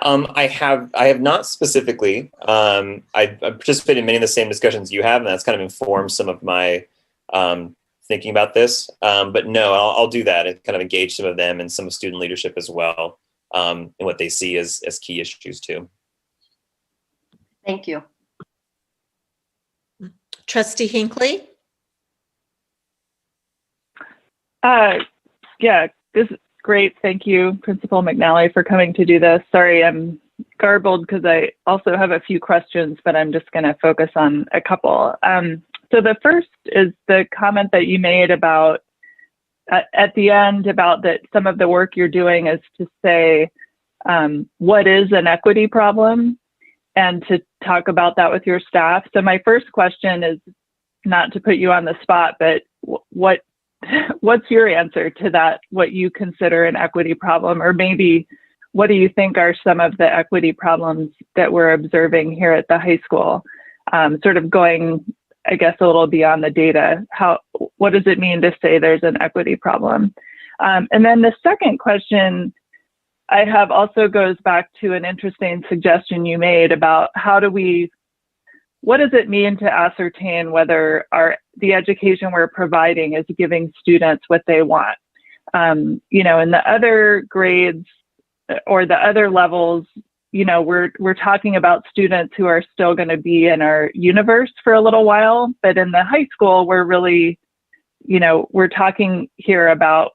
I have not specifically. I've participated in many of the same discussions you have, and that's kind of informed some of my thinking about this. But no, I'll do that and kind of engage some of them and some student leadership as well, and what they see as key issues too. Thank you. Trustee Hinckley? Yeah, this is great. Thank you, Principal McNally, for coming to do this. Sorry, I'm garbled because I also have a few questions, but I'm just going to focus on a couple. So the first is the comment that you made about at the end about that some of the work you're doing is to say what is an equity problem and to talk about that with your staff. So my first question is not to put you on the spot, but what's your answer to that, what you consider an equity problem, or maybe what do you think are some of the equity problems that we're observing here at the high school? Sort of going, I guess, a little beyond the data. What does it mean to say there's an equity problem? And then the second question I have also goes back to an interesting suggestion you made about what does it mean to ascertain whether the education we're providing is giving students what they want? In the other grades or the other levels, we're talking about students who are still going to be in our universe for a little while, but in the high school, we're really, we're talking here about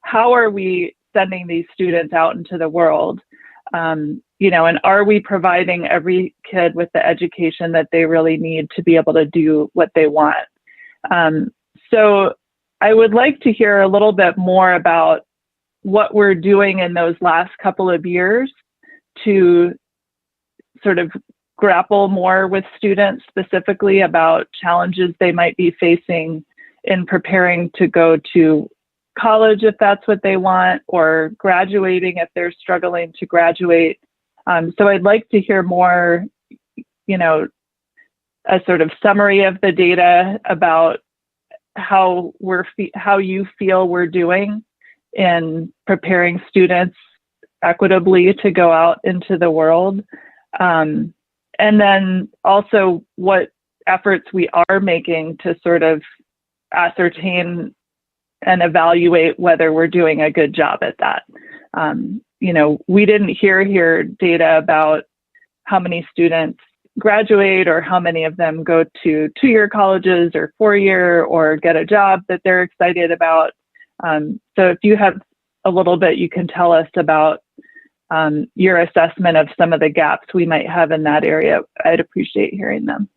how are we sending these students out into the world, and are we providing every kid with the education that they really need to be able to do what they want? So I would like to hear a little bit more about what we're doing in those last couple of years to sort of grapple more with students specifically about challenges they might be facing in preparing to go to college if that's what they want, or graduating if they're struggling to graduate. So I'd like to hear more, a sort of summary of the data about how you feel we're doing in preparing students equitably to go out into the world. And then also what efforts we are making to sort of ascertain and evaluate whether we're doing a good job at that. We didn't hear here data about how many students graduate or how many of them go to 2-year colleges or 4-year or get a job that they're excited about. So if you have a little bit you can tell us about your assessment of some of the gaps we might have in that area, I'd appreciate hearing them.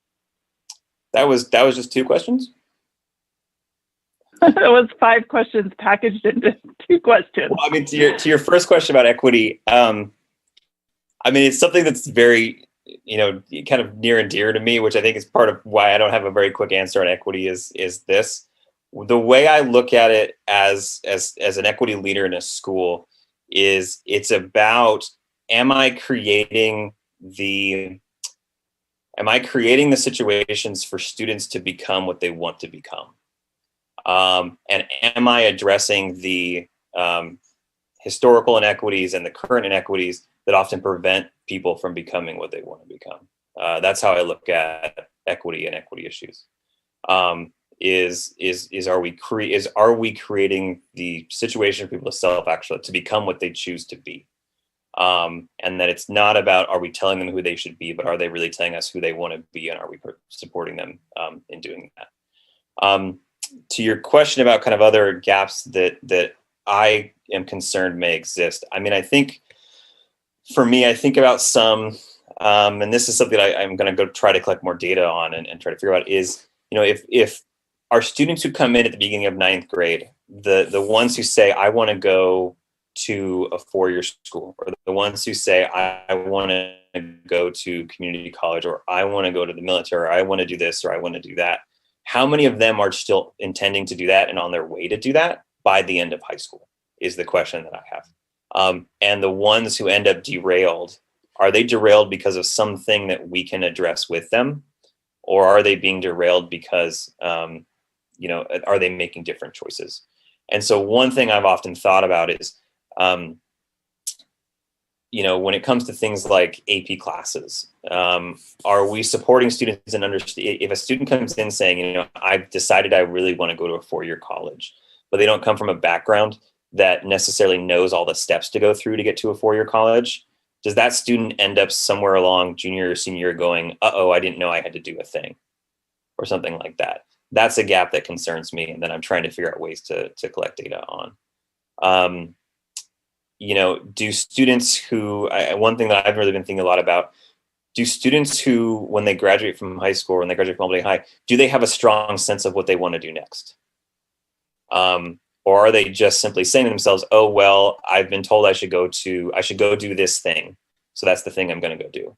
That was just 2 questions? It was 5 questions packaged into 2 questions. Well, I mean, to your first question about equity, it's something that's very, kind of near and dear to me, which I think is part of why I don't have a very quick answer on equity is this. The way I look at it as an equity leader in a school is it's about, am I creating the situations for students to become what they want to become? And am I addressing the historical inequities and the current inequities that often prevent people from becoming what they want to become? That's how I look at equity and equity issues. Are we creating the situation for people to become what they choose to be? And that it's not about, are we telling them who they should be, but are they really telling us who they want to be, and are we supporting them in doing that? to your question about kind of other gaps that I am concerned may exist. I mean, I think for me, I think about some, and this is something I'm going to go try to collect more data on and try to figure out is, if our students who come in at the beginning of 9th grade, the ones who say, I want to go to a 4-year school, or the ones who say, I want to go to community college, or I want to go to the military, or I want to do this, or I want to do that. How many of them are still intending to do that and on their way to do that by the end of high school is the question that I have. And the ones who end up derailed, are they derailed because of something that we can address with them? Or are they being derailed because, are they making different choices? And so one thing I've often thought about is, when it comes to things like AP classes, are we supporting students and understand if a student comes in saying, I've decided I really want to go to a 4-year college, but they don't come from a background that necessarily knows all the steps to go through to get to a 4-year college, does that student end up somewhere along junior or senior year going, uh-oh, I didn't know I had to do a thing or something like that? That's a gap that concerns me, and then I'm trying to figure out ways to collect data on. Do students who, one thing that I've really been thinking a lot about, do students who, when they graduate from high school, when they graduate from Albany High, do they have a strong sense of what they want to do next? Or are they just simply saying to themselves, oh, well, I've been told I should go do this thing, so that's the thing I'm going to go do.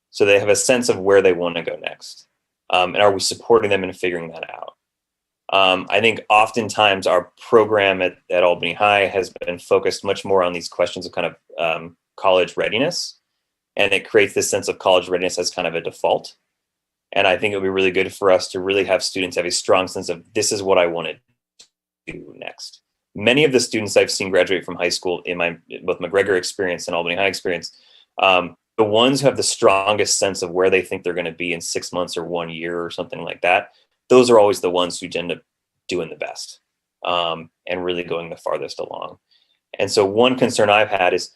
So they have a sense of where they want to go next. And are we supporting them in figuring that out? I think oftentimes our program at Albany High has been focused much more on these questions of kind of college readiness, and it creates this sense of college readiness as kind of a default. And I think it would be really good for us to really have students have a strong sense of, this is what I want to do next. Many of the students I've seen graduate from high school in my both McGregor experience and Albany High experience, the ones who have the strongest sense of where they think they're going to be in 6 months or 1 year or something like that, those are always the ones who end up doing the best and really going the farthest along. And so one concern I've had is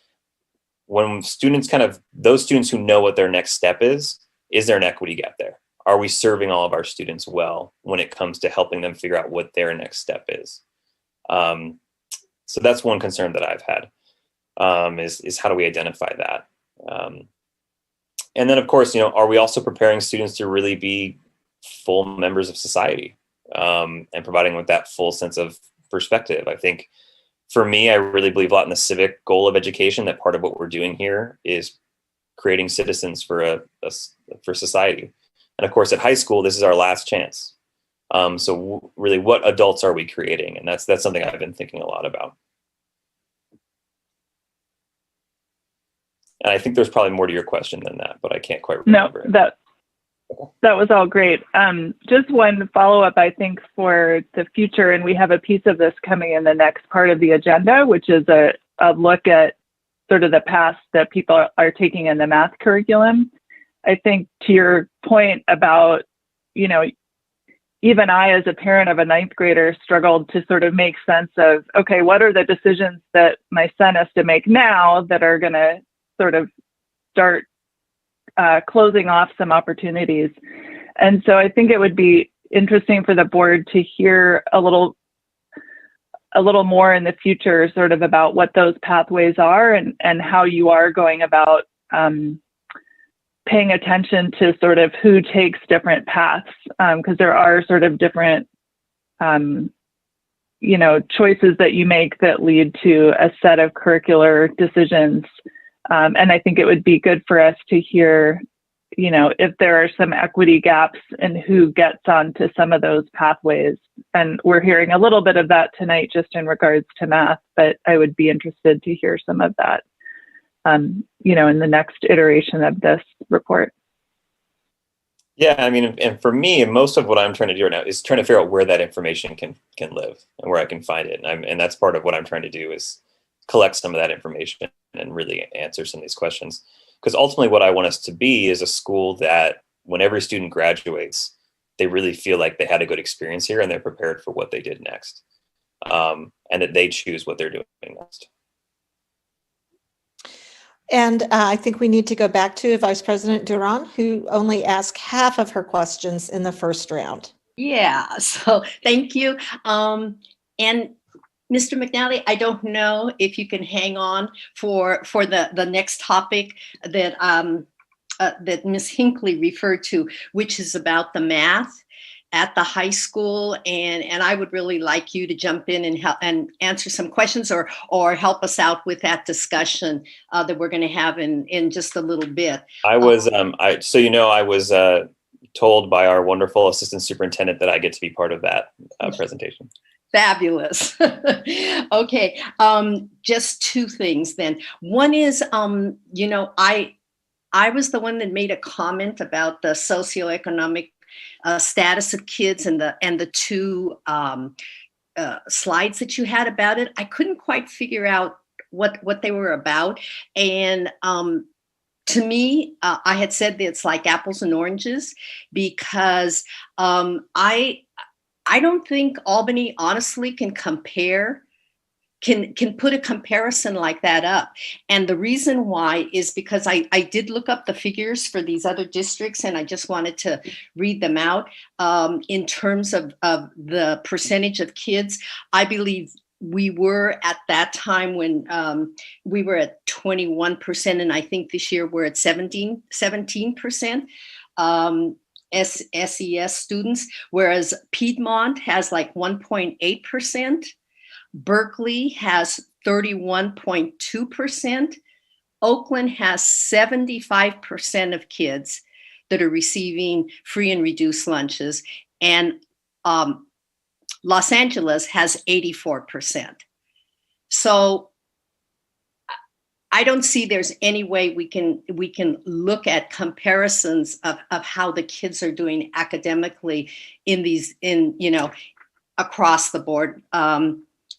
when students those students who know what their next step is there an equity gap there? Are we serving all of our students well when it comes to helping them figure out what their next step is? So that's one concern that I've had, is how do we identify that? And then, of course, are we also preparing students to really be full members of society and providing with that full sense of perspective? I think for me, I really believe a lot in the civic goal of education, that part of what we're doing here is creating citizens for society. And of course, at high school, this is our last chance. So really, what adults are we creating? And that's something I've been thinking a lot about. And I think there's probably more to your question than that, but I can't quite remember. No, that was all great. Just one follow-up, I think, for the future, and we have a piece of this coming in the next part of the agenda, which is a look at sort of the paths that people are taking in the math curriculum. I think to your point about, even I, as a parent of a 9th grader, struggled to sort of make sense of, okay, what are the decisions that my son has to make now that are going to sort of start closing off some opportunities. And so I think it would be interesting for the board to hear a little more in the future sort of about what those pathways are and how you are going about paying attention to sort of who takes different paths, because there are sort of different choices that you make that lead to a set of curricular decisions. And I think it would be good for us to hear, if there are some equity gaps in who gets onto some of those pathways. And we're hearing a little bit of that tonight just in regards to math, but I would be interested to hear some of that, in the next iteration of this report. Yeah, I mean, and for me, most of what I'm trying to do right now is trying to figure out where that information can live and where I can find it. And that's part of what I'm trying to do, is collect some of that information and really answer some of these questions. Because ultimately what I want us to be is a school that when every student graduates, they really feel like they had a good experience here and they're prepared for what they did next. And that they choose what they're doing next. And I think we need to go back to Vice President Duran, who only asked half of her questions in the first round. Yeah, so thank you. And Mr. McNally, I don't know if you can hang on for the next topic that that Ms. Hinckley referred to, which is about the math at the high school, and I would really like you to jump in and help and answer some questions or help us out with that discussion that we're going to have in just a little bit. I was I was told by our wonderful assistant superintendent that I get to be part of that presentation. Fabulous. Okay, just two things then. One is, you know, I was the one that made a comment about the socioeconomic status of kids and the two slides that you had about it. I couldn't quite figure out what they were about, and to me, I had said that it's like apples and oranges because I don't think Albany honestly can put a comparison like that up. And the reason why is because I did look up the figures for these other districts, and I just wanted to read them out. In terms of the percentage of kids, I believe we were at that time when we were at 21%, and I think this year we're at 17%. SES students, whereas Piedmont has like 1.8%, Berkeley has 31.2%, Oakland has 75% of kids that are receiving free and reduced lunches, and Los Angeles has 84%. So I don't see there's any way we can look at comparisons of how the kids are doing academically across the board.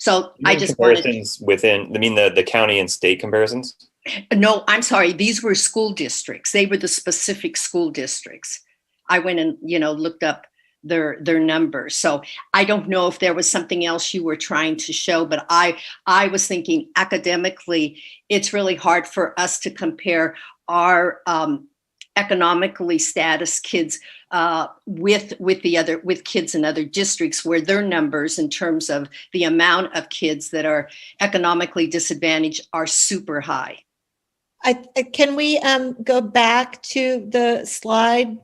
So I just comparisons within, I mean, the county and state comparisons? No, I'm sorry. These were school districts. They were the specific school districts. I went and, looked up their numbers. So I don't know if there was something else you were trying to show, but I was thinking academically, it's really hard for us to compare our economically status kids with kids in other districts where their numbers in terms of the amount of kids that are economically disadvantaged are super high. Can we go back to the slide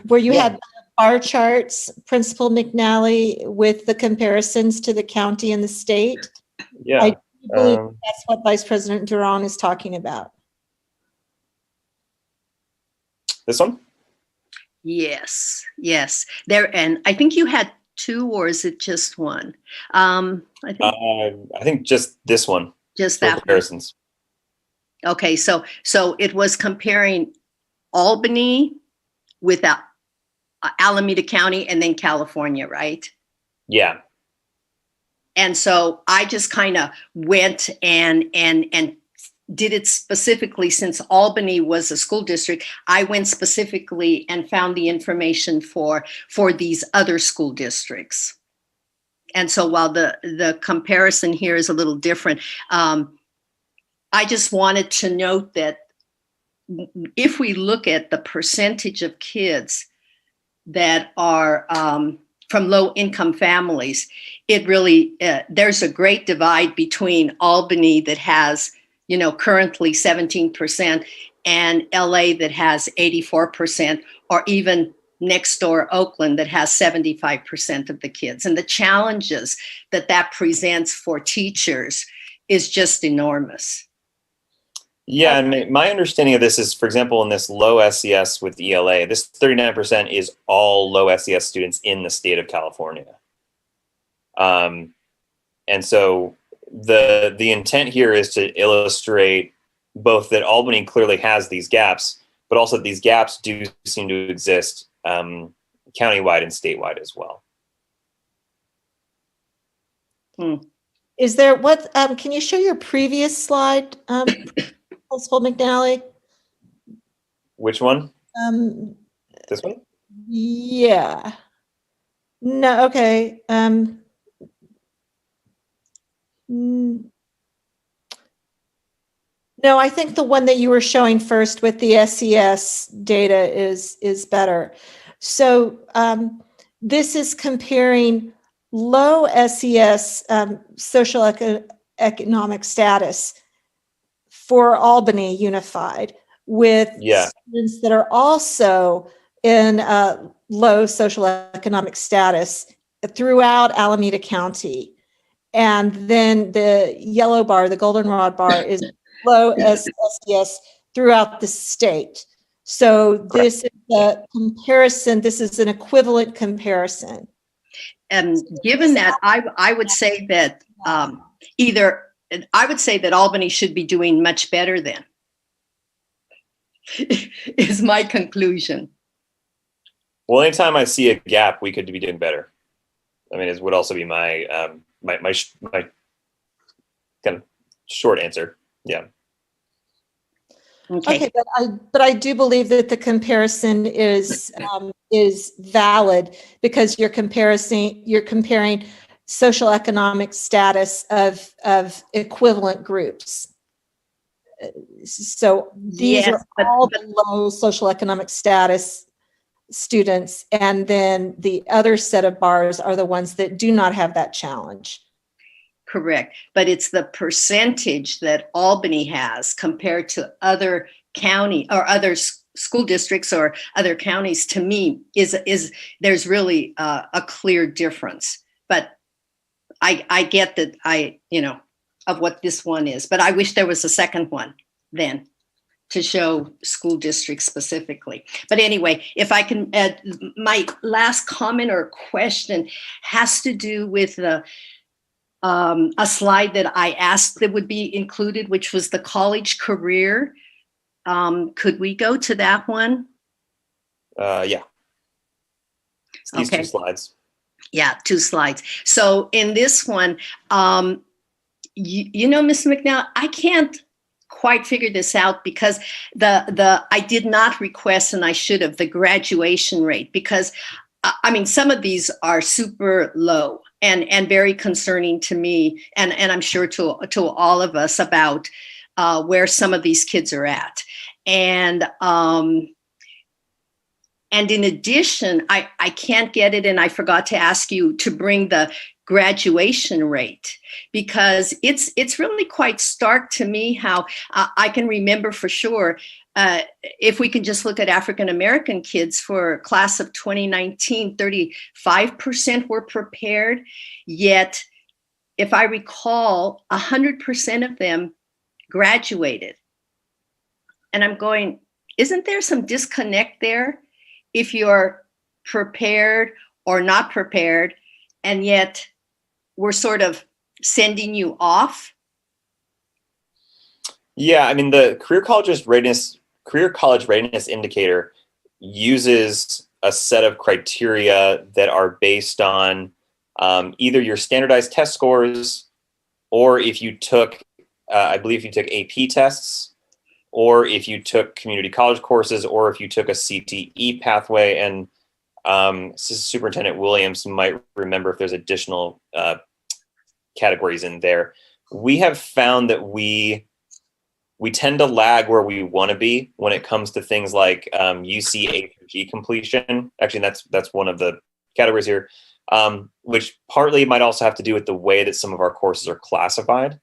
where you had bar charts, Principal McNally, with the comparisons to the county and the state? Yeah. I believe that's what Vice President Duran is talking about. This one? Yes. There, and I think you had two, or is it just one? I think just this one. Just that comparisons. Okay, so it was comparing Albany with Alameda County and then California, right? Yeah. And so I just kind of went and did it specifically, since Albany was a school district. I went specifically and found the information for these other school districts. And so while the comparison here is a little different, I just wanted to note that if we look at the percentage of kids that are from low-income families, it really, there's a great divide between Albany that has, currently 17%, and LA that has 84%, or even next door Oakland that has 75% of the kids. And the challenges that presents for teachers is just enormous. Yeah, and my understanding of this is, for example, in this low SES with ELA, this 39% is all low SES students in the state of California. And so the intent here is to illustrate both that Albany clearly has these gaps, but also these gaps do seem to exist countywide and statewide as well. Is there can you show your previous slide, Principal McNally? Which one? This one? Yeah. No, okay. No, I think the one that you were showing first with the SES data is better. So this is comparing low SES social economic status for Albany Unified with students that are also in low social economic status throughout Alameda County. And then the yellow bar, the goldenrod bar, is low SES throughout the state. So this is a comparison, this is an equivalent comparison. And given that, I would say that I would say that Albany should be doing much better then, is my conclusion. Well, anytime I see a gap, we could be doing better. I mean, it would also be my my kind of short answer. Yeah. Okay, but I do believe that the comparison is valid because you're comparing social economic status of equivalent groups. So these are all the low social economic status students, and then the other set of bars are the ones that do not have that challenge. Correct, but it's the percentage that Albany has compared to other county or other school districts or other counties. To me, is there's really a clear difference. But I get that of what this one is, but I wish there was a second one then to show school districts specifically. But anyway, if I can add, my last comment or question has to do with a slide that I asked that would be included, which was the college career. Could we go to that one? Yeah. It's these two slides. Yeah, 2 slides. So in this one, you know, Ms. McNeil, I can't quite figure this out because I did not request, and I should have, the graduation rate, because I mean, some of these are super low and very concerning to me, and I'm sure to all of us about where some of these kids are at. And in addition, I can't get it, and I forgot to ask you to bring the graduation rate, because it's really quite stark to me how I can remember for sure, if we can just look at African-American kids for class of 2019, 35% were prepared, yet if I recall, 100% of them graduated. And I'm going, isn't there some disconnect there? If you're prepared or not prepared, and yet we're sort of sending you off? Yeah, I mean, the Career College Readiness Indicator uses a set of criteria that are based on either your standardized test scores, or if you took, I believe if you took AP tests, or if you took community college courses, or if you took a CTE pathway. And Superintendent Williams might remember if there's additional categories in there. We have found that we tend to lag where we want to be when it comes to things like UC A through G completion. Actually, that's one of the categories here, which partly might also have to do with the way that some of our courses are classified.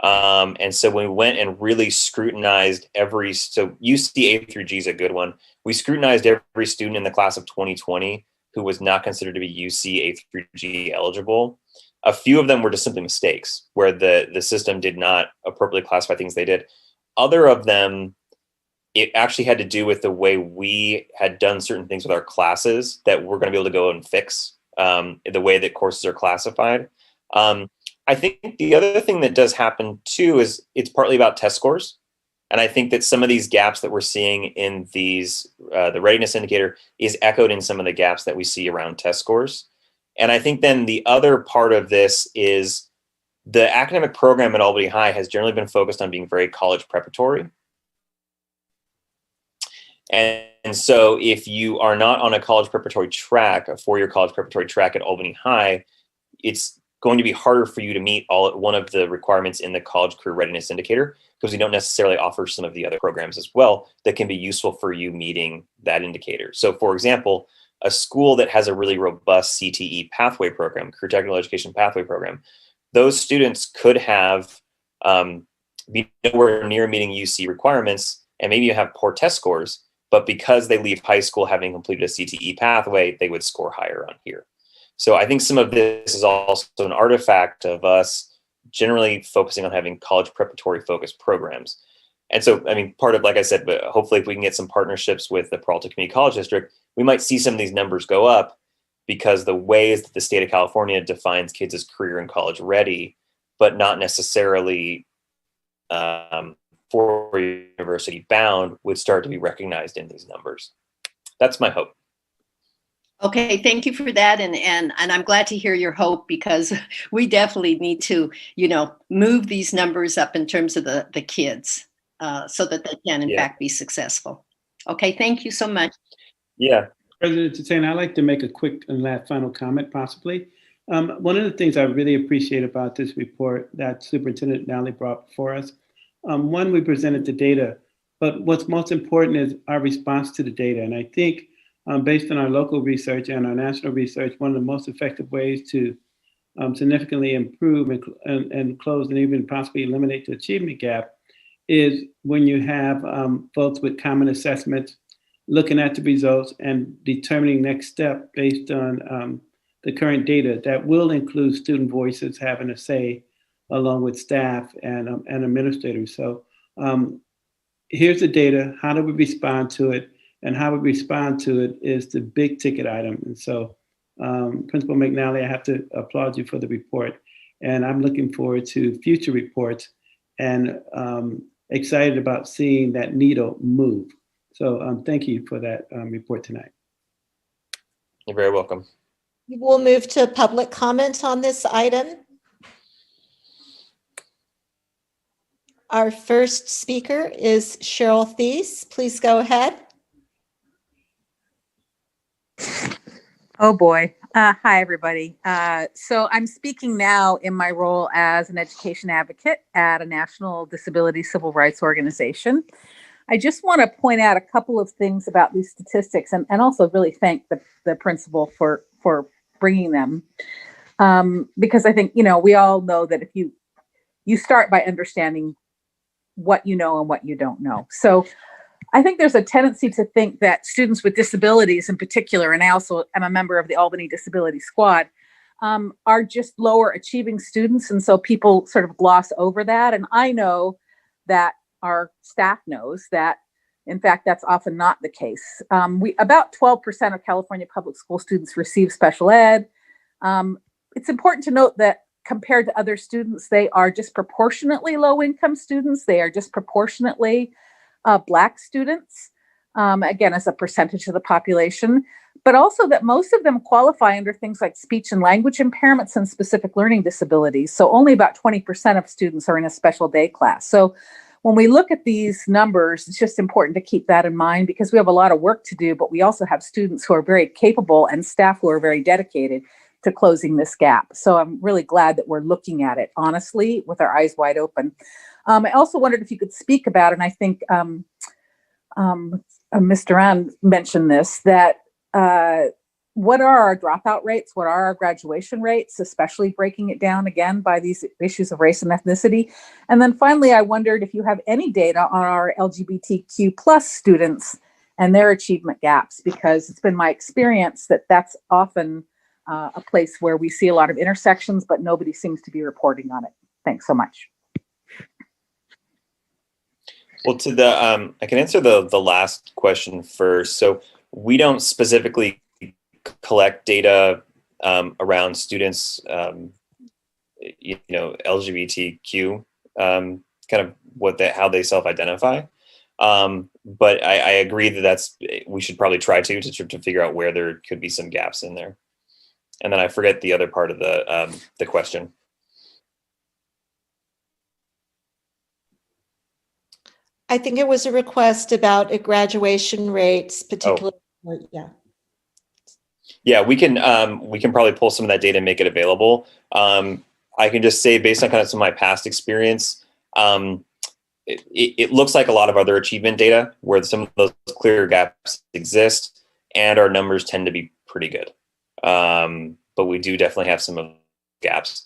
And so when we went and really scrutinized so UC A through G is a good one. We scrutinized every student in the class of 2020 who was not considered to be UC A through G eligible. A few of them were just simply mistakes where the system did not appropriately classify things they did. Other of them, it actually had to do with the way we had done certain things with our classes that we're going to be able to go and fix, the way that courses are classified. I think the other thing that does happen too is it's partly about test scores. And I think that some of these gaps that we're seeing in these, the readiness indicator is echoed in some of the gaps that we see around test scores. And I think then the other part of this is the academic program at Albany High has generally been focused on being very college preparatory. And so if you are not on a college preparatory track, a 4-year college preparatory track at Albany High, it's going to be harder for you to meet one of the requirements in the College Career Readiness Indicator, because we don't necessarily offer some of the other programs as well that can be useful for you meeting that indicator. So for example, a school that has a really robust CTE pathway program, career technical education pathway program, those students could have be nowhere near meeting UC requirements, and maybe you have poor test scores, but because they leave high school having completed a CTE pathway, they would score higher on here. So I think some of this is also an artifact of us generally focusing on having college preparatory focused programs. And so, I mean, part of, like I said, but hopefully if we can get some partnerships with the Peralta Community College District, we might see some of these numbers go up, because the ways that the state of California defines kids as career and college ready, but not necessarily for university bound, would start to be recognized in these numbers. That's my hope. Okay, thank you for that, and I'm glad to hear your hope, because we definitely need to, move these numbers up in terms of the kids, so that they can in fact be successful. Okay, thank you so much. Yeah. President Tutain, I'd like to make a quick and last final comment, possibly. One of the things I really appreciate about this report that Superintendent Nally brought for us, one, we presented the data, but what's most important is our response to the data. And I think based on our local research and our national research, one of the most effective ways to significantly improve and close and even possibly eliminate the achievement gap is when you have folks with common assessments looking at the results and determining next step based on the current data that will include student voices having a say along with staff and administrators. So here's the data. How do we respond to it? And how we respond to it is the big ticket item. And so Principal McNally, I have to applaud you for the report. And I'm looking forward to future reports and excited about seeing that needle move. So thank you for that report tonight. You're very welcome. We'll move to public comment on this item. Our first speaker is Cheryl Thies. Please go ahead. Oh boy. Hi, everybody. So I'm speaking now in my role as an education advocate at a national disability civil rights organization. I just want to point out a couple of things about these statistics and also really thank the principal for bringing them. Because I think, we all know that if you start by understanding what you know and what you don't know. So I think there's a tendency to think that students with disabilities in particular, and I also am a member of the Albany Disability Squad, are just lower achieving students. And so people sort of gloss over that. And I know that our staff knows that, in fact, that's often not the case. About 12% of California public school students receive special ed. It's important to note that compared to other students, they are disproportionately low-income students. They are disproportionately Black students, again, as a percentage of the population, but also that most of them qualify under things like speech and language impairments and specific learning disabilities. So only about 20% of students are in a special day class. So when we look at these numbers, it's just important to keep that in mind, because we have a lot of work to do, but we also have students who are very capable and staff who are very dedicated to closing this gap. So I'm really glad that we're looking at it honestly with our eyes wide open. I also wondered if you could speak about, and I think Mr. Ann mentioned this, that what are our dropout rates? What are our graduation rates, especially breaking it down again by these issues of race and ethnicity? And then finally, I wondered if you have any data on our LGBTQ plus students and their achievement gaps, because it's been my experience that that's often a place where we see a lot of intersections, but nobody seems to be reporting on it. Thanks so much. Well, to the I can answer the last question first. So we don't specifically collect data around students, LGBTQ, kind of how they self-identify. But I agree that we should probably try to figure out where there could be some gaps in there. And then I forget the other part of the question. I think it was a request about graduation rates, particularly. Oh. Yeah, we can probably pull some of that data and make it available. I can just say, based on kind of some of my past experience, it looks like a lot of other achievement data where some of those clear gaps exist. and our numbers tend to be pretty good. But we do definitely have some gaps.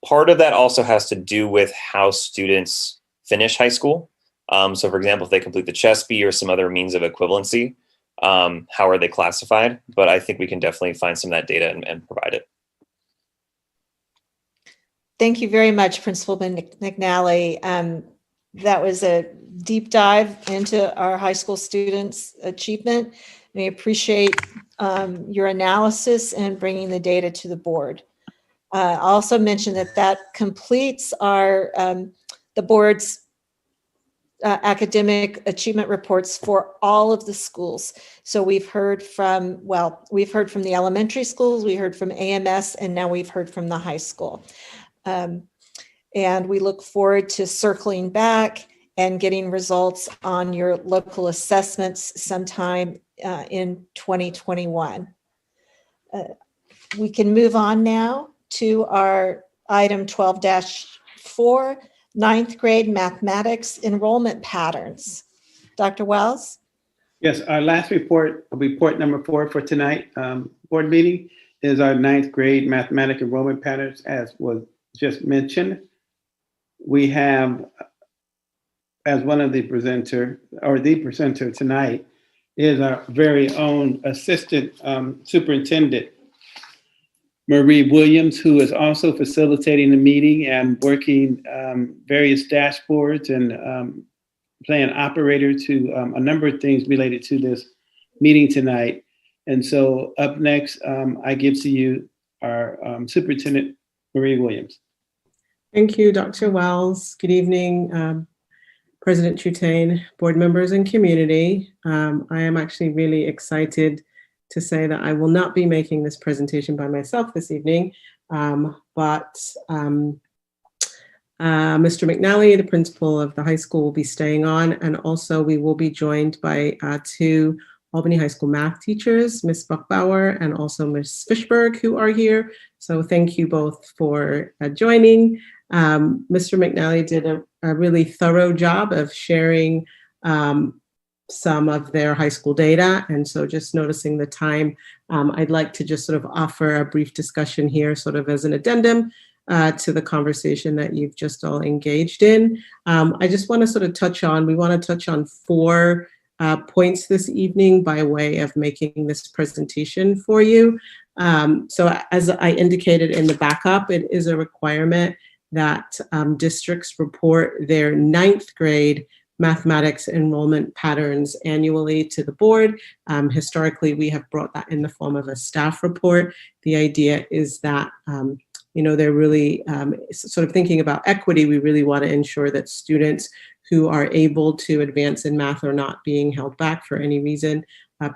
Part of that also has to do with how students finish high school. So for example, if they complete the CHESP or some other means of equivalency, how are they classified? But I think we can definitely find some of that data and provide it. Thank you very much, Principal McNally. That was a deep dive into our high school students' achievement. We appreciate your analysis and bringing the data to the board. I also mentioned that completes our the board's academic achievement reports for all of the schools. So we've heard from the elementary schools, we heard from AMS, and now we've heard from the high school. And we look forward to circling back and getting results on your local assessments sometime in 2021. We can move on now to our item 12-4, 9th grade mathematics enrollment patterns. Dr. Wells? Yes, our last report number 4 for tonight board meeting is our 9th grade mathematics enrollment patterns, as was just mentioned. We have, as one of the presenter tonight, is our very own assistant superintendent, Marie Williams, who is also facilitating the meeting and working various dashboards and playing operator to a number of things related to this meeting tonight. And so up next, I give to you our Superintendent Marie Williams. Thank you, Dr. Wells. Good evening, President Trutain, board members, and community. I am actually really excited to say that I will not be making this presentation by myself this evening, but Mr. McNally, the principal of the high school, will be staying on, and also we will be joined by 2 Albany High School math teachers, Ms. Buchbauer and also Ms. Fishberg, who are here. So thank you both for joining. Mr. McNally did a really thorough job of sharing some of their high school data. And so just noticing the time, I'd like to just sort of offer a brief discussion here, sort of as an addendum to the conversation that you've just all engaged in. I just want to sort of we want to touch on 4 points this evening by way of making this presentation for you. So as I indicated in the backup, it is a requirement that districts report their 9th grade mathematics enrollment patterns annually to the board. Historically, we have brought that in the form of a staff report. The idea is that, they're really sort of thinking about equity. We really want to ensure that students who are able to advance in math are not being held back for any reason,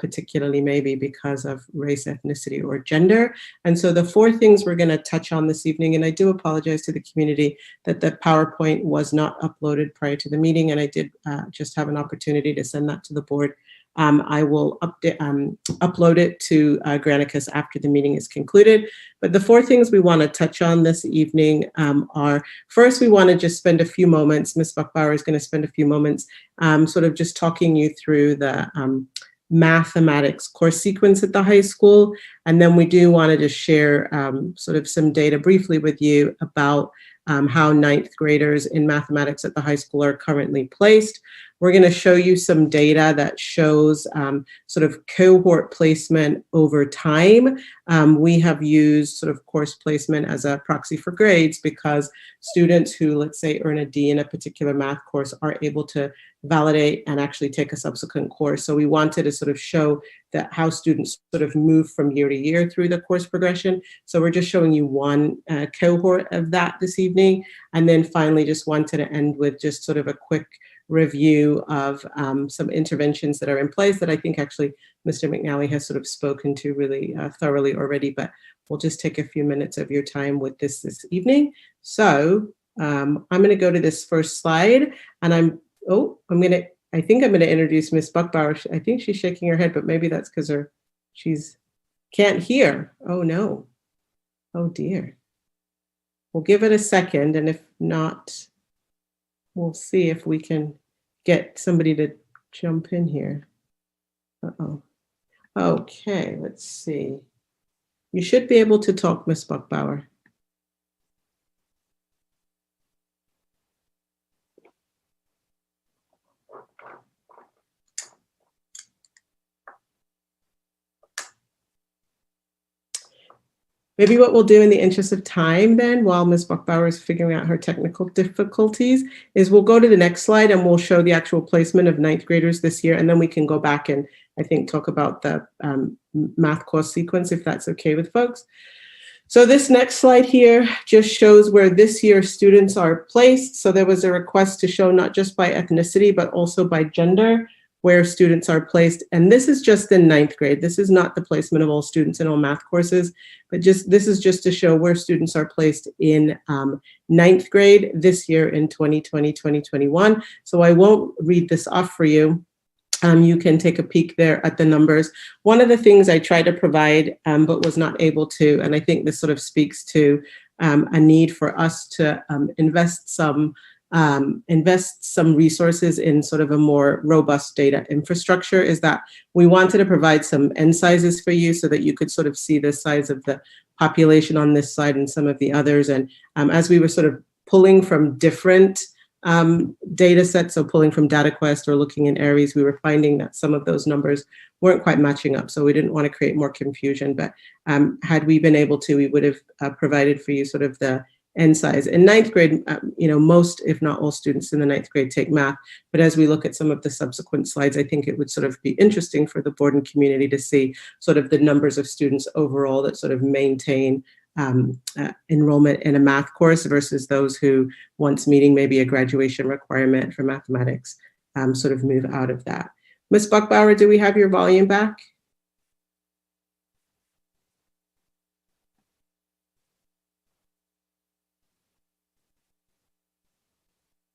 particularly maybe because of race, ethnicity, or gender. And so the 4 things we're going to touch on this evening, and I do apologize to the community that the PowerPoint was not uploaded prior to the meeting, and I did just have an opportunity to send that to the board. I will upload it to Granicus after the meeting is concluded. But the 4 things we want to touch on this evening are, first, we want to just spend a few moments, Ms. Buchbauer is going to spend a few moments sort of just talking you through the mathematics course sequence at the high school. And then we do want to just share sort of some data briefly with you about how 9th graders in mathematics at the high school are currently placed. We're going to show you some data that shows sort of cohort placement over time. We have used sort of course placement as a proxy for grades because students who, let's say, earn a D in a particular math course are able to validate and actually take a subsequent course. So we wanted to sort of show that how students sort of move from year to year through the course progression. So we're just showing you one cohort of that this evening. And then finally, just wanted to end with just sort of a quick review of some interventions that are in place that I think actually Mr. McNally has sort of spoken to really thoroughly already, but we'll just take a few minutes of your time with this evening. So I'm going to go to this first slide, and I think I'm going to introduce Ms. Buchbauer. I think she's shaking her head, but maybe that's because she's can't hear. Oh no. Oh dear. We'll give it a second, and if not, we'll see if we can get somebody to jump in here. Uh-oh. Okay, let's see. You should be able to talk, Ms. Buckbauer. Maybe what we'll do in the interest of time then, while Ms. Buckbauer is figuring out her technical difficulties, is we'll go to the next slide and we'll show the actual placement of ninth graders this year, and then we can go back and I think talk about the math course sequence, if that's okay with folks. So this next slide here just shows where this year students are placed. So there was a request to show not just by ethnicity, but also by gender, where students are placed. And this is just in ninth grade. This is not the placement of all students in all math courses, but this is just to show where students are placed in ninth grade this year in 2020, 2021. So I won't read this off for you. You can take a peek there at the numbers. One of the things I tried to provide, but was not able to, and I think this sort of speaks to a need for us to invest some resources in sort of a more robust data infrastructure, is that we wanted to provide some end sizes for you so that you could sort of see the size of the population on this slide and some of the others. And as we were sort of pulling from different data sets, so pulling from DataQuest or looking in areas, we were finding that some of those numbers weren't quite matching up. So we didn't want to create more confusion, but had we been able to, we would have provided for you sort of the end size. In ninth grade, most, if not all students in the ninth grade take math, but as we look at some of the subsequent slides, I think it would sort of be interesting for the board and community to see sort of the numbers of students overall that sort of maintain enrollment in a math course versus those who, once meeting maybe a graduation requirement for mathematics, sort of move out of that. Ms. Buckbauer, do we have your volume back?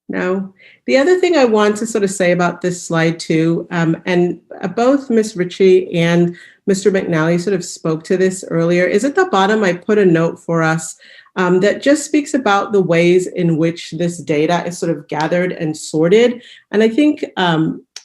No. The other thing I want to sort of say about this slide too, and both Ms. Ritchie and Mr. McNally sort of spoke to this earlier, is at the bottom I put a note for us that just speaks about the ways in which this data is sort of gathered and sorted. And I think,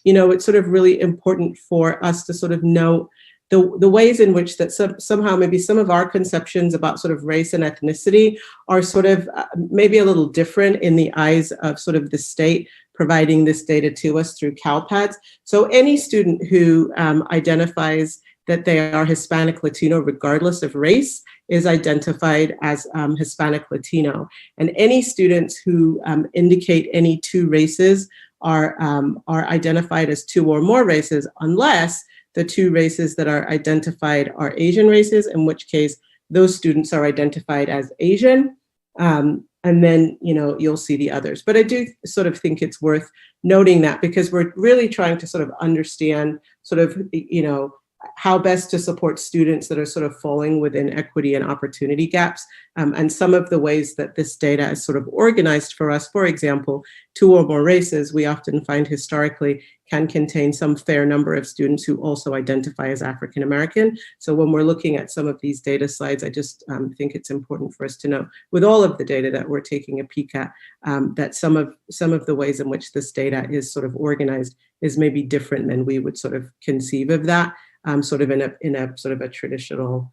it's sort of really important for us to sort of note the ways in which that somehow maybe some of our conceptions about sort of race and ethnicity are sort of maybe a little different in the eyes of sort of the state providing this data to us through CalPADS. So any student who identifies that they are Hispanic Latino, regardless of race, is identified as Hispanic Latino. And any students who indicate any two races are identified as two or more races, unless the two races that are identified are Asian races, in which case those students are identified as Asian. And then, you'll see the others. But I do sort of think it's worth noting that, because we're really trying to sort of understand sort of, how best to support students that are sort of falling within equity and opportunity gaps. And some of the ways that this data is sort of organized for us, for example, two or more races, we often find historically can contain some fair number of students who also identify as African American. So when we're looking at some of these data slides, I just think it's important for us to know, with all of the data that we're taking a peek at, that some of the ways in which this data is sort of organized is maybe different than we would sort of conceive of that. Sort of in a sort of a traditional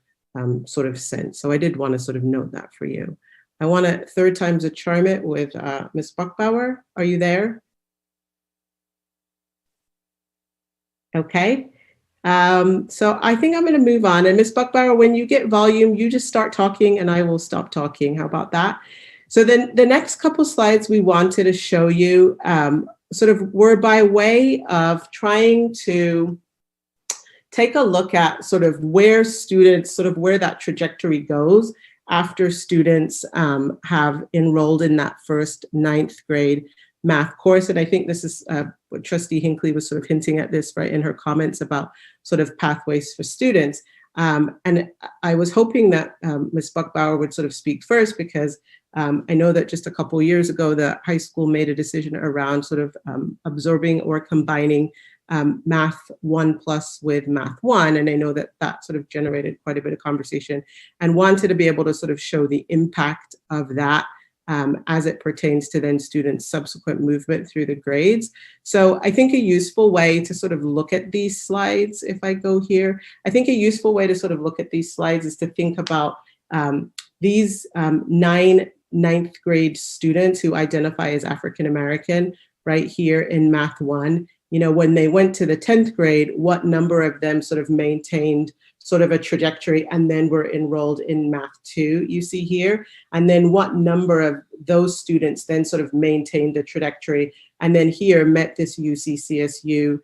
sort of sense. So I did want to sort of note that for you. I want to third time's a charm it with Ms. Buckbauer. Are you there? Okay. So I think I'm going to move on. And Ms. Buckbauer, when you get volume, you just start talking and I will stop talking. How about that? So then the next couple slides we wanted to show you sort of were by way of trying to take a look at sort of where students, sort of where that trajectory goes after students have enrolled in that first ninth grade math course. And I think this is what Trustee Hinckley was sort of hinting at this, right, in her comments about sort of pathways for students. And I was hoping that Ms. Buckbauer would sort of speak first, because I know that just a couple of years ago, the high school made a decision around sort of absorbing or combining Math 1+ with Math 1. And I know that that sort of generated quite a bit of conversation, and wanted to be able to sort of show the impact of that as it pertains to then students' subsequent movement through the grades. So I think a useful way to sort of look at these slides, if I go here, I think a useful way to sort of look at these slides is to think about these 9 ninth grade students who identify as African American right here in Math 1. You know, when they went to the 10th grade, what number of them sort of maintained sort of a trajectory and then were enrolled in Math 2, you see here, and then what number of those students then sort of maintained the trajectory and then here met this UC-CSU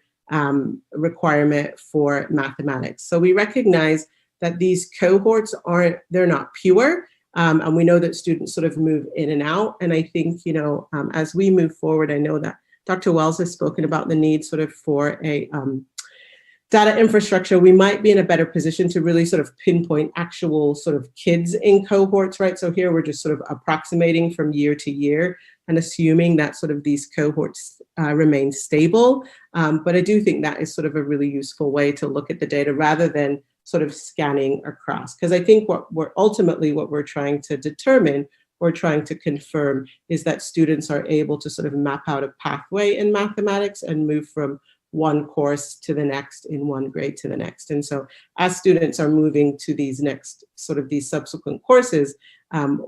requirement for mathematics. So we recognize that these cohorts they're not pure, and we know that students sort of move in and out. And I think, you know, as we move forward, I know that Dr. Wells has spoken about the need sort of for a data infrastructure. We might be in a better position to really sort of pinpoint actual sort of kids in cohorts, right? So here we're just sort of approximating from year to year and assuming that sort of these cohorts remain stable. But I do think that is sort of a really useful way to look at the data rather than sort of scanning across. Because I think what we're trying to determine or trying to confirm is that students are able to sort of map out a pathway in mathematics and move from one course to the next, in one grade to the next. And so as students are moving to these next sort of these subsequent courses,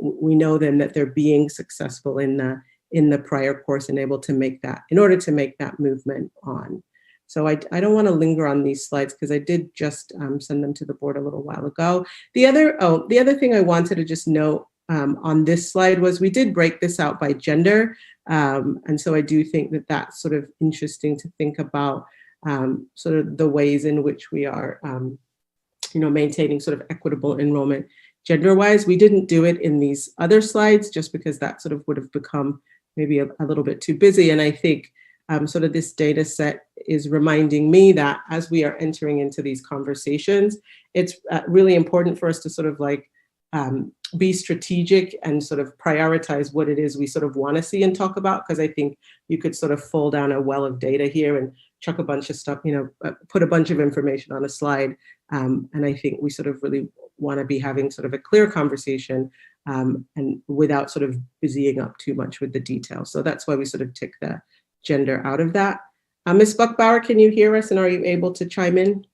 we know then that they're being successful in the prior course and able to make that, in order to make that movement on. So I don't want to linger on these slides because I did just send them to the board a little while ago. The other thing I wanted to just note on this slide was we did break this out by gender. And so I do think that that's sort of interesting to think about sort of the ways in which we are, you know, maintaining sort of equitable enrollment gender-wise. We didn't do it in these other slides just because that sort of would have become maybe a little bit too busy. And I think sort of this data set is reminding me that as we are entering into these conversations, it's really important for us to sort of like be strategic and sort of prioritize what it is we sort of want to see and talk about, because I think you could sort of fall down a well of data here and chuck a bunch of stuff, you know, put a bunch of information on a slide. And I think we sort of really want to be having sort of a clear conversation and without sort of busying up too much with the details. So that's why we sort of took the gender out of that. Ms. Buckbauer, can you hear us and are you able to chime in?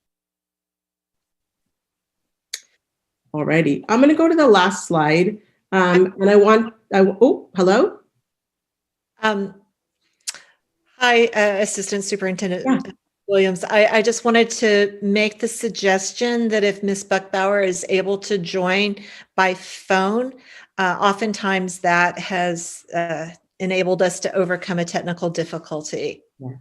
Alrighty, I'm going to go to the last slide, and oh, hello. Hi, Assistant Superintendent Williams. I just wanted to make the suggestion that if Ms. Buckbauer is able to join by phone, oftentimes that has enabled us to overcome a technical difficulty. Yeah.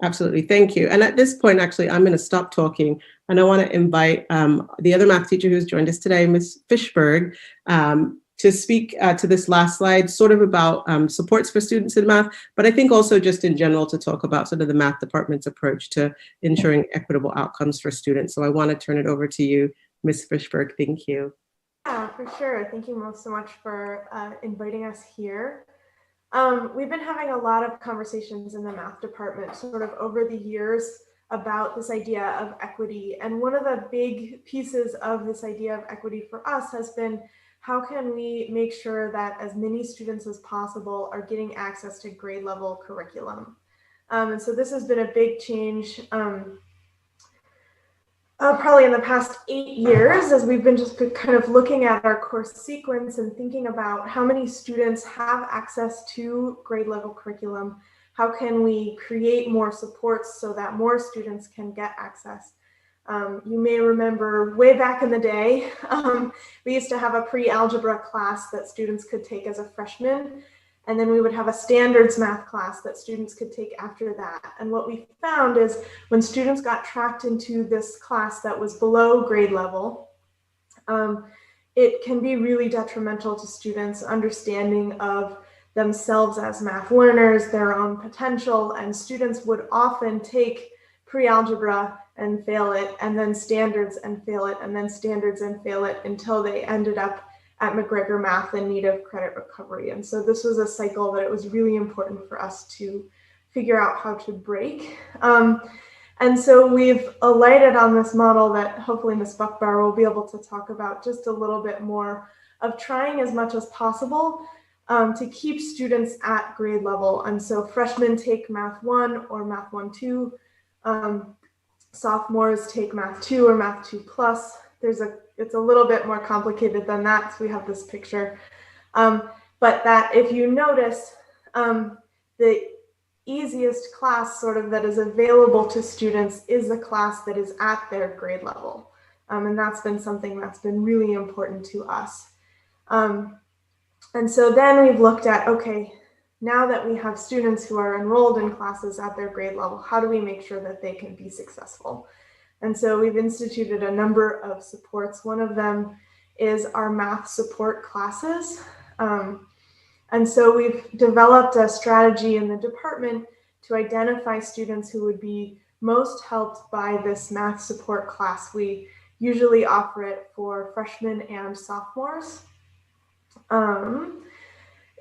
Absolutely, thank you. And at this point, actually, I'm going to stop talking, and I want to invite the other math teacher who's joined us today, Ms. Fishberg, to speak to this last slide, sort of about supports for students in math, but I think also just in general to talk about sort of the math department's approach to ensuring equitable outcomes for students. So I want to turn it over to you, Ms. Fishberg. Thank you. Yeah, for sure. Thank you so much for inviting us here. We've been having a lot of conversations in the math department sort of over the years about this idea of equity. And one of the big pieces of this idea of equity for us has been, how can we make sure that as many students as possible are getting access to grade level curriculum? And so this has been a big change probably in the past 8 years, as we've been just kind of looking at our course sequence and thinking about how many students have access to grade level curriculum. How can we create more supports so that more students can get access? You may remember way back in the day, we used to have a pre-algebra class that students could take as a freshman. And then we would have a standards math class that students could take after that. And what we found is when students got tracked into this class that was below grade level, it can be really detrimental to students' understanding of themselves as math learners, their own potential, and students would often take pre-algebra and fail it, and then standards and fail it, and then standards and fail it until they ended up at McGregor Math in need of credit recovery. And so this was a cycle that it was really important for us to figure out how to break. And so we've alighted on this model that hopefully Ms. Buckbauer will be able to talk about just a little bit more, of trying as much as possible to keep students at grade level. And so freshmen take Math 1 or Math 1-2. Sophomores take Math 2 or Math 2 plus. It's a little bit more complicated than that, so we have this picture. But that if you notice, the easiest class sort of that is available to students is the class that is at their grade level. And that's been something that's been really important to us. And so then we've looked at, okay, now that we have students who are enrolled in classes at their grade level, how do we make sure that they can be successful? And so we've instituted a number of supports. One of them is our math support classes. And so we've developed a strategy in the department to identify students who would be most helped by this math support class. We usually offer it for freshmen and sophomores.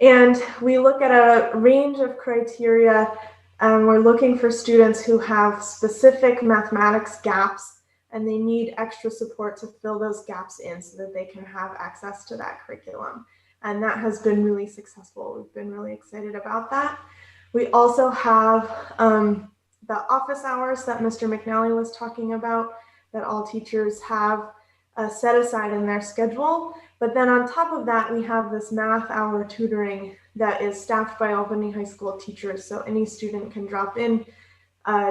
And we look at a range of criteria. We're looking for students who have specific mathematics gaps, and they need extra support to fill those gaps in so that they can have access to that curriculum. And that has been really successful. We've been really excited about that. We also have the office hours that Mr. McNally was talking about, that all teachers have set aside in their schedule. But then on top of that, we have this math hour tutoring that is staffed by Albany High School teachers. So any student can drop in.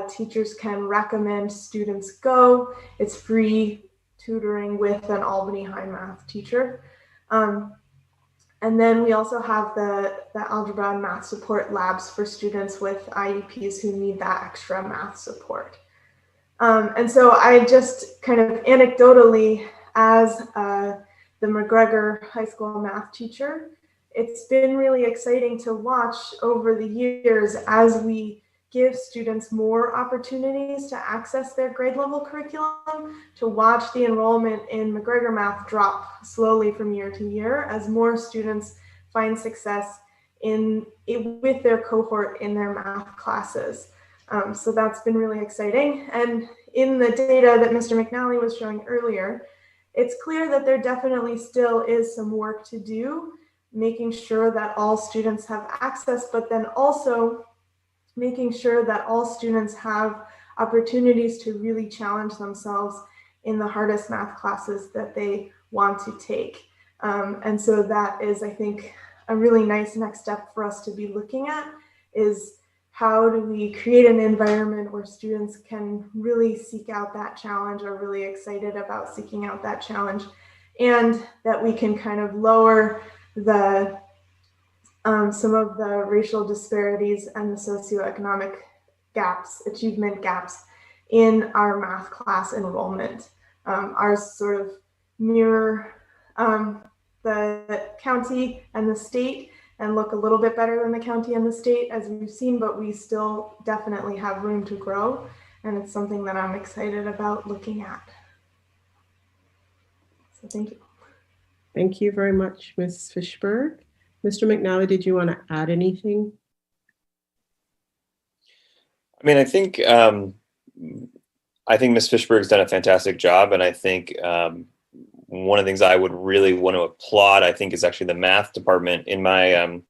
Teachers can recommend students go. It's free tutoring with an Albany High math teacher. And then we also have the algebra and math support labs for students with IEPs who need that extra math support. And so I just kind of anecdotally, as the McGregor High School math teacher, it's been really exciting to watch over the years as we give students more opportunities to access their grade level curriculum, to watch the enrollment in McGregor Math drop slowly from year to year as more students find success with their cohort in their math classes. So that's been really exciting. And in the data that Mr. McNally was showing earlier, it's clear that there definitely still is some work to do, making sure that all students have access, but then also making sure that all students have opportunities to really challenge themselves in the hardest math classes that they want to take. And so that is, I think, a really nice next step for us to be looking at, is how do we create an environment where students can really seek out that challenge, are really excited about seeking out that challenge, and that we can kind of lower the some of the racial disparities and the socioeconomic gaps, achievement gaps in our math class enrollment. Ours sort of mirror the county and the state and look a little bit better than the county and the state, as we've seen, but we still definitely have room to grow. And it's something that I'm excited about looking at. So thank you. Thank you very much, Ms. Fishberg. Mr. McNally, did you want to add anything? I mean, I think Ms. Fishberg's done a fantastic job, and I think one of the things I would really want to applaud, I think, is actually the math department. In my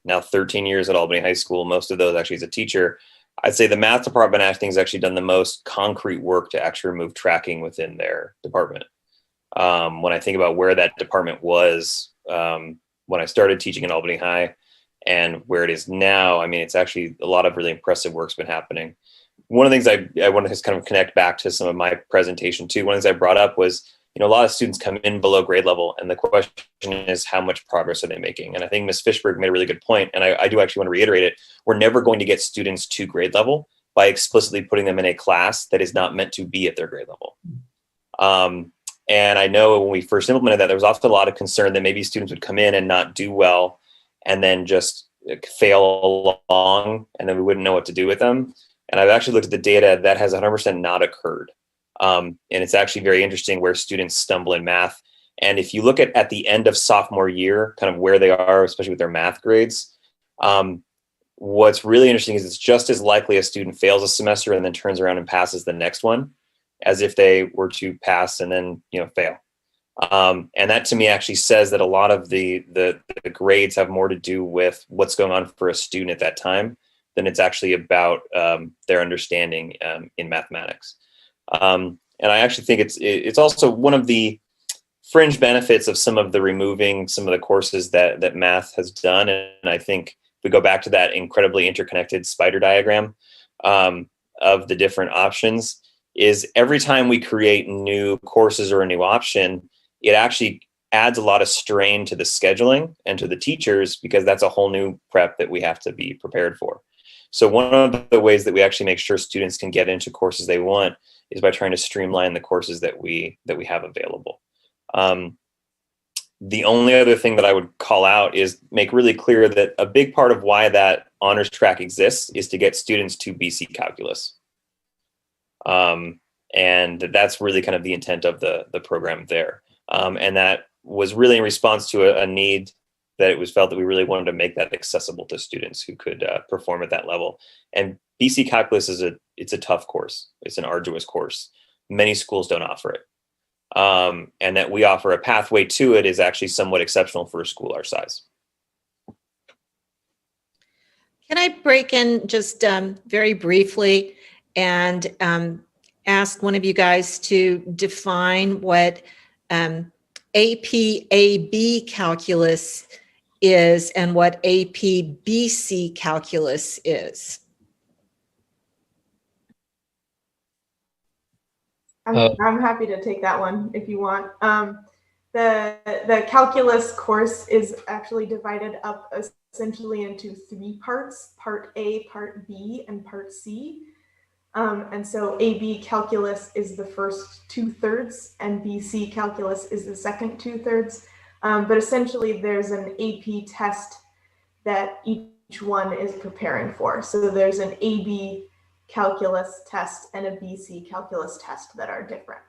now 13 years at Albany High School, most of those actually as a teacher, I'd say the math department, I think, has actually done the most concrete work to actually remove tracking within their department. When I think about where that department was when I started teaching in Albany High and where it is now, I mean, it's actually a lot of really impressive work's been happening. One of the things I want to just kind of connect back to some of my presentation too. One of the things I brought up was, you know, a lot of students come in below grade level, and the question is, how much progress are they making? And I think Ms. Fishberg made a really good point, and I do actually want to reiterate it. We're never going to get students to grade level by explicitly putting them in a class that is not meant to be at their grade level. And I know when we first implemented that, there was often a lot of concern that maybe students would come in and not do well and then just fail along, and then we wouldn't know what to do with them. And I've actually looked at the data that has 100% not occurred. And it's actually very interesting where students stumble in math. And if you look at the end of sophomore year, kind of where they are, especially with their math grades, what's really interesting is it's just as likely a student fails a semester and then turns around and passes the next one as if they were to pass and then, you know, fail. And that to me actually says that a lot of the grades have more to do with what's going on for a student at that time than it's actually about their understanding in mathematics. And I actually think it's also one of the fringe benefits of some of the removing some of the courses that math has done. And I think if we go back to that incredibly interconnected spider diagram of the different options, is every time we create new courses or a new option, it actually adds a lot of strain to the scheduling and to the teachers, because that's a whole new prep that we have to be prepared for. So one of the ways that we actually make sure students can get into courses they want is by trying to streamline the courses that we have available. The only other thing that I would call out is make really clear that a big part of why that honors track exists is to get students to BC Calculus. And that's really kind of the intent of the program there. And that was really in response to a need that it was felt that we really wanted to make that accessible to students who could perform at that level. And BC Calculus it's a tough course. It's an arduous course. Many schools don't offer it. And that we offer a pathway to it is actually somewhat exceptional for a school our size. Can I break in just very briefly and ask one of you guys to define what AP-AB calculus is and what AP-BC calculus is? I'm happy to take that one if you want. The calculus course is actually divided up essentially into 3 parts: Part A, Part B, and Part C. And so AB calculus is the first 2/3 and BC calculus is the second 2/3. But essentially there's an AP test that each one is preparing for. So there's an AB calculus test and a BC calculus test that are different.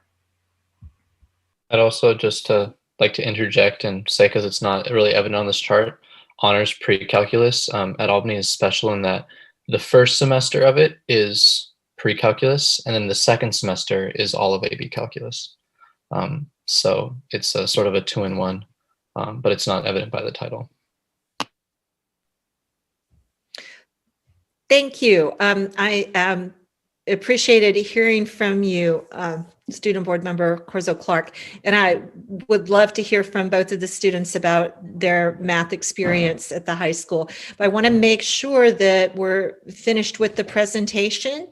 I'd also just like to interject and say, because it's not really evident on this chart, honors pre-calculus at Albany is special in that the first semester of it is pre-calculus, and then the second semester is all of AB calculus. So it's a sort of a 2-in-1, but it's not evident by the title. Thank you. I appreciated hearing from you, Student Board Member Corzo Clark, and I would love to hear from both of the students about their math experience at the high school. But I want to make sure that we're finished with the presentation.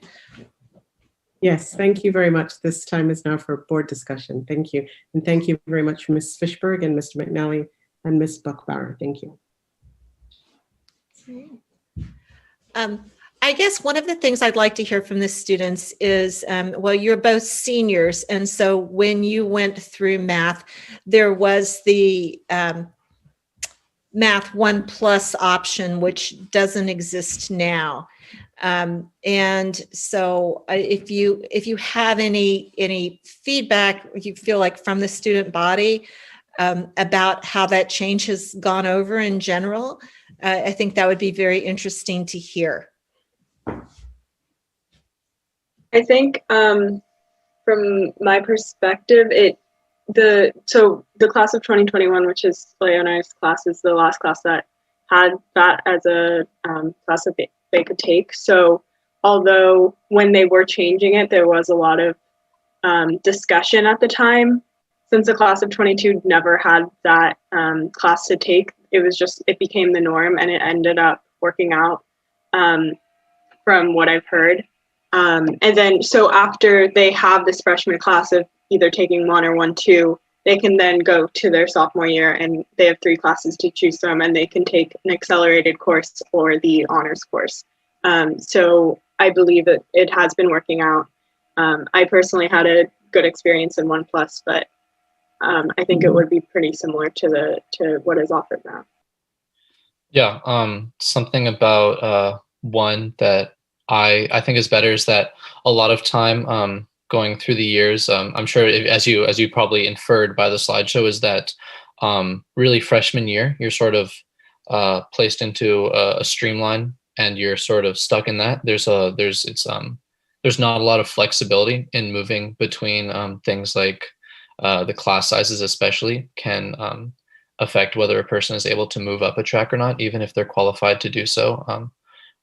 Yes, thank you very much. This time is now for board discussion. Thank you. And thank you very much, Ms. Fishberg and Mr. McNally and Ms. Buckbauer. Thank you. I guess one of the things I'd like to hear from the students is, well, you're both seniors, and so when you went through math, there was the Math 1+ option, which doesn't exist now. And so if you have any feedback you feel like from the student body about how that change has gone over in general, I think that would be very interesting to hear. I think from my perspective, so the class of 2021, which is Leonard's class, is the last class that had that as a class that they could take. So although when they were changing it, there was a lot of discussion at the time, since the class of 22 never had that class to take, it became the norm, and it ended up working out from what I've heard. And then, so after they have this freshman class of either taking 1 or 1-2, they can then go to their sophomore year and they have 3 classes to choose from, and they can take an accelerated course or the honors course. So I believe that it has been working out. I personally had a good experience in 1+, but I think it would be pretty similar to what is offered now. Yeah, something about one that I think is better is that a lot of time going through the years, I'm sure as you probably inferred by the slideshow, is that really freshman year, you're sort of placed into a streamline and you're sort of stuck in that. There's not a lot of flexibility in moving between things like the class sizes especially can affect whether a person is able to move up a track or not, even if they're qualified to do so,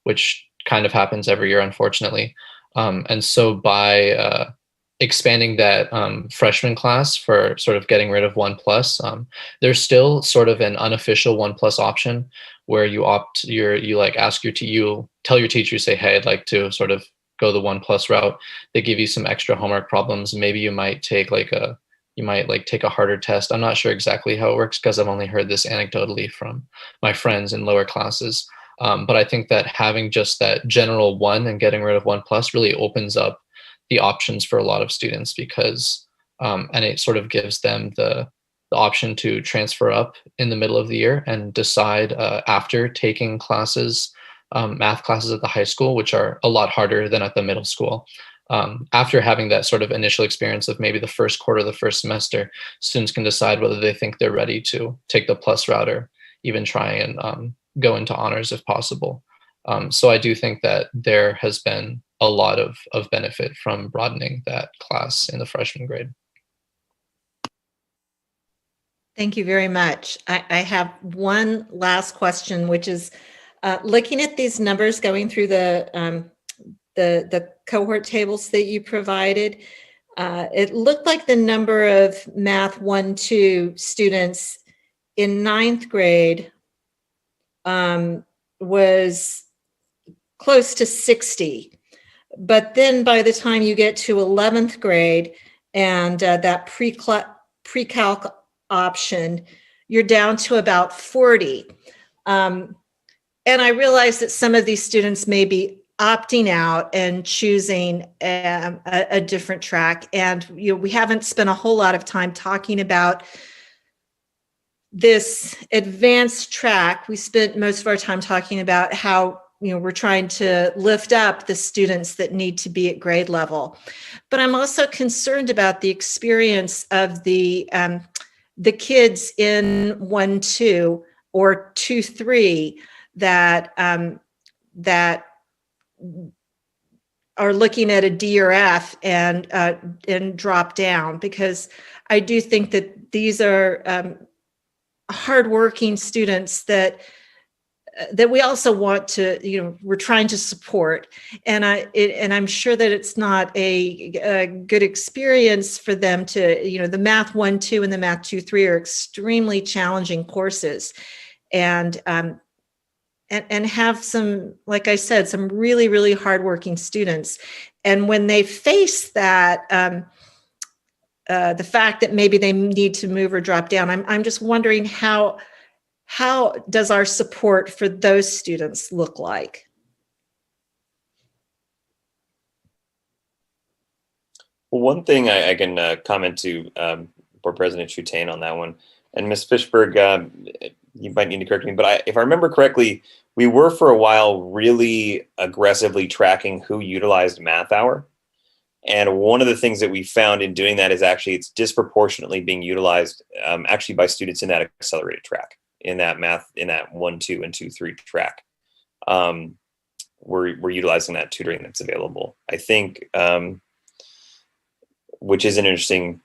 which kind of happens every year, unfortunately. And so by expanding that freshman class for sort of getting rid of 1+, there's still sort of an unofficial 1+ option where you tell your teacher, you say, hey, I'd like to sort of go the 1+ route. They give you some extra homework problems. Maybe you might take take a harder test. I'm not sure exactly how it works because I've only heard this anecdotally from my friends in lower classes. But I think that having just that general 1 and getting rid of 1+ really opens up the options for a lot of students because, and it sort of gives them the option to transfer up in the middle of the year and decide after taking classes, math classes at the high school, which are a lot harder than at the middle school. After having that sort of initial experience of maybe the first quarter, the first semester, students can decide whether they think they're ready to take the plus route or even try and go into honors if possible. So I do think that there has been a lot of benefit from broadening that class in the freshman grade. Thank you very much. I have one last question, which is looking at these numbers going through the cohort tables that you provided, it looked like the number of Math 1-2 students in 9th grade was close to 60. But then by the time you get to 11th grade and that pre-calc option, you're down to about 40. And I realize that some of these students may be opting out and choosing a different track. And we haven't spent a whole lot of time talking about this advanced track. We spent most of our time talking about how we're trying to lift up the students that need to be at grade level. But I'm also concerned about the experience of the kids in 1-2 or 2-3 that are looking at a D or F and drop down, because I do think that these are hardworking students that we also want to, we're trying to support. And I'm sure that it's not a good experience for them to, the Math 1-2 and the Math 2-3 are extremely challenging courses. And have some, like I said, some really, really hardworking students. And when they face that, the fact that maybe they need to move or drop down, I'm just wondering how does our support for those students look like? Well, one thing I can comment to Board President Chutain on that one, and Ms. Fishberg, you might need to correct me, but if I remember correctly, we were for a while really aggressively tracking who utilized Math Hour. And one of the things that we found in doing that is actually it's disproportionately being utilized actually by students in that accelerated track, in that 1-2 and 2-3 track. We're utilizing that tutoring that's available. I think, which is an interesting,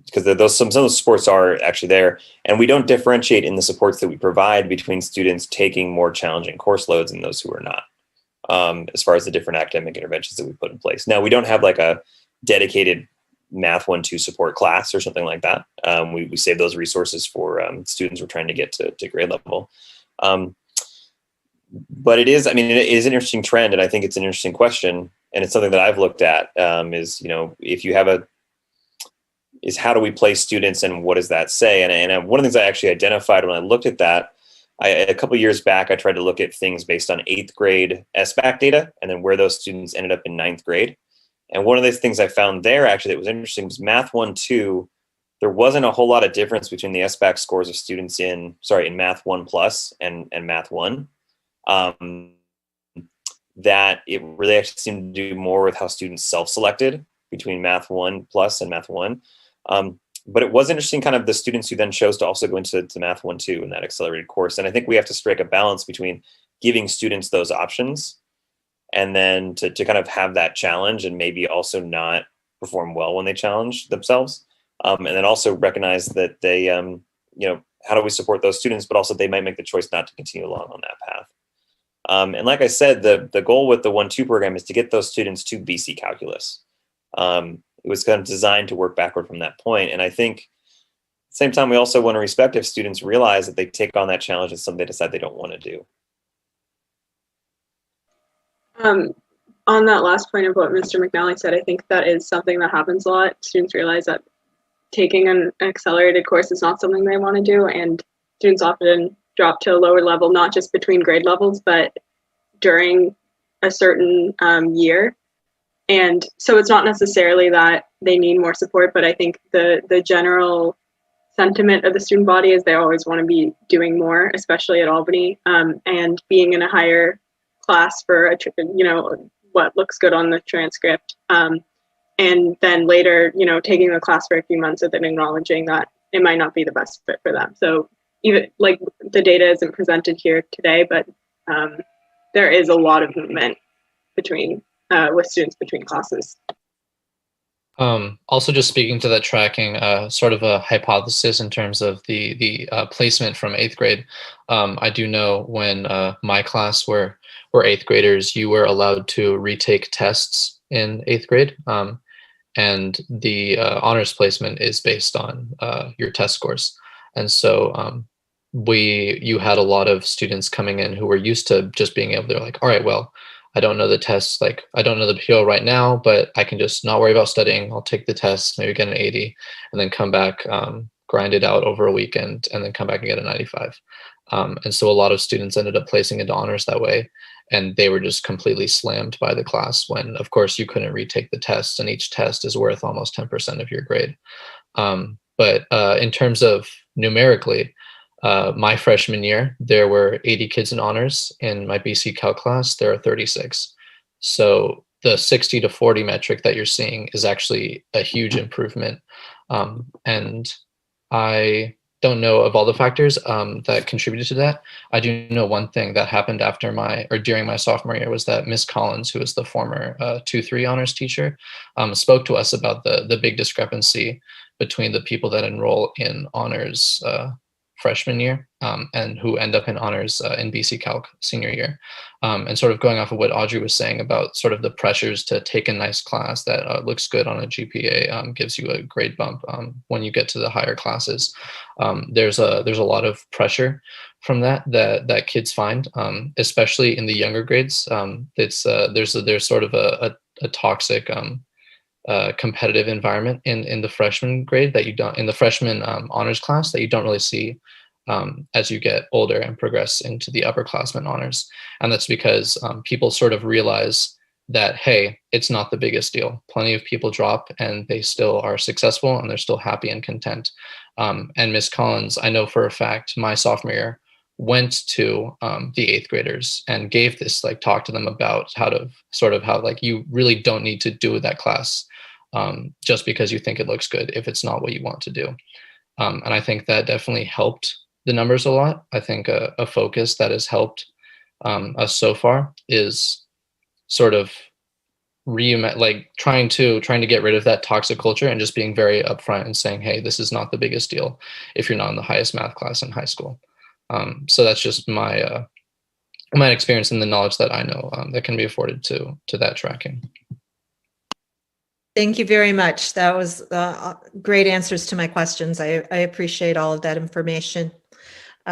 because some of those supports are actually there, and we don't differentiate in the supports that we provide between students taking more challenging course loads and those who are not, as far as the different academic interventions that we put in place. Now, we don't have like a dedicated Math 1-2 support class or something like that. We save those resources for students we're trying to get to grade level. But it is an interesting trend, and I think it's an interesting question, and it's something that I've looked at, if you have is how do we place students and what does that say? And one of the things I actually identified when I looked at that, a couple of years back, I tried to look at things based on 8th grade SBAC data and then where those students ended up in 9th grade. And one of the things I found there actually that was interesting was Math 1-2, there wasn't a whole lot of difference between the SBAC scores of students in Math 1+ and Math 1. That it really actually seemed to do more with how students self-selected between Math 1+ and Math 1. But it was interesting kind of the students who then chose to also go into Math 1-2 in that accelerated course. And I think we have to strike a balance between giving students those options and then to kind of have that challenge and maybe also not perform well when they challenge themselves. And then also recognize that they, how do we support those students, but also they might make the choice not to continue along on that path. And like I said, the goal with the 1-2 program is to get those students to BC Calculus. It was kind of designed to work backward from that point. And I think at the same time, we also want to respect if students realize that they take on that challenge and something they decide they don't want to do. On that last point of what Mr. McNally said, I think that is something that happens a lot. Students realize that taking an accelerated course is not something they want to do, and students often drop to a lower level, not just between grade levels, but during a certain year. And so it's not necessarily that they need more support, but I think the general sentiment of the student body is they always want to be doing more, especially at Albany, and being in a higher class for what looks good on the transcript, and then later taking the class for a few months and then acknowledging that it might not be the best fit for them. So even like the data isn't presented here today, but there is a lot of movement between with students between classes. Also, just speaking to that tracking, sort of a hypothesis in terms of the placement from 8th grade. I do know when my class were 8th graders, you were allowed to retake tests in 8th grade, and the honors placement is based on your test scores. And so you had a lot of students coming in who were used to just being able to like, all right, well, I don't know the tests, like I don't know the PO right now, but I can just not worry about studying. I'll take the test, maybe get an 80, and then come back, grind it out over a weekend, and then come back and get a 95. And so a lot of students ended up placing into honors that way, and they were just completely slammed by the class when, of course, you couldn't retake the test, and each test is worth almost 10% of your grade. But in terms of numerically, my freshman year, there were 80 kids in honors. In my BC Cal class, there are 36. So the 60 to 40 metric that you're seeing is actually a huge improvement. And I don't know of all the factors that contributed to that. I do know one thing that happened during my sophomore year was that Miss Collins, who was the former 2-3 honors teacher, spoke to us about the big discrepancy between the people that enroll in honors freshman year and who end up in honors in BC Calc senior year. And sort of going off of what Audrey was saying about sort of the pressures to take a nice class that looks good on a GPA, gives you a grade bump when you get to the higher classes. There's a lot of pressure from that kids find, especially in the younger grades. There's sort of a toxic competitive environment in the freshman grade that you don't, in the freshman honors class, that you don't really see as you get older and progress into the upperclassmen honors. And that's because people sort of realize that, hey, it's not the biggest deal. Plenty of people drop and they still are successful and they're still happy and content. And Miss Collins, I know for a fact, my sophomore year, went to the 8th graders and gave this talk to them about how you really don't need to do that class just because you think it looks good if it's not what you want to do. And I think that definitely helped the numbers a lot. I think a focus that has helped us so far is sort of trying to get rid of that toxic culture and just being very upfront and saying, hey, this is not the biggest deal if you're not in the highest math class in high school. So that's just my experience and the knowledge that I know that can be afforded to that tracking. Thank you very much. That was great answers to my questions. I appreciate all of that information.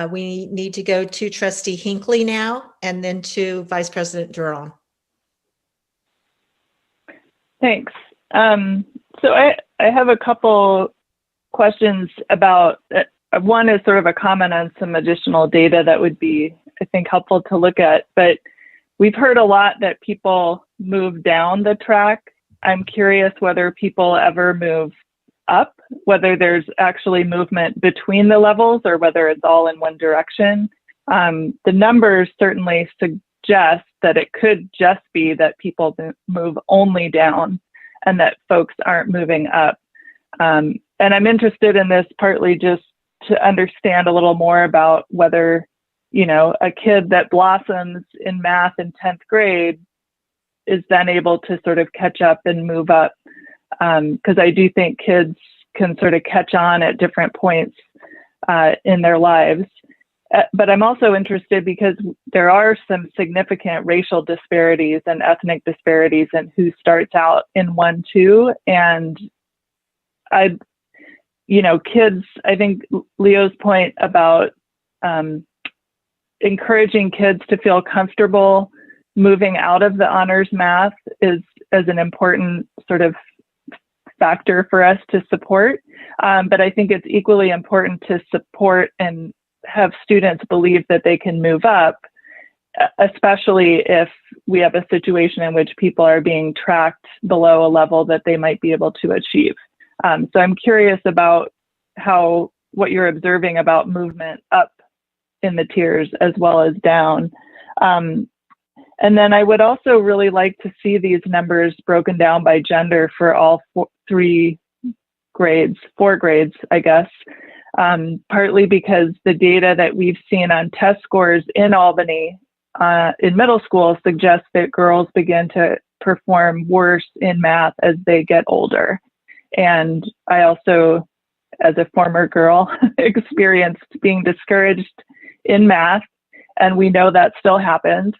We need to go to Trustee Hinckley now, and then to Vice President Durand. Thanks. So I have a couple questions about, one is sort of a comment on some additional data that would be, I think, helpful to look at, but we've heard a lot that people move down the track. I'm curious whether people ever move up, whether there's actually movement between the levels or whether it's all in one direction. The numbers certainly suggest that it could just be that people move only down and that folks aren't moving up. And I'm interested in this partly just to understand a little more about whether, a kid that blossoms in math in 10th grade is then able to sort of catch up and move up. Because I do think kids can sort of catch on at different points in their lives. But I'm also interested because there are some significant racial disparities and ethnic disparities in who starts out in 1-2. And kids, I think Leo's point about encouraging kids to feel comfortable moving out of the honors math is an important sort of factor for us to support. But I think it's equally important to support and have students believe that they can move up, especially if we have a situation in which people are being tracked below a level that they might be able to achieve. So I'm curious about what you're observing about movement up in the tiers as well as down. And then I would also really like to see these numbers broken down by gender for all four grades, I guess. Partly because the data that we've seen on test scores in Albany in middle school suggests that girls begin to perform worse in math as they get older. And I also, as a former girl, experienced being discouraged in math, and we know that still happens.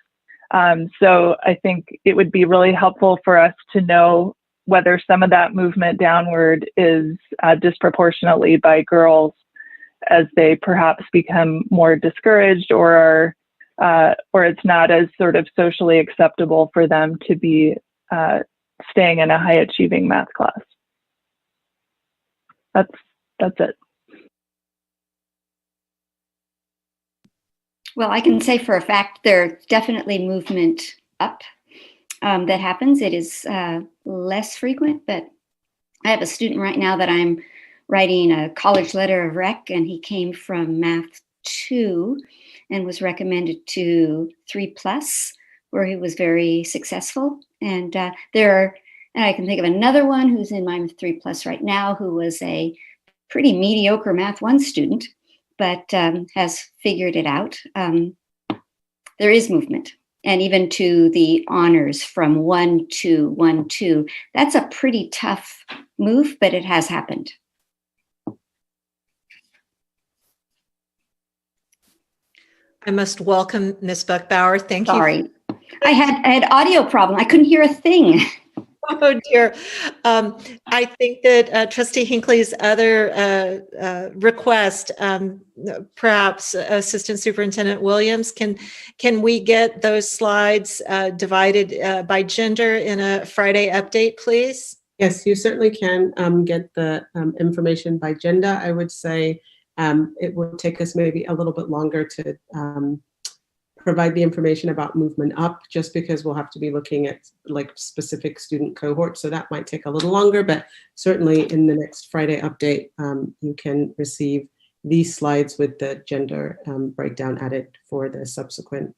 So I think it would be really helpful for us to know whether some of that movement downward is disproportionately by girls as they perhaps become more discouraged or it's not as sort of socially acceptable for them to be staying in a high achieving math class. That's it. Well, I can say for a fact there's definitely movement up that happens. It is less frequent, but I have a student right now that I'm writing a college letter of rec, and he came from Math 2 and was recommended to 3+, where he was very successful. And and I can think of another one who's in my 3+ right now, who was a pretty mediocre Math 1 student, but has figured it out. There is movement. And even to the honors from 1 to 1-2, that's a pretty tough move, but it has happened. I must welcome Ms. Buckbauer. Thank you. Sorry, I had audio problem. I couldn't hear a thing. Oh dear. I think that Trustee Hinckley's other request, perhaps Assistant Superintendent Williams, can we get those slides divided by gender in a Friday update, please? Yes, you certainly can get the information by gender. I would say it will take us maybe a little bit longer to provide the information about movement up, just because we'll have to be looking at like specific student cohorts. So that might take a little longer, but certainly in the next Friday update, you can receive these slides with the gender breakdown added for the subsequent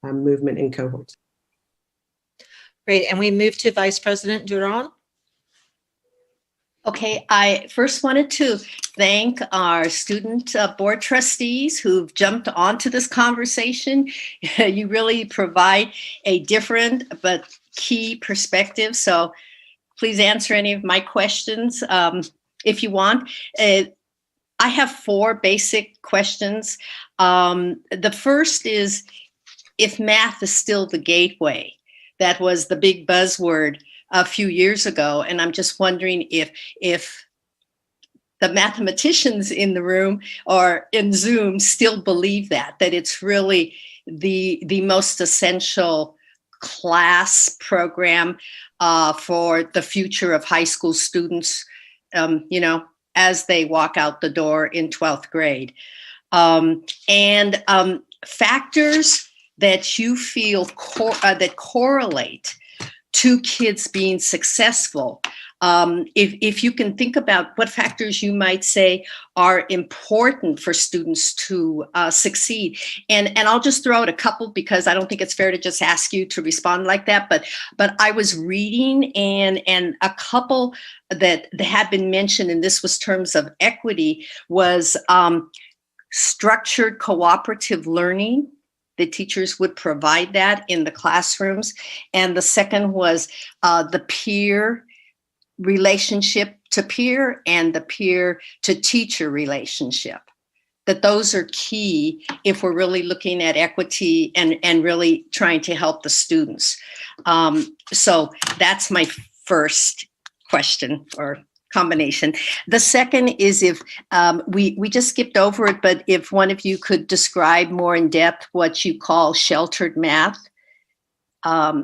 movement in cohorts. Great, and we move to Vice President Duran. Okay, I first wanted to thank our student board trustees who've jumped onto this conversation. You really provide a different but key perspective. So please answer any of my questions if you want. I have 4 basic questions. The first is, if math is still the gateway, that was the big buzzword a few years ago, and I'm just wondering if the mathematicians in the room or in Zoom still believe that it's really the most essential class program for the future of high school students, as they walk out the door in 12th grade. And factors that you feel that correlate to kids being successful. If you can think about what factors you might say are important for students to succeed. And I'll just throw out a couple, because I don't think it's fair to just ask you to respond like that. But I was reading, and a couple that had been mentioned, and this was terms of equity, was structured cooperative learning. The teachers would provide that in the classrooms. And the second was the peer relationship to peer and the peer to teacher relationship. That those are key if we're really looking at equity and really trying to help the students. So that's my first question or combination. The second is if we just skipped over it, but if one of you could describe more in depth what you call sheltered math,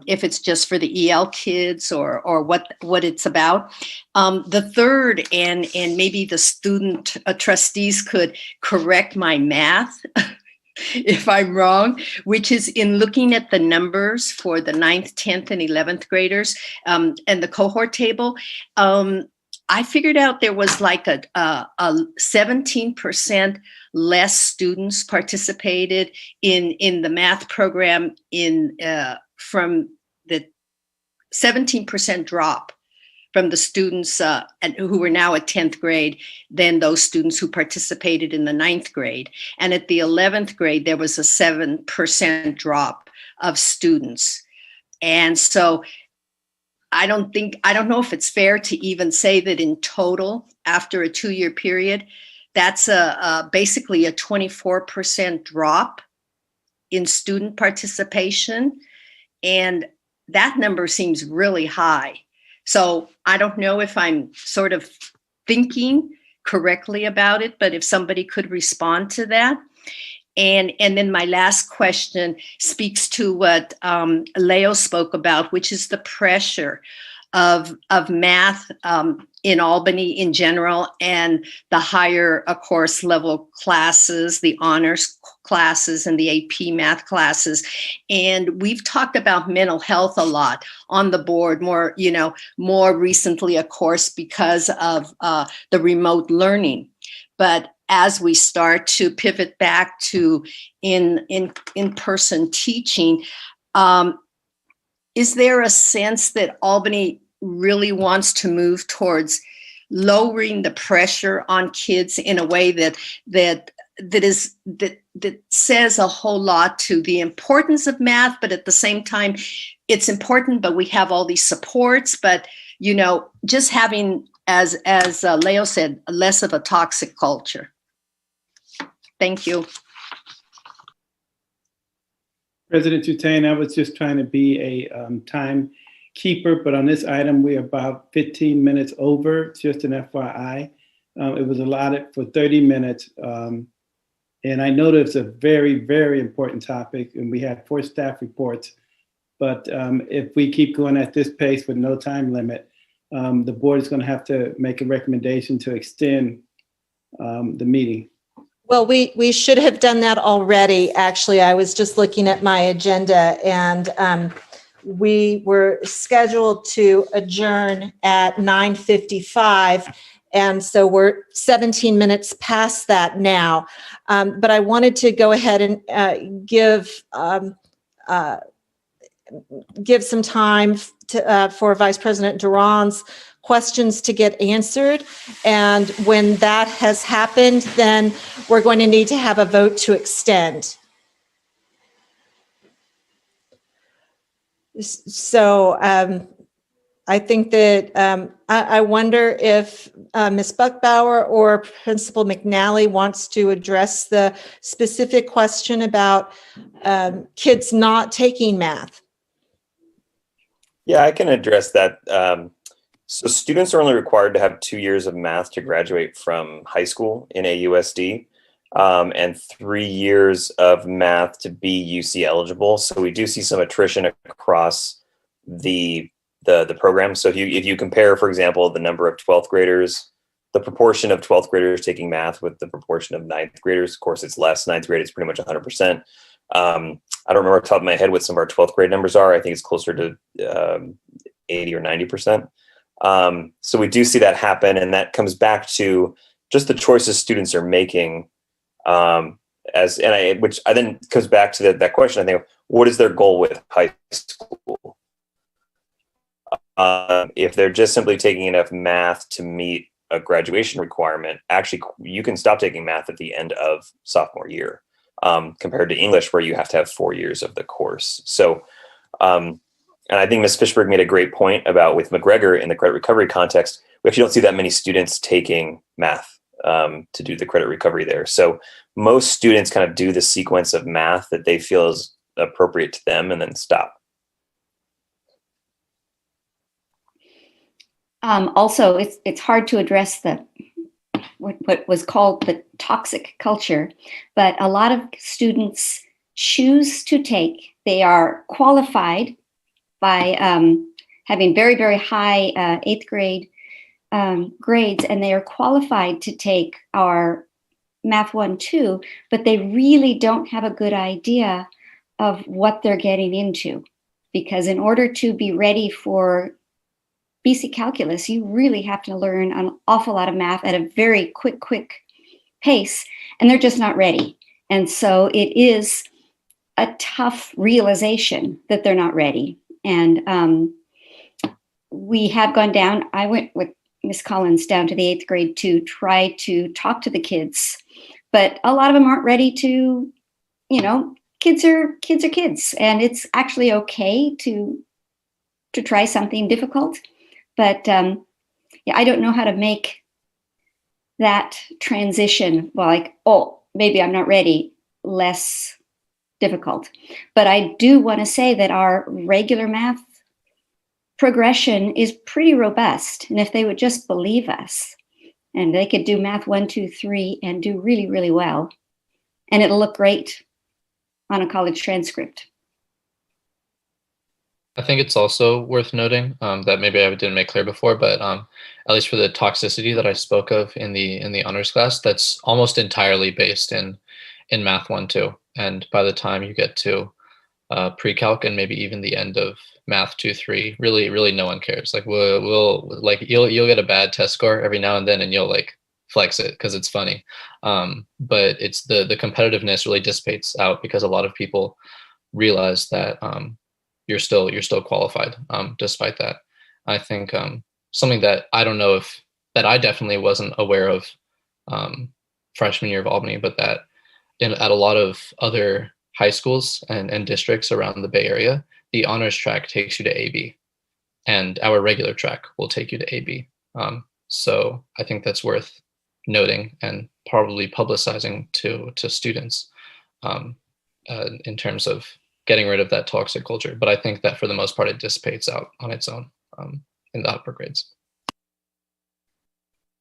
if it's just for the EL kids or what it's about. The third, and maybe the student trustees could correct my math if I'm wrong, which is in looking at the numbers for the 9th, 10th, and 11th graders and the cohort table. I figured out there was like a 17% less students participated in the math program from the 17% drop from the students who were now at 10th grade than those students who participated in the 9th grade. And at the 11th grade, there was a 7% drop of students. And so I don't know if it's fair to even say that in total, after a 2-year period, that's basically a 24% drop in student participation. And that number seems really high. So I don't know if I'm sort of thinking correctly about it, but if somebody could respond to that. And then my last question speaks to what Leo spoke about, which is the pressure of math in Albany in general and the higher, of course, level classes, the honors classes and the AP math classes. And we've talked about mental health a lot on the board, more recently, of course, because of the remote learning. But as we start to pivot back to in-person teaching, is there a sense that Albany really wants to move towards lowering the pressure on kids in a way that says a whole lot to the importance of math, but at the same time, it's important, but we have all these supports, but just having, as Leo said, less of a toxic culture. Thank you. President Tutain, I was just trying to be a time keeper, but on this item, we're about 15 minutes over, just an FYI. It was allotted for 30 minutes. And I know that it's a very, very important topic, and we have 4 staff reports. But if we keep going at this pace with no time limit, the board is going to have to make a recommendation to extend the meeting. Well, we should have done that already. Actually, I was just looking at my agenda, and we were scheduled to adjourn at 9:55. And so we're 17 minutes past that now. But I wanted to go ahead and give some time for Vice President Duran's questions to get answered. And when that has happened, then we're going to need to have a vote to extend. So I think that I wonder if Ms. Buckbauer or Principal McNally wants to address the specific question about kids not taking math. Yeah, I can address that. So students are only required to have 2 years of math to graduate from high school in AUSD, and 3 years of math to be UC eligible. So we do see some attrition across the program. So if you compare, for example, the number of 12th graders, the proportion of 12th graders taking math with the proportion of 9th graders, of course, it's less. 9th grade is pretty much 100%. I don't remember off the top of my head what some of our 12th grade numbers are. I think it's closer to 80 or 90%. So we do see that happen, and that comes back to just the choices students are making. Which then comes back to that question. I think, what is their goal with high school? If they're just simply taking enough math to meet a graduation requirement, actually, you can stop taking math at the end of sophomore year, compared to English, where you have to have 4 years of the course. So, and And I think Ms. Fishberg made a great point about with McGregor in the credit recovery context, we actually don't see that many students taking math to do the credit recovery there. So most students kind of do the sequence of math that they feel is appropriate to them and then stop. Also, it's hard to address what was called the toxic culture, but a lot of students choose to take, they are qualified by having very, very high 8th grade grades, and they are qualified to take our Math 1, 2, but they really don't have a good idea of what they're getting into. Because in order to be ready for BC Calculus, you really have to learn an awful lot of math at a very quick pace, and they're just not ready. And so it is a tough realization that they're not ready. And we have gone down, I went with Miss Collins down to the 8th grade to try to talk to the kids, but a lot of them aren't ready to, kids are kids, and it's actually okay to try something difficult. But yeah, I don't know how to make that transition, like, oh, maybe I'm not ready, less difficult. But I do want to say that our regular math progression is pretty robust. And if they would just believe us, and they could do Math 1, 2, 3 and do really, really well, and it'll look great on a college transcript. I think it's also worth noting that maybe I didn't make clear before, but at least for the toxicity that I spoke of in the honors class, that's almost entirely based in Math 1, 2. And by the time you get to pre-calc and maybe even the end of Math 2, 3, really no one cares. Like you'll get a bad test score every now and then, and you'll like flex it because it's funny. But it's the competitiveness really dissipates out because a lot of people realize that you're still qualified despite that. I think something that I don't know that I definitely wasn't aware of freshman year of Albany, but that at a lot of other high schools and districts around the Bay Area, the honors track takes you to AB, and our regular track will take you to AB. So I think that's worth noting and probably publicizing to students in terms of getting rid of that toxic culture. But I think that for the most part, it dissipates out on its own in the upper grades.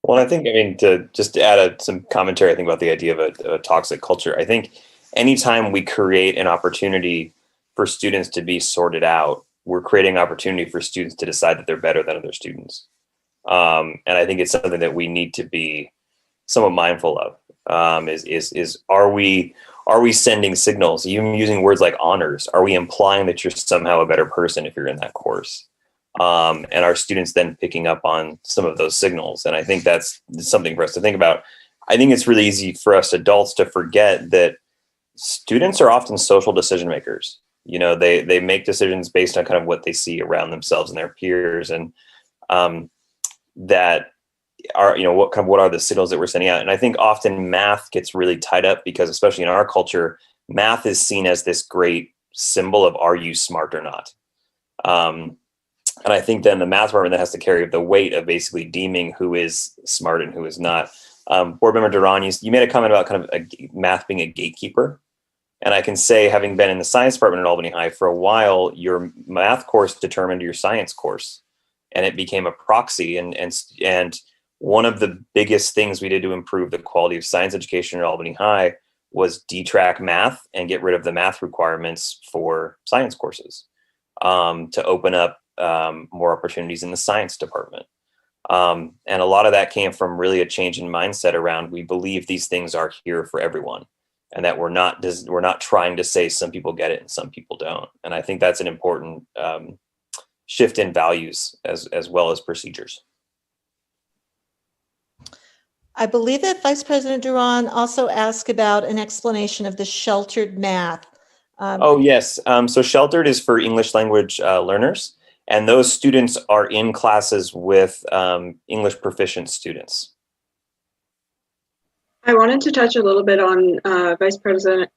Well, I think, to add some commentary, I think about the idea of a toxic culture. I think anytime we create an opportunity for students to be sorted out, we're creating opportunity for students to decide that they're better than other students. And I think it's something that we need to be somewhat mindful of. Are we sending signals? Even using words like honors, are we implying that you're somehow a better person if you're in that course? And are students then picking up on some of those signals? And I think that's something for us to think about. I think it's really easy for us adults to forget that students are often social decision makers. They make decisions based on kind of what they see around themselves and their peers, and that are, what are the signals that we're sending out. And I think often math gets really tied up because, especially in our culture, math is seen as this great symbol of, are you smart or not? And I think then the math department that has to carry the weight of basically deeming who is smart and who is not. Board Member Duran, you made a comment about kind of math being a gatekeeper. And I can say, having been in the science department at Albany High for a while, your math course determined your science course, and it became a proxy. And one of the biggest things we did to improve the quality of science education at Albany High was detrack math and get rid of the math requirements for science courses to open up more opportunities in the science department. And a lot of that came from really a change in mindset around, we believe these things are here for everyone, and that we're not trying to say some people get it and some people don't. And I think that's an important shift in values as well as procedures. I believe that Vice President Duran also asked about an explanation of the sheltered math. Oh, yes. So sheltered is for English language learners, and those students are in classes with English proficient students. I wanted to touch a little bit on Vice President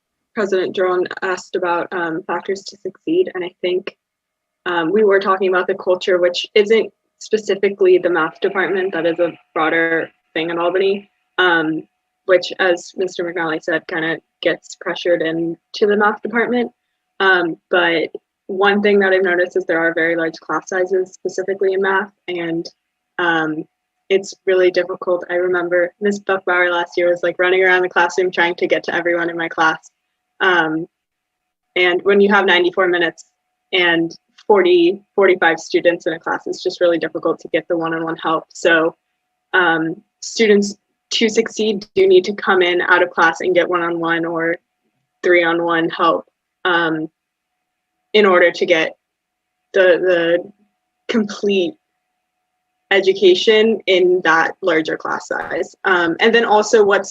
Duran asked about factors to succeed, and I think we were talking about the culture, which isn't specifically the math department. That is a broader thing in Albany, which, as Mr. McNally said, kind of gets pressured into the math department. But one thing that I've noticed is there are very large class sizes, specifically in math, and it's really difficult. I remember Ms. Buckbauer last year was like running around the classroom trying to get to everyone in my class. And when you have 94 minutes and 45 students in a class, it's just really difficult to get the one-on-one help. So students to succeed do need to come in out of class and get one-on-one or 3-on-1 help in order to get the complete education in that larger class size. And then also what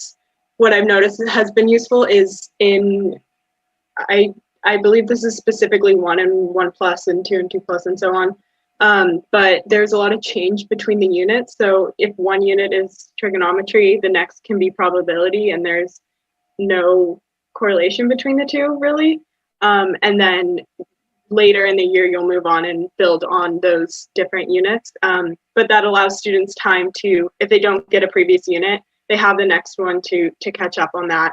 I've noticed has been useful is I believe this is specifically 1 and 1+ and 2 and 2+ and so on. But there's a lot of change between the units. So if one unit is trigonometry, the next can be probability, and there's no correlation between the two really. And then later in the year, you'll move on and build on those different units. But that allows students time to, if they don't get a previous unit, they have the next one to catch up on that.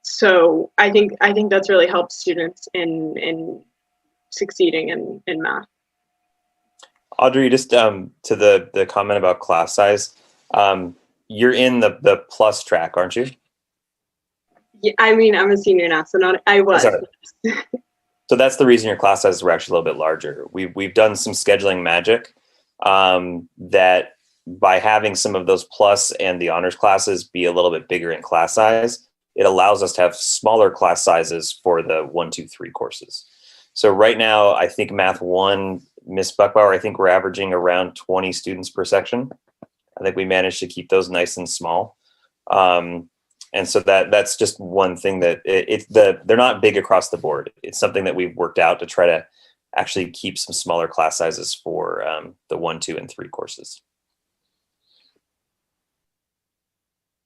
So I think that's really helped students in succeeding in math. Audrey, just to the comment about class size, you're in the plus track, aren't you? Yeah, I mean, I'm a senior now, so I was. So that's the reason your class sizes were actually a little bit larger. We've done some scheduling magic that by having some of those plus and the honors classes be a little bit bigger in class size, it allows us to have smaller class sizes for the 1, 2, 3 courses. So right now, I think Math 1, Ms. Buckbauer, I think we're averaging around 20 students per section. I think we managed to keep those nice and small. And so that's just one thing that they're not big across the board. It's something that we've worked out to try to actually keep some smaller class sizes for the 1, 2, and 3 courses.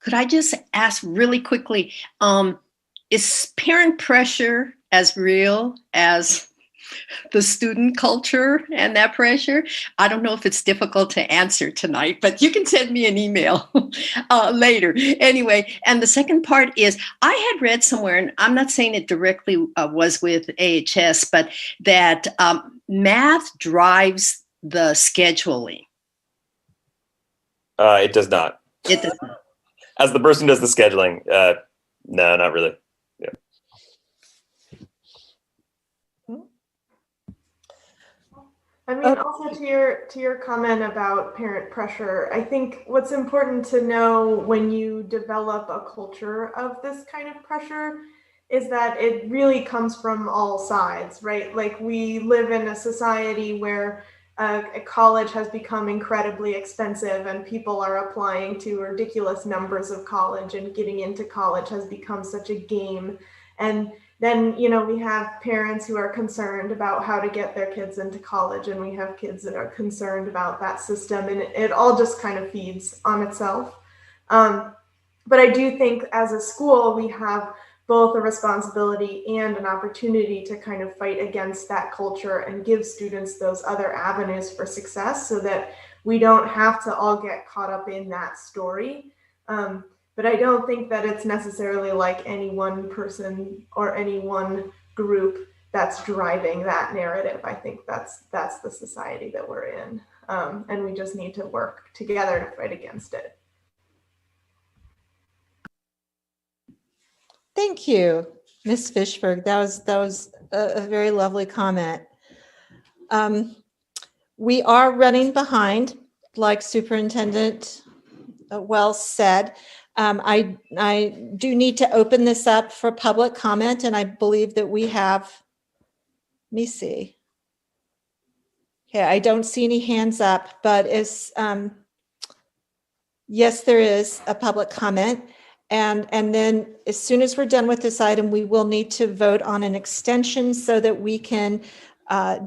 Could I just ask really quickly, is parent pressure as real as the student culture and that pressure? I don't know if it's difficult to answer tonight, but you can send me an email later. Anyway, and the second part is, I had read somewhere, and I'm not saying it directly was with AHS, but that math drives the scheduling. It does not. It does not. As the person who does the scheduling, no, not really. Yeah. I mean, also to your comment about parent pressure, I think what's important to know when you develop a culture of this kind of pressure is that it really comes from all sides, right? Like, we live in a society where a college has become incredibly expensive and people are applying to ridiculous numbers of college, and getting into college has become such a game. And then, we have parents who are concerned about how to get their kids into college, and we have kids that are concerned about that system, and it all just kind of feeds on itself. But I do think as a school, we have both a responsibility and an opportunity to kind of fight against that culture and give students those other avenues for success, so that we don't have to all get caught up in that story. But I don't think that it's necessarily like any one person or any one group that's driving that narrative. I think that's the society that we're in. And we just need to work together to fight against it. Thank you, Ms. Fishberg. That was a very lovely comment. We are running behind, like Superintendent Wells said. I do need to open this up for public comment, and I believe that we have, let me see. Okay, I don't see any hands up, but yes, there is a public comment. And then as soon as we're done with this item, we will need to vote on an extension so that we can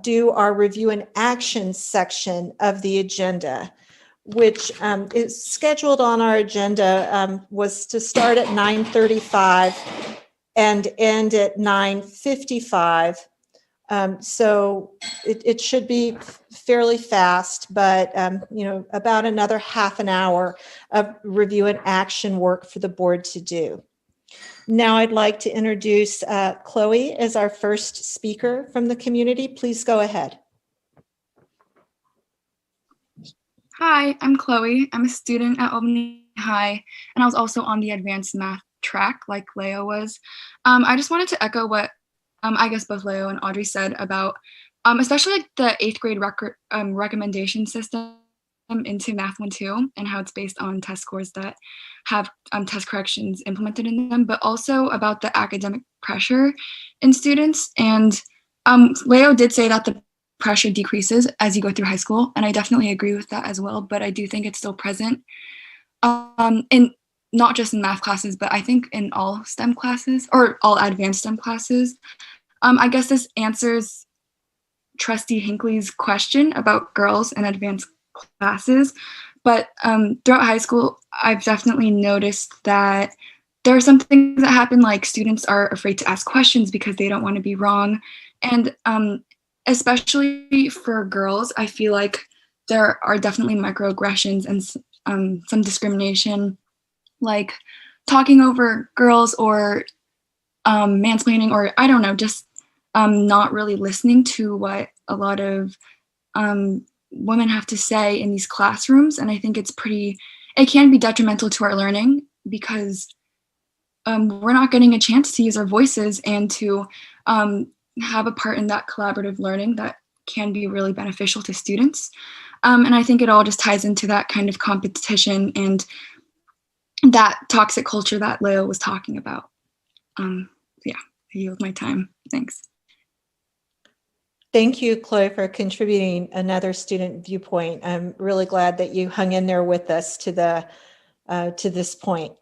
do our review and action section of the agenda, which is scheduled on our agenda, was to start at 9:35 and end at 9:55. So it should be fairly fast, but about another half an hour of review and action work for the board to do. Now I'd like to introduce Chloe as our first speaker from the community. Please go ahead. Hi, I'm Chloe. I'm a student at Albany High, and I was also on the advanced math track like Leo was. I just wanted to echo what I guess both Leo and Audrey said about especially like the 8th grade recommendation system into Math 1-2 and how it's based on test scores that have test corrections implemented in them, but also about the academic pressure in students. And Leo did say that the pressure decreases as you go through high school, and I definitely agree with that as well, but I do think it's still present in not just in math classes, but I think in all STEM classes or all advanced STEM classes. I guess this answers Trustee Hinckley's question about girls in advanced classes, but throughout high school, I've definitely noticed that there are some things that happen, like students are afraid to ask questions because they don't want to be wrong. And especially for girls, I feel like there are definitely microaggressions and some discrimination, like talking over girls or mansplaining, or I don't know, just not really listening to what a lot of women have to say in these classrooms. And I think it can be detrimental to our learning because we're not getting a chance to use our voices and to have a part in that collaborative learning that can be really beneficial to students. And I think it all just ties into that kind of competition and that toxic culture that Leo was talking about. Yeah, I yield my time. Thanks. Thank you, Chloe, for contributing another student viewpoint. I'm really glad that you hung in there with us to this point.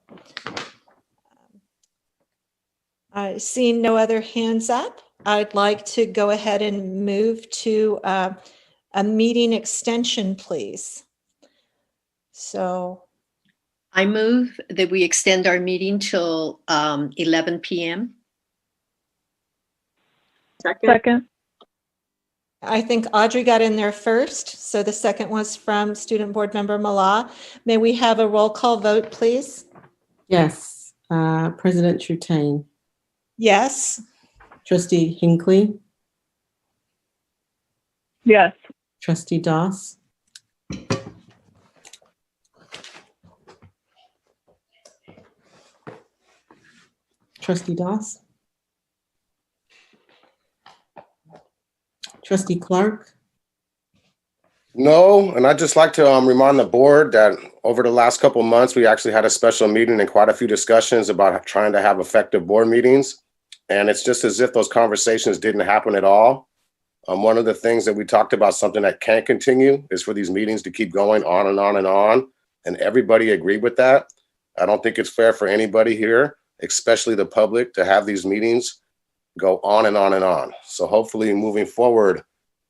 Seeing no other hands up, I'd like to go ahead and move to a meeting extension, please. So I move that we extend our meeting till 11 p.m. Second. I think Audrey got in there first, so the second was from Student Board Member Mala. May we have a roll call vote, please? Yes. President Trutain. Yes. Trustee Hinckley. Yes. Trustee Doss. Trustee Doss. Trustee Clark. No, and I'd just like to remind the board that over the last couple of months, we actually had a special meeting and quite a few discussions about trying to have effective board meetings. And it's just as if those conversations didn't happen at all. One of the things that we talked about, something that can't continue, is for these meetings to keep going on and on and on. And everybody agreed with that. I don't think it's fair for anybody here, especially the public, to have these meetings go on and on and on. So hopefully moving forward,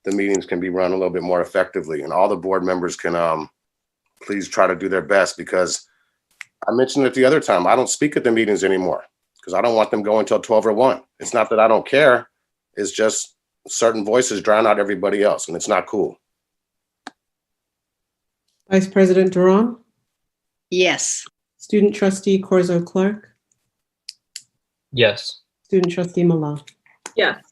the meetings can be run a little bit more effectively, and all the board members can please try to do their best, because I mentioned it the other time, I don't speak at the meetings anymore because I don't want them going until 12 or 1. It's not that I don't care. It's just certain voices drown out everybody else, and it's not cool. Vice President Duran. Yes. Student Trustee Corzo Clark. Yes. Student Trustee Mala. Yes.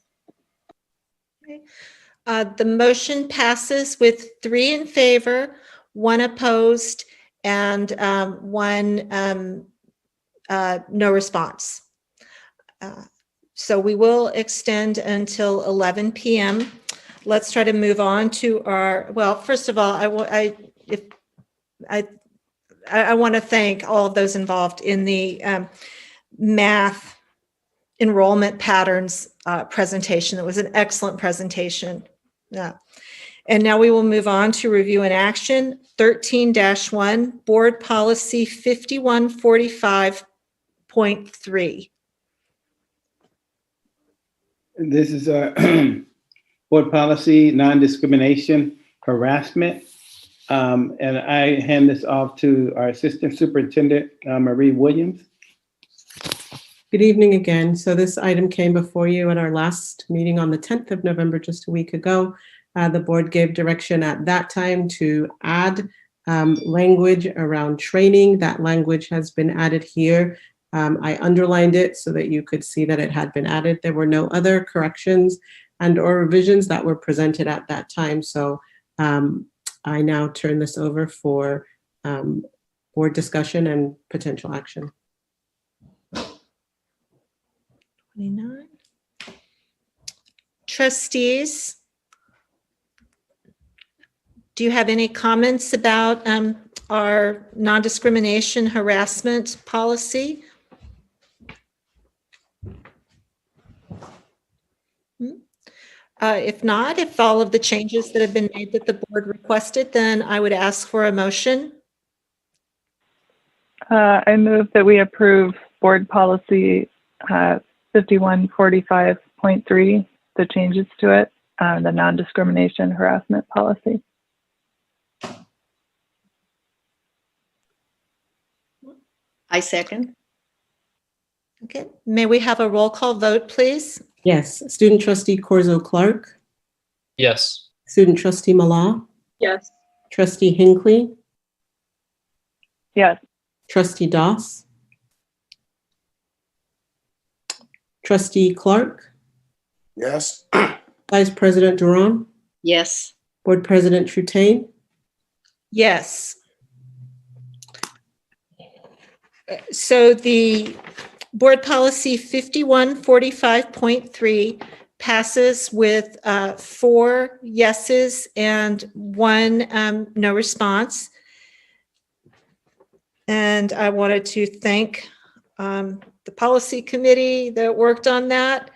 The motion passes with 3 in favor, 1 opposed, and 1 no response. So we will extend until 11 p.m. Let's try to move on to our, well, first of all, I want to thank all of those involved in the math enrollment patterns presentation. It was an excellent presentation. Yeah. And now we will move on to review and action 13-1 Board Policy 5145.3. This is board policy, non-discrimination, harassment. And I hand this off to our Assistant Superintendent, Marie Williams. Good evening again. So this item came before you at our last meeting on the 10th of November, just a week ago. The board gave direction at that time to add language around training. That language has been added here. I underlined it so that you could see that it had been added. There were no other corrections and or revisions that were presented at that time. So I now turn this over for board discussion and potential action. 29. Trustees, do you have any comments about our non-discrimination harassment policy? If not, if all of the changes that have been made that the board requested, then I would ask for a motion. I move that we approve board policy 5145.3, the changes to it, the non-discrimination harassment policy. I second. Okay, may we have a roll call vote, please? Yes, student trustee Corzo Clark, Yes. student trustee Mala, Yes. trustee Hinckley, Yes. trustee Doss, trustee Clark, Yes. vice president Duran, Yes. board president Trutain. Yes. So the board policy 5145.3 passes with 4 yeses and 1 no response. And I wanted to thank the policy committee that worked on that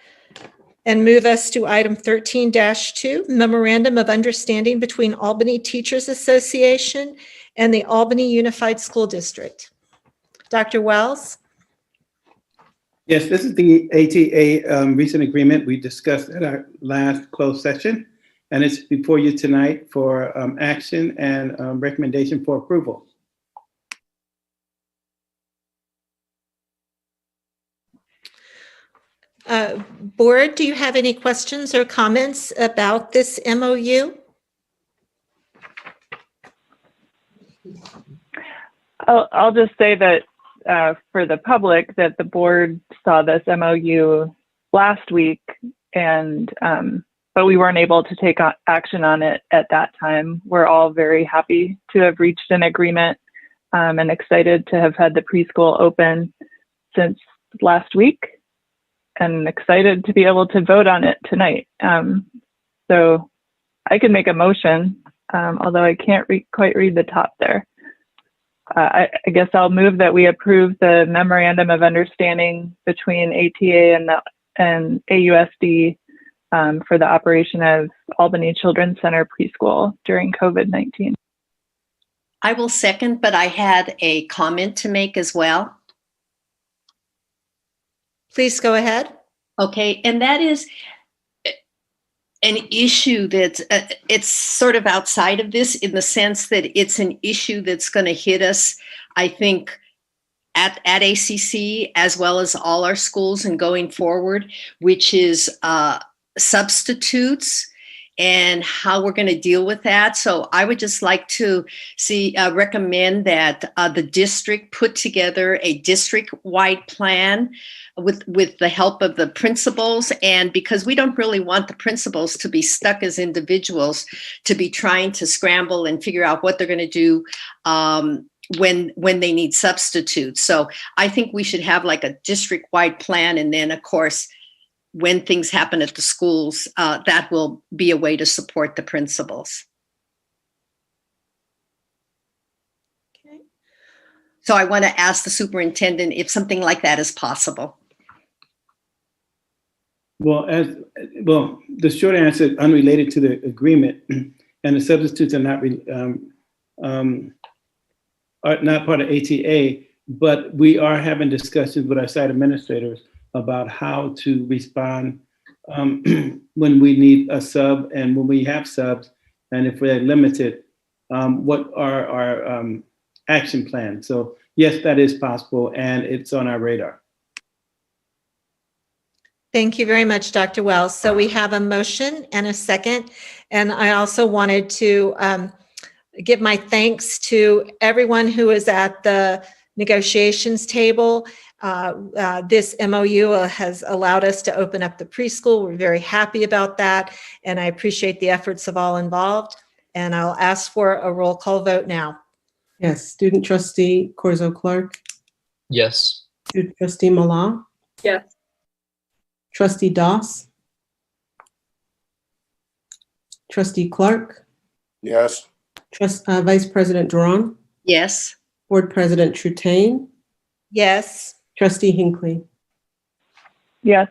and move us to item 13-2, Memorandum of Understanding between Albany Teachers Association and the Albany Unified School District. Dr. Wells? Yes, this is the ATA recent agreement we discussed at our last closed session, and it's before you tonight for action and recommendation for approval. Board, do you have any questions or comments about this MOU? I'll just say that for the public, that the board saw this MOU last week, and but we weren't able to take action on it at that time. We're all very happy to have reached an agreement and excited to have had the preschool open since last week, and excited to be able to vote on it tonight. So I can make a motion, although I can't quite read the top there. I guess I'll move that we approve the memorandum of understanding between ATA and AUSD for the operation of Albany Children's Center Preschool during COVID-19. I will second, but I had a comment to make as well. Please go ahead. Okay, and that is an issue that's it's sort of outside of this, in the sense that it's an issue that's going to hit us, I think, at ACC as well as all our schools and going forward, which is substitutes and how we're going to deal with that. So I would just like to recommend that the district put together a district-wide plan with the help of the principals, and because we don't really want the principals to be stuck as individuals to be trying to scramble and figure out what they're going to do when they need substitutes. So I think we should have like a district-wide plan, and then of course, when things happen at the schools, that will be a way to support the principals. Okay. So I want to ask the superintendent if something like that is possible. Well, the short answer, unrelated to the agreement, and the substitutes are not part of ATA, but we are having discussions with our site administrators about how to respond when we need a sub and when we have subs, and if we're limited, what are our action plans? So yes, that is possible, and it's on our radar. Thank you very much, Dr. Wells. So we have a motion and a second. And I also wanted to give my thanks to everyone who was at the negotiations table. This MOU has allowed us to open up the preschool. We're very happy about that. And I appreciate the efforts of all involved. And I'll ask for a roll call vote now. Yes, Student Trustee Corzo Clark. Yes. Student Trustee Mala. Yes. Trustee Doss. Trustee Clark. Yes. Vice President Duran. Yes. Board President Trutain. Yes. Trustee Hinckley. Yes.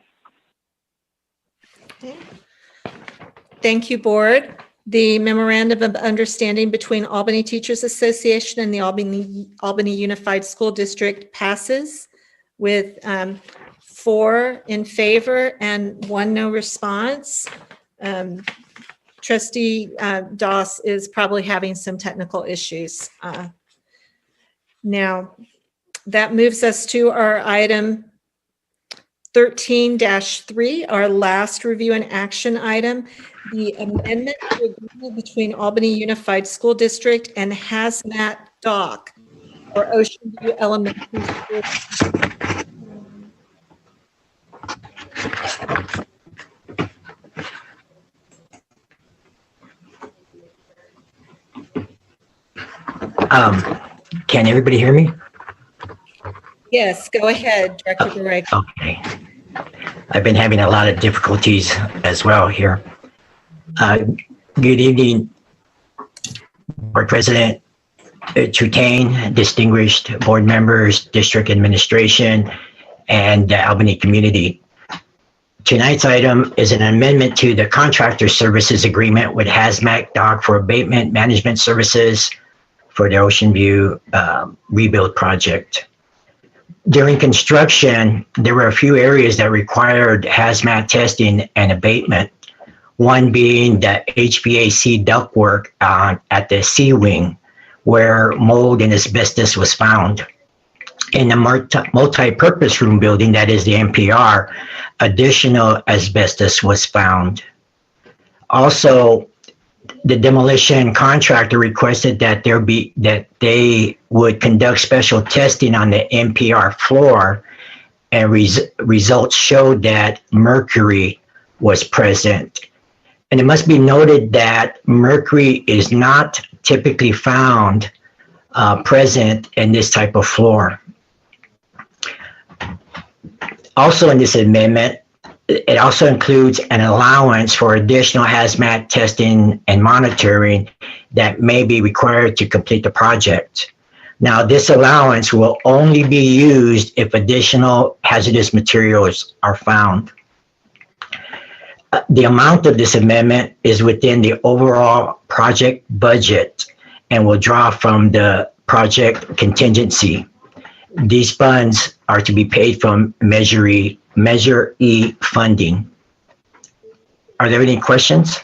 Okay. Thank you, Board. The Memorandum of Understanding between Albany Teachers Association and the Albany Unified School District passes with 4 in favor and 1 no response. Trustee Doss is probably having some technical issues. Now, that moves us to our item 13-3, our last review and action item, the amendment to agreement between Albany Unified School District and Hazmat Dock for Ocean View Elementary School. Can everybody hear me? Yes, go ahead, Director Barrett. Okay. I've been having a lot of difficulties as well here. Good evening, Board President Trutain, distinguished board members, district administration, and the Albany community. Tonight's item is an amendment to the contractor services agreement with Hazmat Dock for abatement management services for the Ocean View rebuild project. During construction, there were a few areas that required hazmat testing and abatement, one being the HVAC ductwork at the C wing, where mold and asbestos was found. In the multi-purpose room building, that is the MPR, additional asbestos was found. Also, the demolition contractor requested that they would conduct special testing on the MPR floor, and results showed that mercury was present. And it must be noted that mercury is not typically found present in this type of floor. Also in this amendment, it also includes an allowance for additional hazmat testing and monitoring that may be required to complete the project. Now, this allowance will only be used if additional hazardous materials are found. The amount of this amendment is within the overall project budget and will draw from the project contingency. These funds are to be paid from Measure E funding. Are there any questions?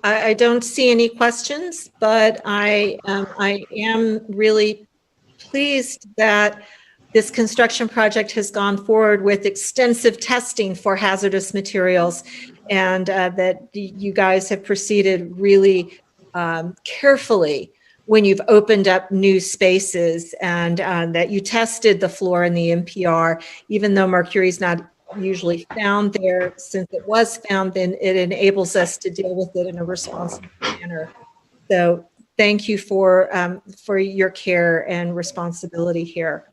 I don't see any questions, but I am really pleased that this construction project has gone forward with extensive testing for hazardous materials, and that you guys have proceeded really carefully when you've opened up new spaces, and that you tested the floor in the MPR, even though mercury is not usually found there. Since it was found, then it enables us to deal with it in a responsible manner. So thank you for your care and responsibility here.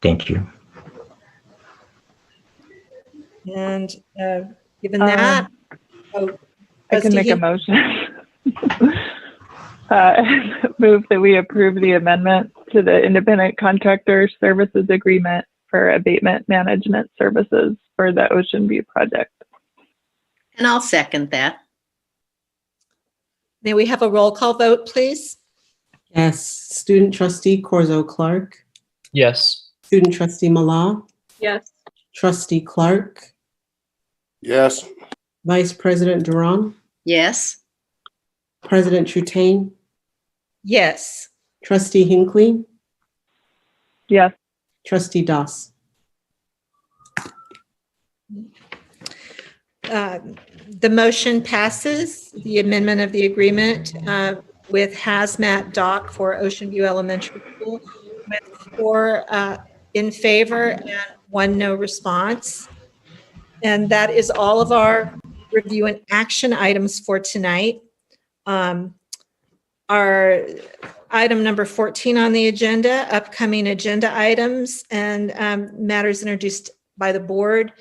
Thank you. And given that, I can make a motion. Move that we approve the amendment to the independent contractor services agreement for abatement management services for the Ocean View project. And I'll second that. May we have a roll call vote, please? Yes. Student Trustee Corzo Clark. Yes. Student Trustee Mala. Yes. Trustee Clark. Yes. Vice President Duran. Yes. President Trutain, Yes. Trustee Hinckley, Yes. Trustee Doss. The motion passes, the amendment of the agreement with hazmat dock for Ocean View Elementary School with 4 in favor and 1 no response. And that is all of our review and action items for tonight. Our item number 14 on the agenda, upcoming agenda items and matters introduced by the board.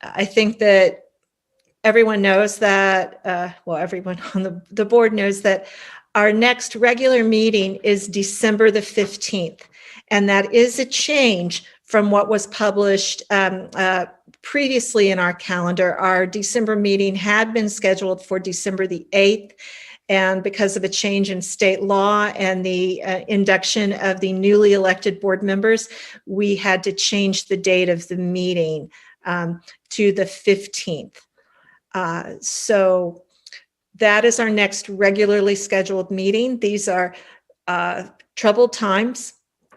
I think that everyone knows that, well, everyone on the board knows that our next regular meeting is December the 15th. And that is a change from what was published previously in our calendar. Our December meeting had been scheduled for December the 8th. And because of a change in state law and the induction of the newly elected board members, we had to change the date of the meeting to the 15th. So that is our next regularly scheduled meeting. These are troubled times,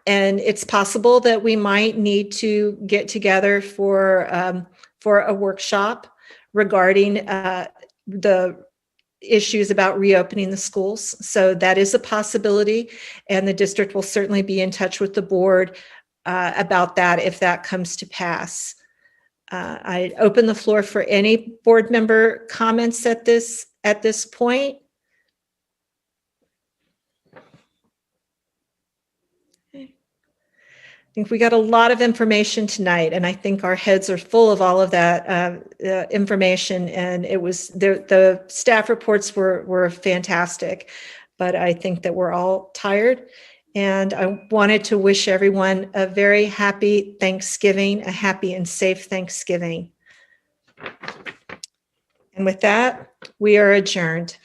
and it's possible that we might need to get together for a workshop regarding the issues about reopening the schools. So that is a possibility, and the district will certainly be in touch with the board about that if that comes to pass. I open the floor for any board member comments at this point. I think we got a lot of information tonight, and I think our heads are full of all of that information. And it was the staff reports were fantastic, but I think that we're all tired. And I wanted to wish everyone a very happy Thanksgiving, a happy and safe Thanksgiving. And with that, we are adjourned.